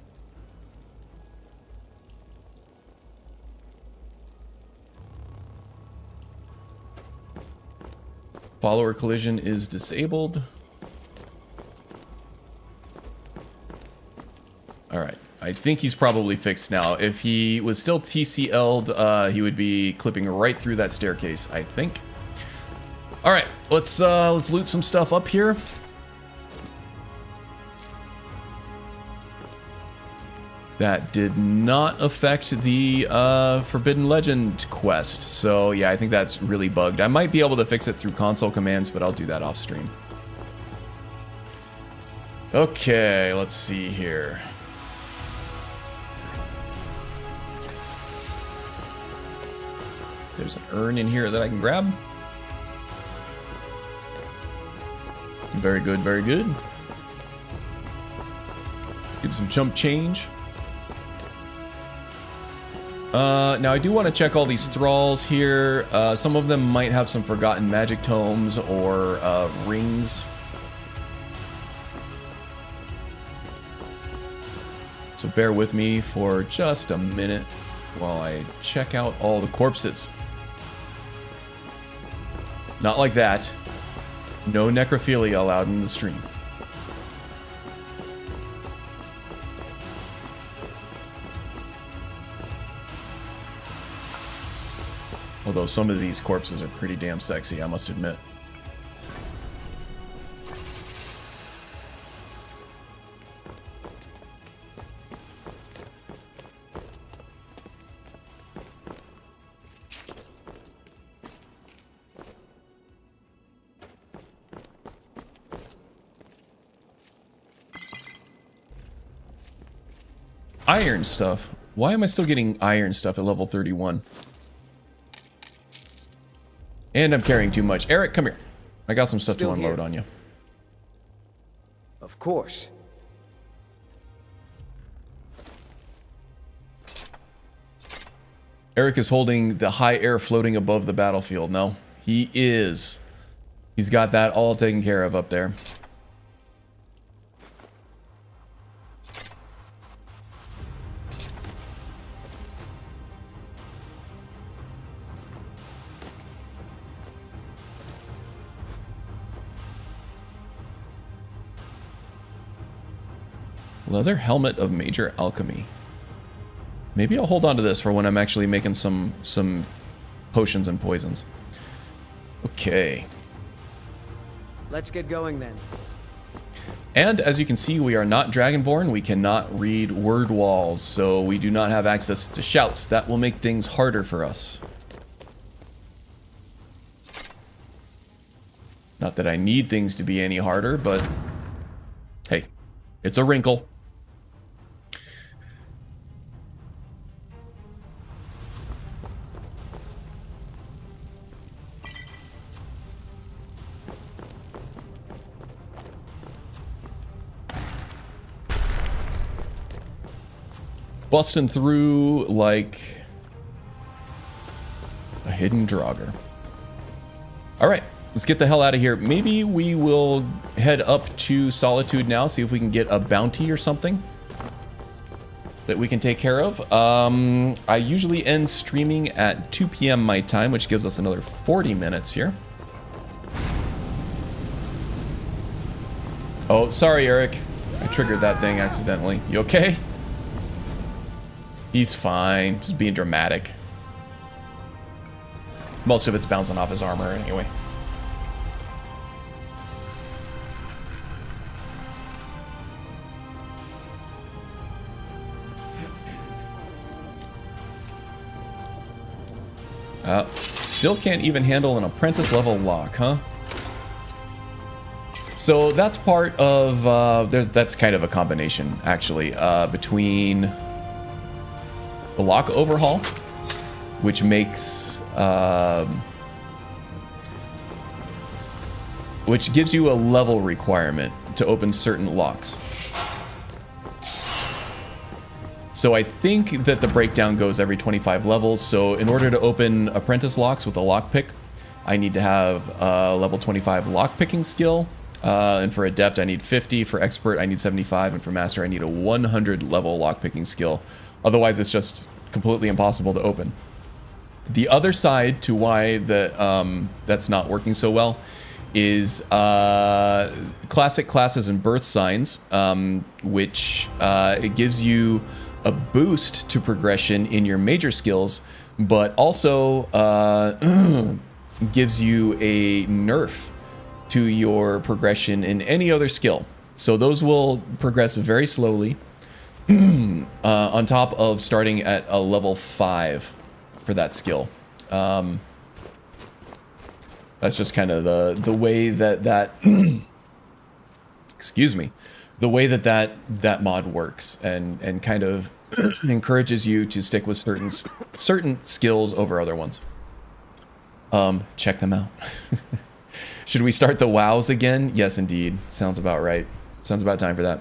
Follower collision is disabled. Alright, I think he's probably fixed now. If he was still TCL'd, he would be clipping right through that staircase, I think. Alright, let's loot some stuff up here. That did not affect the Forbidden Legend quest. So yeah, I think that's really bugged. I might be able to fix it through console commands, but I'll do that off stream. Okay, let's see here. There's an urn in here that I can grab. Very good, very good. Get some chump change. Now I do want to check all these thralls here. Some of them might have some forgotten magic tomes or rings. So bear with me for just a minute while I check out all the corpses. Not like that. No necrophilia allowed in the stream. Although some of these corpses are pretty damn sexy, I must admit. iron stuff. Why am I still getting iron stuff at level 31? And I'm carrying too much. Eric, come here. I got some stuff Still to unload here. on you. Of course. Eric is holding the high air floating above the battlefield. No, he is. He's got that all taken care of up there. Leather helmet of major alchemy. Maybe I'll hold on to this for when I'm actually making some potions and poisons. Okay. Let's get going then. And as you can see, we are not Dragonborn. We cannot read word walls, so we do not have access to shouts. That will make things harder for us. Not that I need things to be any harder, but hey, it's a wrinkle. Busting through like a hidden Draugr. All right, let's get the hell out of here. Maybe we will head up to Solitude now, see if we can get a bounty or something that we can take care of. I usually end streaming at 2 p.m. my time, which gives us another 40 minutes here. Oh, sorry, Eric. I triggered that thing accidentally. You okay? He's fine, just being dramatic. Most of it's bouncing off his armor anyway. Still can't even handle an apprentice level lock, huh? So that's part of, that's kind of a combination, actually, between the lock overhaul, which makes, which gives you a level requirement to open certain locks. So I think that the breakdown goes every 25 levels. So in order to open apprentice locks with a lockpick, I need to have a level 25 lockpicking skill. And for adept, I need 50. For expert, I need 75. And for master, I need a 100 level lockpicking skill. Otherwise, it's just completely impossible to open. The other side to why that's not working so well is classic classes and birth signs, which it gives you a boost to progression in your major skills, but also gives you a nerf to your progression in any other skill. So those will progress very slowly. On top of starting at a level 5 for that skill. That's just kind of the way that excuse me, the way that mod works, and kind of encourages you to stick with certain skills over other ones. Check them out. Should we start the WoWs again? Yes, indeed. Sounds about right. Sounds about time for that.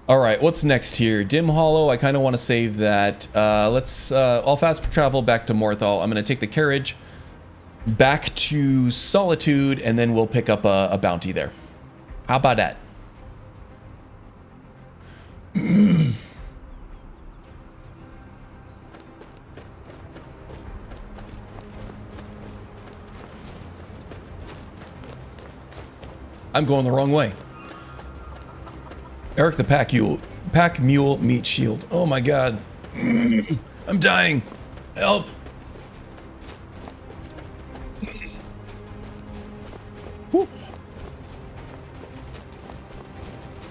All right, what's next here? Dim Hollow, I kind of want to save that. I'll fast travel back to Morthal. I'm going to take the carriage back to Solitude, and then we'll pick up a bounty there. How about that? I'm going the wrong way. Eric the pack mule meat shield. Oh my god. I'm dying. Help.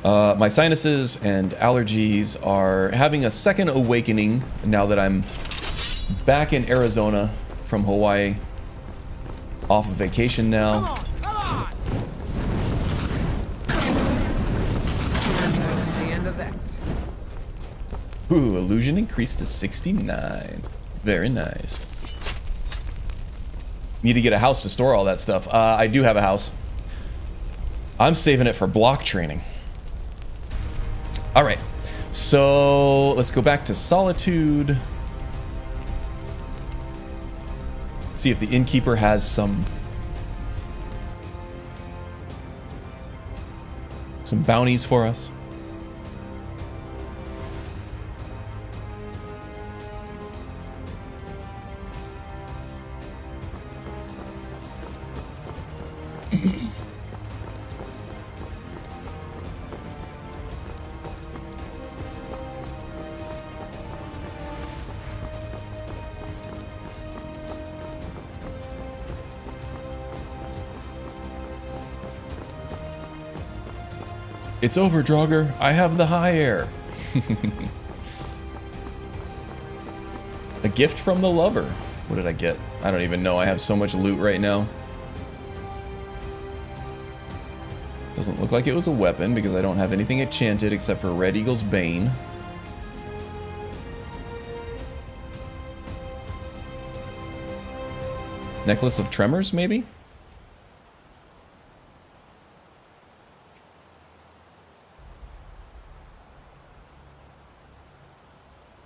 My sinuses and allergies are having a second awakening now that I'm back in Arizona from Hawaii. Off of vacation now. That's the end of that. Ooh, illusion increased to 69. Very nice. Need to get a house to store all that stuff. I do have a house. I'm saving it for block training. All right, so let's go back to Solitude. See if the innkeeper has some bounties for us. It's over, Draugr. I have the high air. A gift from the lover. What did I get? I don't even know. I have so much loot right now. Doesn't look like it was a weapon because I don't have anything enchanted except for Red Eagles Bane. Necklace of Tremors, maybe?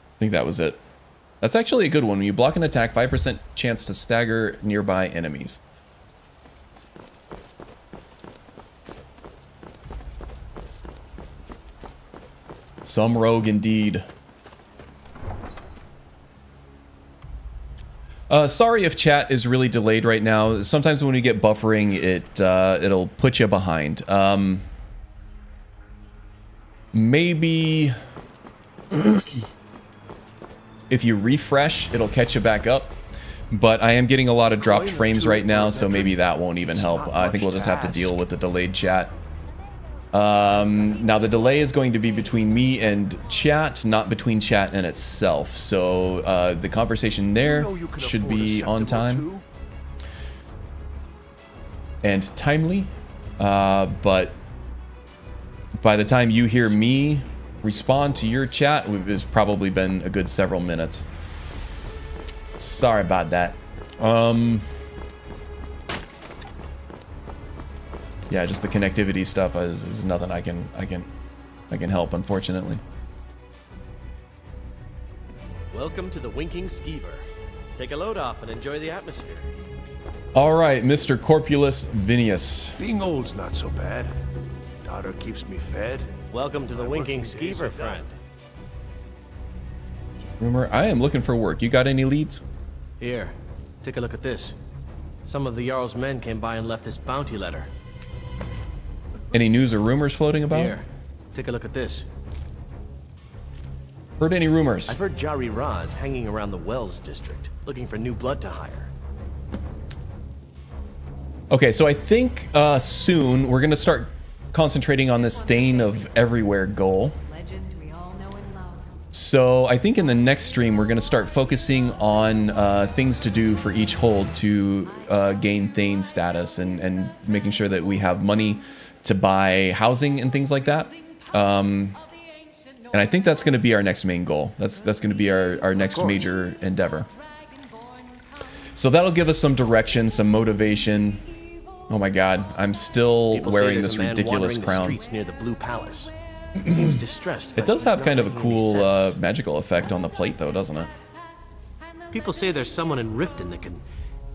I think that was it. That's actually a good one. When you block an attack, 5% chance to stagger nearby enemies. Some rogue indeed. Sorry if chat is really delayed right now. Sometimes when we get buffering, it'll put you behind. Maybe if you refresh, it'll catch you back up. But I am getting a lot of dropped frames right now, so maybe that won't even help. I think we'll just have to deal with the delayed chat. Now the delay is going to be between me and chat, not between chat and itself. So the conversation there should be on time and timely. But by the time you hear me respond to your chat, it's probably been a good several minutes. Sorry about that. Yeah, just the connectivity stuff is nothing I can help, unfortunately. Welcome to the Winking Skeever. Take a load off and enjoy the atmosphere. All right, Mr. Corpulus Vinius. Being old's not so bad. Daughter keeps me fed. Welcome to the Winking Skeever, friend. Rumor, I am looking for work. You got any leads? Here, take a look at this. Some of the Jarl's men came by and left this bounty letter. Any news or rumors floating about? Here, take a look at this. Heard any rumors? I've heard Jari Ra is hanging around the Wells district, looking for new blood to hire. Okay, so I think soon we're gonna start concentrating on this Thane of Everywhere goal. So I think in the next stream we're gonna start focusing on things to do for each hold to gain Thane status and making sure that we have money to buy housing and things like that. And I think that's gonna be our next main goal. That's gonna be our next major endeavor. So that'll give us some direction, some motivation. Oh my god, I'm still wearing this ridiculous crown. The streets near the Blue Palace. Seems distressed. It does have kind of a cool magical effect on the plate though, doesn't it? People say there's someone in Riften that can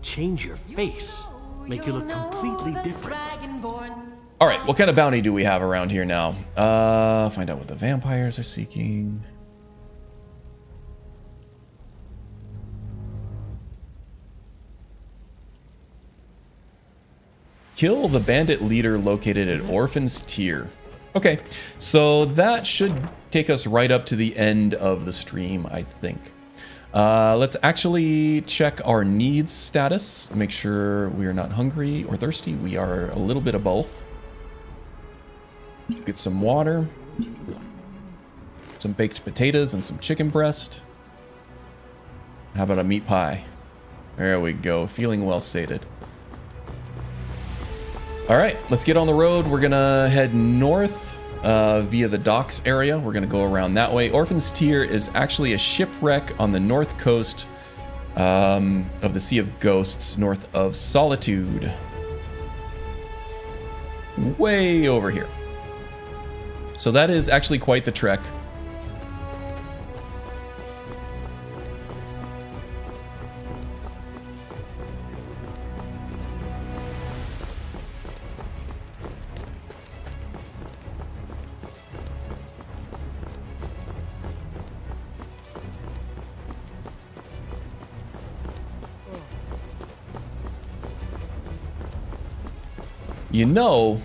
change your face, make you look completely different. All right, what kind of bounty do we have around here now? Find out what the vampires are seeking. Kill the bandit leader located at Orphan's Tier. Okay, so that should take us right up to the end of the stream, I think. Let's actually check our needs status. Make sure we are not hungry or thirsty. We are a little bit of both. Get some water. Some baked potatoes and some chicken breast. How about a meat pie? There we go. Feeling well sated. Alright, let's get on the road. We're gonna head north via the docks area. We're gonna go around that way. Orphan's Tear is actually a shipwreck on the north coast of the Sea of Ghosts, north of Solitude. Way over here. So that is actually quite the trek. You know,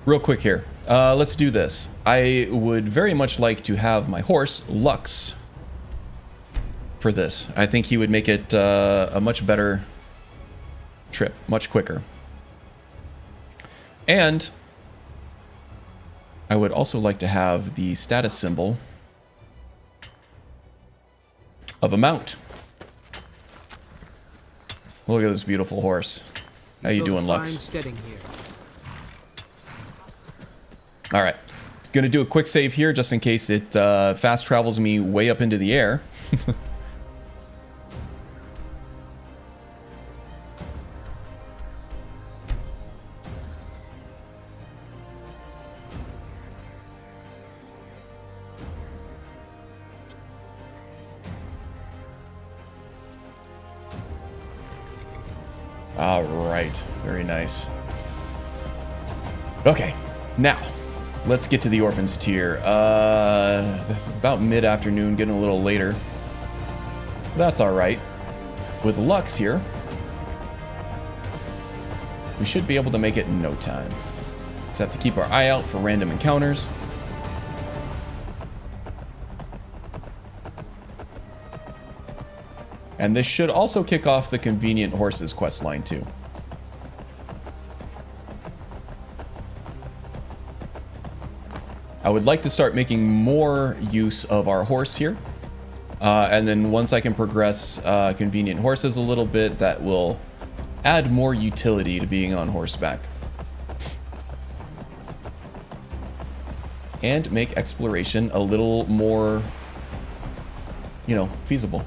real quick here, let's do this. I would very much like to have my horse, Lux, for this. I think he would make it a much better trip, much quicker. And I would also like to have the status symbol of a mount. Look at this beautiful horse. How you doing, Lux? Alright. Gonna do a quick save here just in case it fast travels me way up into the air. Alright, very nice. Okay, now, let's get to the Orphan's Tear. It's about mid-afternoon, getting a little later. But that's alright. With Lux here, we should be able to make it in no time. Just have to keep our eye out for random encounters. And this should also kick off the Convenient Horses questline too. I would like to start making more use of our horse here. And then once I can progress Convenient Horses a little bit, that will add more utility to being on horseback. And make exploration a little more, you know, feasible.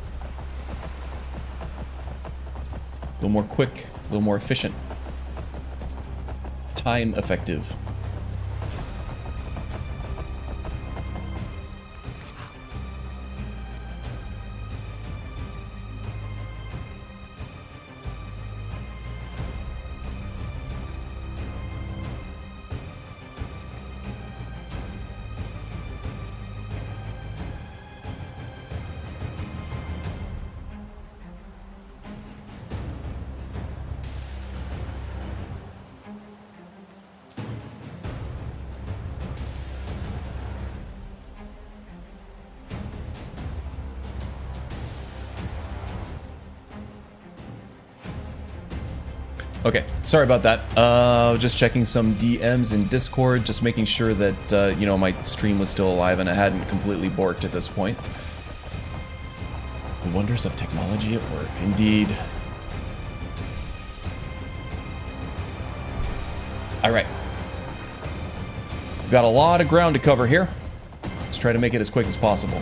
A little more quick, a little more efficient. Time effective. Okay, sorry about that. Just checking some DMs in Discord, just making sure that, you know, my stream was still alive and I hadn't completely borked at this point. The wonders of technology at work, indeed. Alright. Got a lot of ground to cover here. Let's try to make it as quick as possible.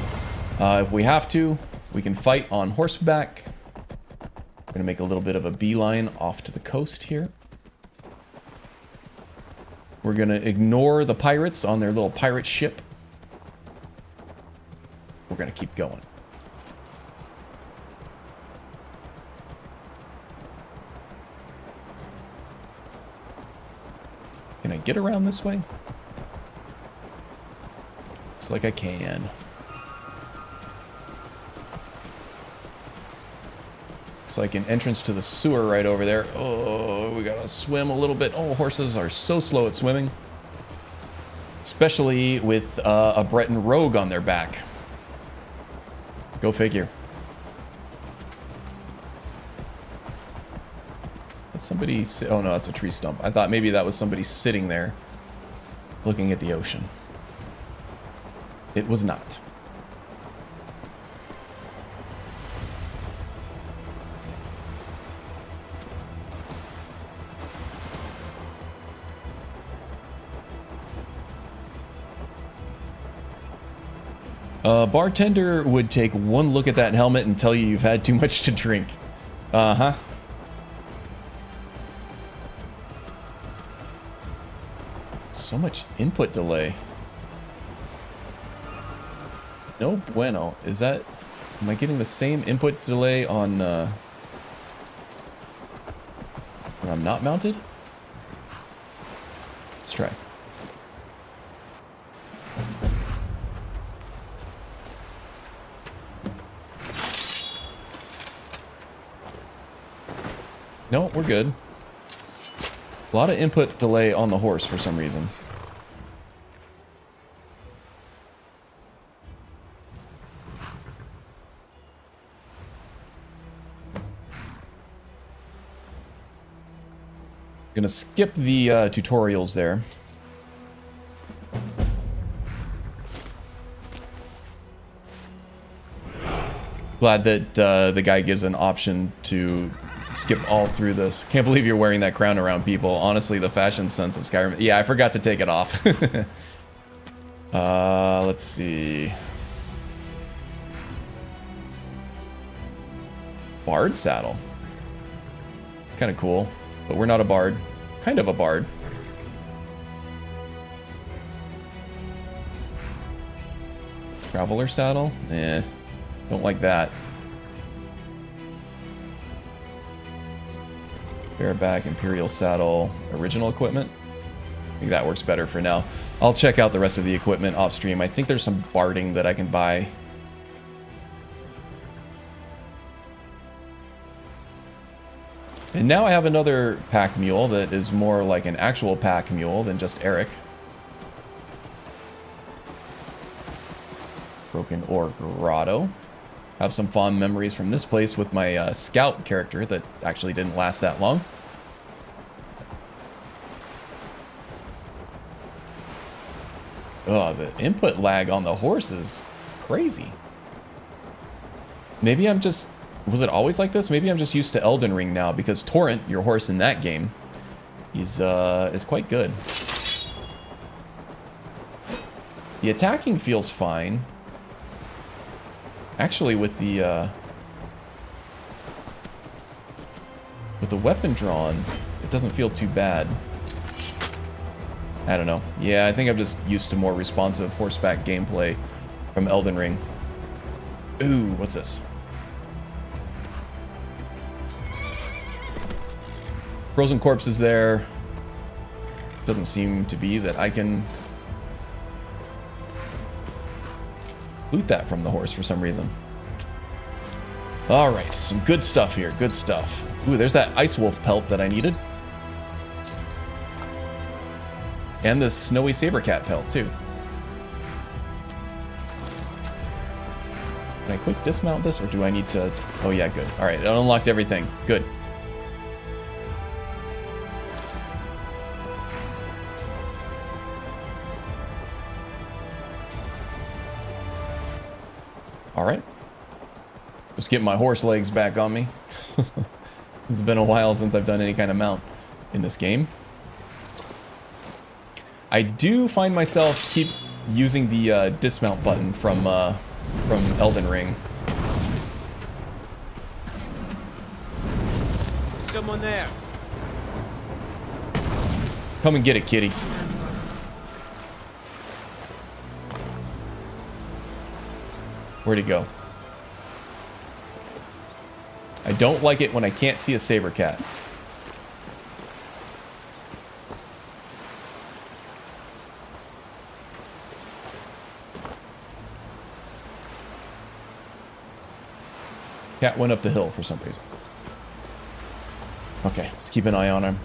If we have to, we can fight on horseback. Gonna make a little bit of a beeline off to the coast here. We're gonna ignore the pirates on their little pirate ship. We're gonna keep going. Can I get around this way? Looks like I can. Like an entrance to the sewer right over there. Oh, we gotta swim a little bit. Oh, horses are so slow at swimming. Especially with a Breton rogue on their back. Go figure. Let's Somebody... Oh, no, that's a tree stump. I thought maybe that was somebody sitting there looking at the ocean. It was not. A bartender would take one look at that helmet and tell you you've had too much to drink. Uh-huh. So much input delay. No bueno. Is that... Am I getting the same input delay on, when I'm not mounted? Let's try. No, we're good. A lot of input delay on the horse for some reason. Gonna skip the tutorials there. Glad that the guy gives an option to skip all through this. Can't believe you're wearing that crown around people. Honestly, the fashion sense of Skyrim. Yeah, I forgot to take it off. Let's see. Bard saddle. It's kind of cool, but we're not a bard. Kind of a bard. Traveler saddle? Eh, don't like that. Bareback, Imperial saddle, original equipment. I think that works better for now. I'll check out the rest of the equipment off stream. I think there's some barding that I can buy. And now I have another pack mule that is more like an actual pack mule than just Eric. Broken Ore Grotto. Have some fond memories from this place with my scout character that actually didn't last that long. Oh, the input lag on the horse is crazy. Maybe I'm just... Was it always like this? Maybe I'm just used to Elden Ring now, because Torrent, your horse in that game, is quite good. The attacking feels fine. Actually, with the weapon drawn, it doesn't feel too bad. I don't know. Yeah, I think I'm just used to more responsive horseback gameplay from Elden Ring. Ooh, what's this? Frozen corpses there. Doesn't seem to be that I can loot that from the horse for some reason. Alright, some good stuff here. Good stuff. Ooh, there's that ice wolf pelt that I needed. And this snowy saber cat pelt, too. Can I quick dismount this, or do I need to... Oh, yeah, good. Alright, it unlocked everything. Good. Alright. Just getting my horse legs back on me. It's been a while since I've done any kind of mount in this game. I do find myself keep using the dismount button from Elden Ring. Someone there. Come and get it, kitty. Where'd he go? I don't like it when I can't see a saber cat. Cat went up the hill for some reason. Okay, let's keep an eye on him.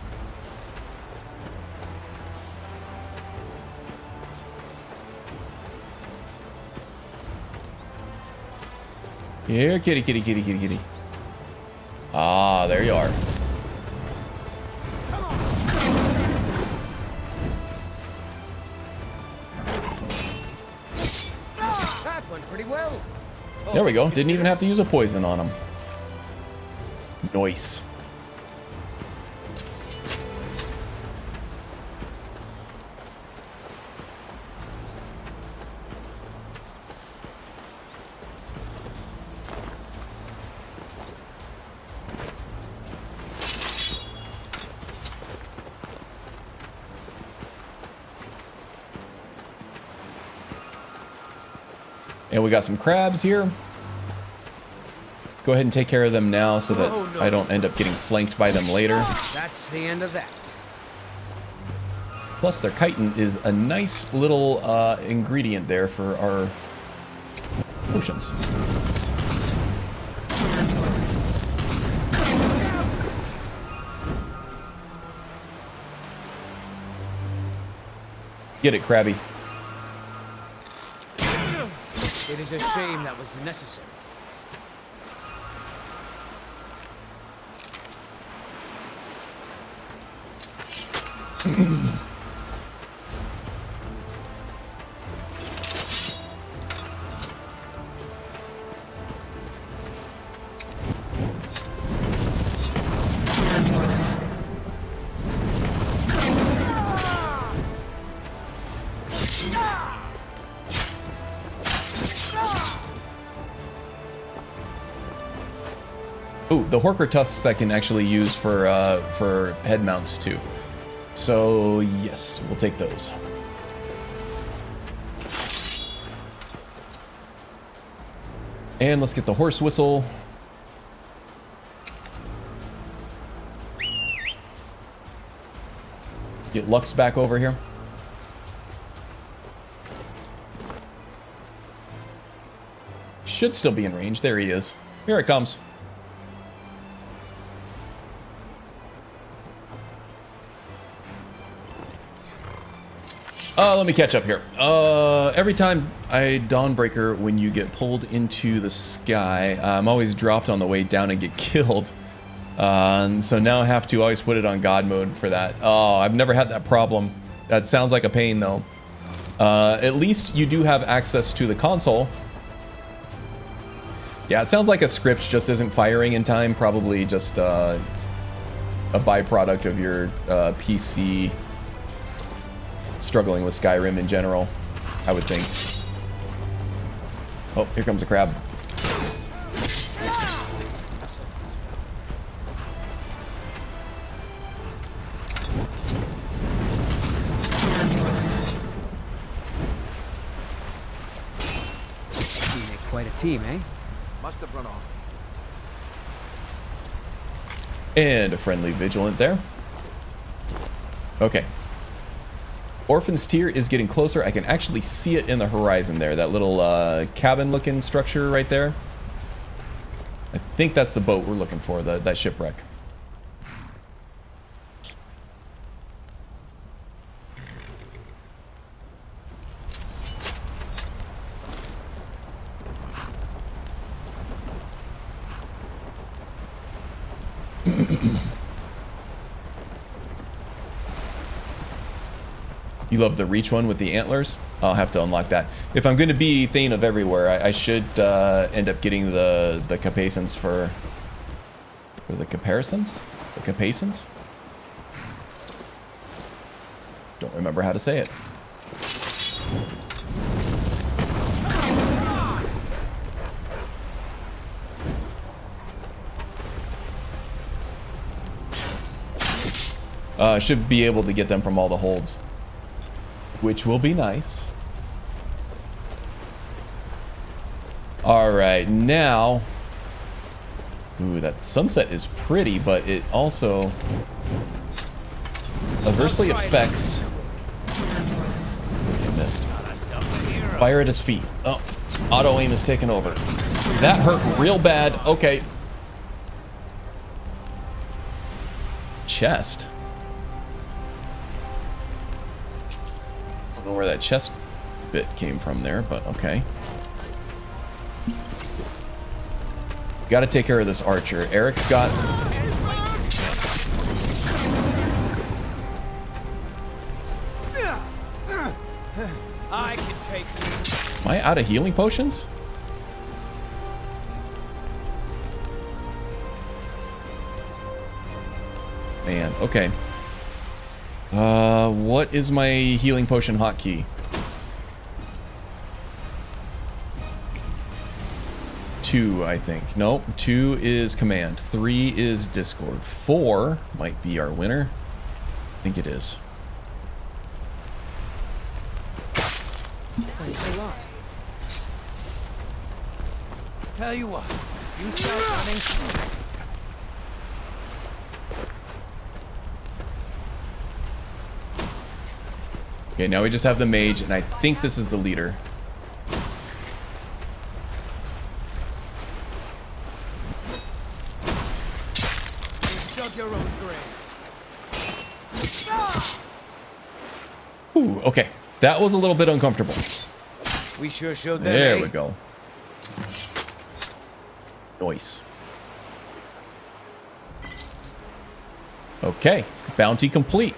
Here, kitty, kitty, kitty, kitty, kitty. Ah, there you are. pretty well. There we go. Didn't even have to use a poison on him. Nice. And we got some crabs here. Go ahead and take care of them now so that I don't end up getting flanked by them later. That's the end of that. Plus, their chitin is a nice little ingredient there for our potions. Get it, Krabby. It is a shame that was necessary. Ooh, the Horker tusks I can actually use for head mounts too. So yes, we'll take those. And let's get the horse whistle. Get Lux back over here. Should still be in range. There he is. Here it comes. Let me catch up here. Every time I Dawnbreaker, when you get pulled into the sky, I'm always dropped on the way down and get killed. And so now I have to always put it on God mode for that. Oh, I've never had that problem. That sounds like a pain though. At least you do have access to the console. Yeah, it sounds like a script just isn't firing in time. Probably just a byproduct of your PC struggling with Skyrim in general, I would think. Oh, here comes a crab. You make quite a team, eh? Must have run off. And a friendly vigilant there. Okay. Orphan's Tier is getting closer. I can actually see it in the horizon there. That little cabin-looking structure right there. I think that's the boat we're looking for, that shipwreck. You love the Reach one with the antlers? I'll have to unlock that. If I'm going to be Thane of Everywhere, I should end up getting the capacents for the comparisons? The capacents? Don't remember how to say it. Should be able to get them from all the holds, which will be nice. All right, now, ooh, that sunset is pretty, but it also adversely affects. I missed. Fire at his feet. Oh, auto aim is taking over. That hurt real bad. Okay. Chest. Where that chest bit came from there, but okay. Got to take care of this archer. Eric's got. I can take you. Am I out of healing potions? Man, okay. What is my healing potion hotkey? 2, I think. Nope, 2 is command. 3 is Discord. 4 might be our winner. I think it is. Thanks a lot. Tell you what, you start running. Okay, now we just have the mage, and I think this is the leader. Dug your own grave. Ooh, okay. That was a little bit uncomfortable. We sure showed them. There eh? we go. Nice. Okay, bounty complete.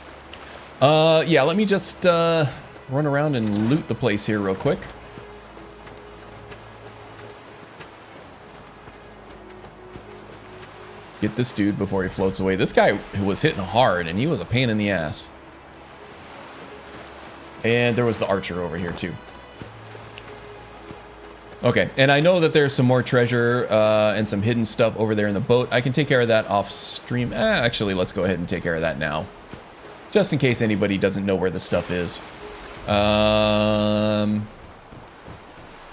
Yeah, let me just run around and loot the place here real quick. Get this dude before he floats away. This guy was hitting hard, and he was a pain in the ass. And there was the archer over here, too. Okay, and I know that there's some more treasure and some hidden stuff over there in the boat. I can take care of that off stream. Actually, let's go ahead and take care of that now. Just in case anybody doesn't know where the stuff is.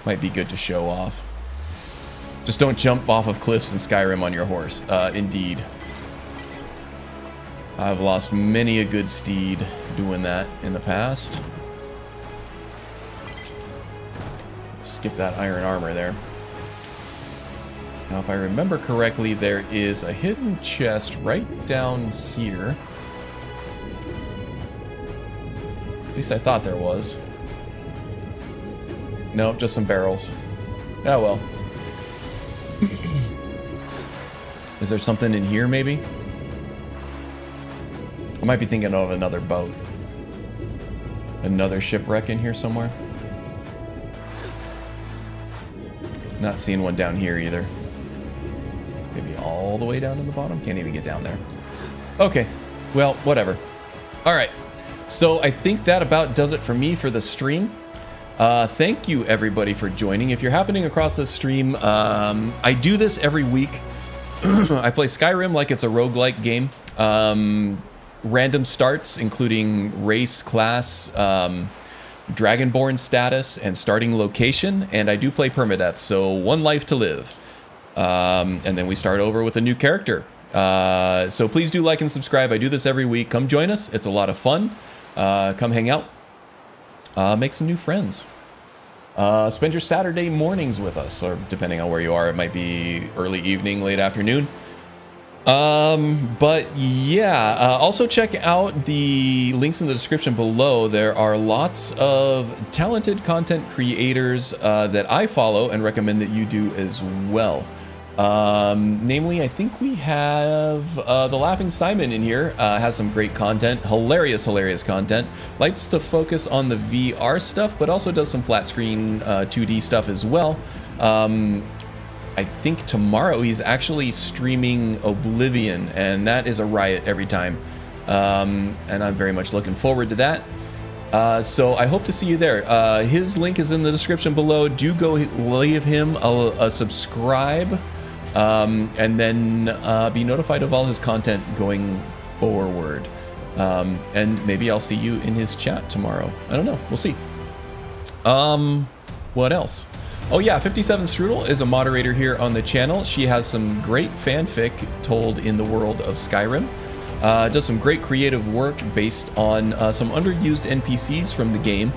Might be good to show off. Just don't jump off of cliffs in Skyrim on your horse. Indeed. I've lost many a good steed doing that in the past. Skip that iron armor there. Now, if I remember correctly, there is a hidden chest right down here. At least I thought there was. Nope, just some barrels. Oh well. Is there something in here, maybe? I might be thinking of another boat. Another shipwreck in here somewhere. Not seeing one down here either. Maybe all the way down in the bottom? Can't even get down there. Okay, well, whatever. All right, so I think that about does it for me for the stream. Thank you, everybody, for joining. If you're happening across this stream, I do this every week. I play Skyrim like it's a roguelike game. Random starts, including race, class, Dragonborn status, and starting location, and I do play Permadeath, so 1 life to live. And then we start over with a new character. So please do like and subscribe. I do this every week. Come join us. It's a lot of fun. Come hang out. Make some new friends. Spend your Saturday mornings with us, or depending on where you are, it might be early evening, late afternoon. But yeah, also check out the links in the description below. There are lots of talented content creators that I follow and recommend that you do as well. Namely, I think we have the Laughing Simon in here, has some great content, hilarious content, likes to focus on the VR stuff, but also does some flat screen 2D stuff as well. I think tomorrow he's actually streaming Oblivion, and that is a riot every time. And I'm very much looking forward to that. So I hope to see you there. His link is in the description below. Do go leave him a subscribe, and then be notified of all his content going forward. And maybe I'll see you in his chat tomorrow. I don't know. We'll see. What else? Oh yeah, 57 Strudel is a moderator here on the channel. She has some great fanfic told in the world of Skyrim. Does some great creative work based on some underused NPCs from the game.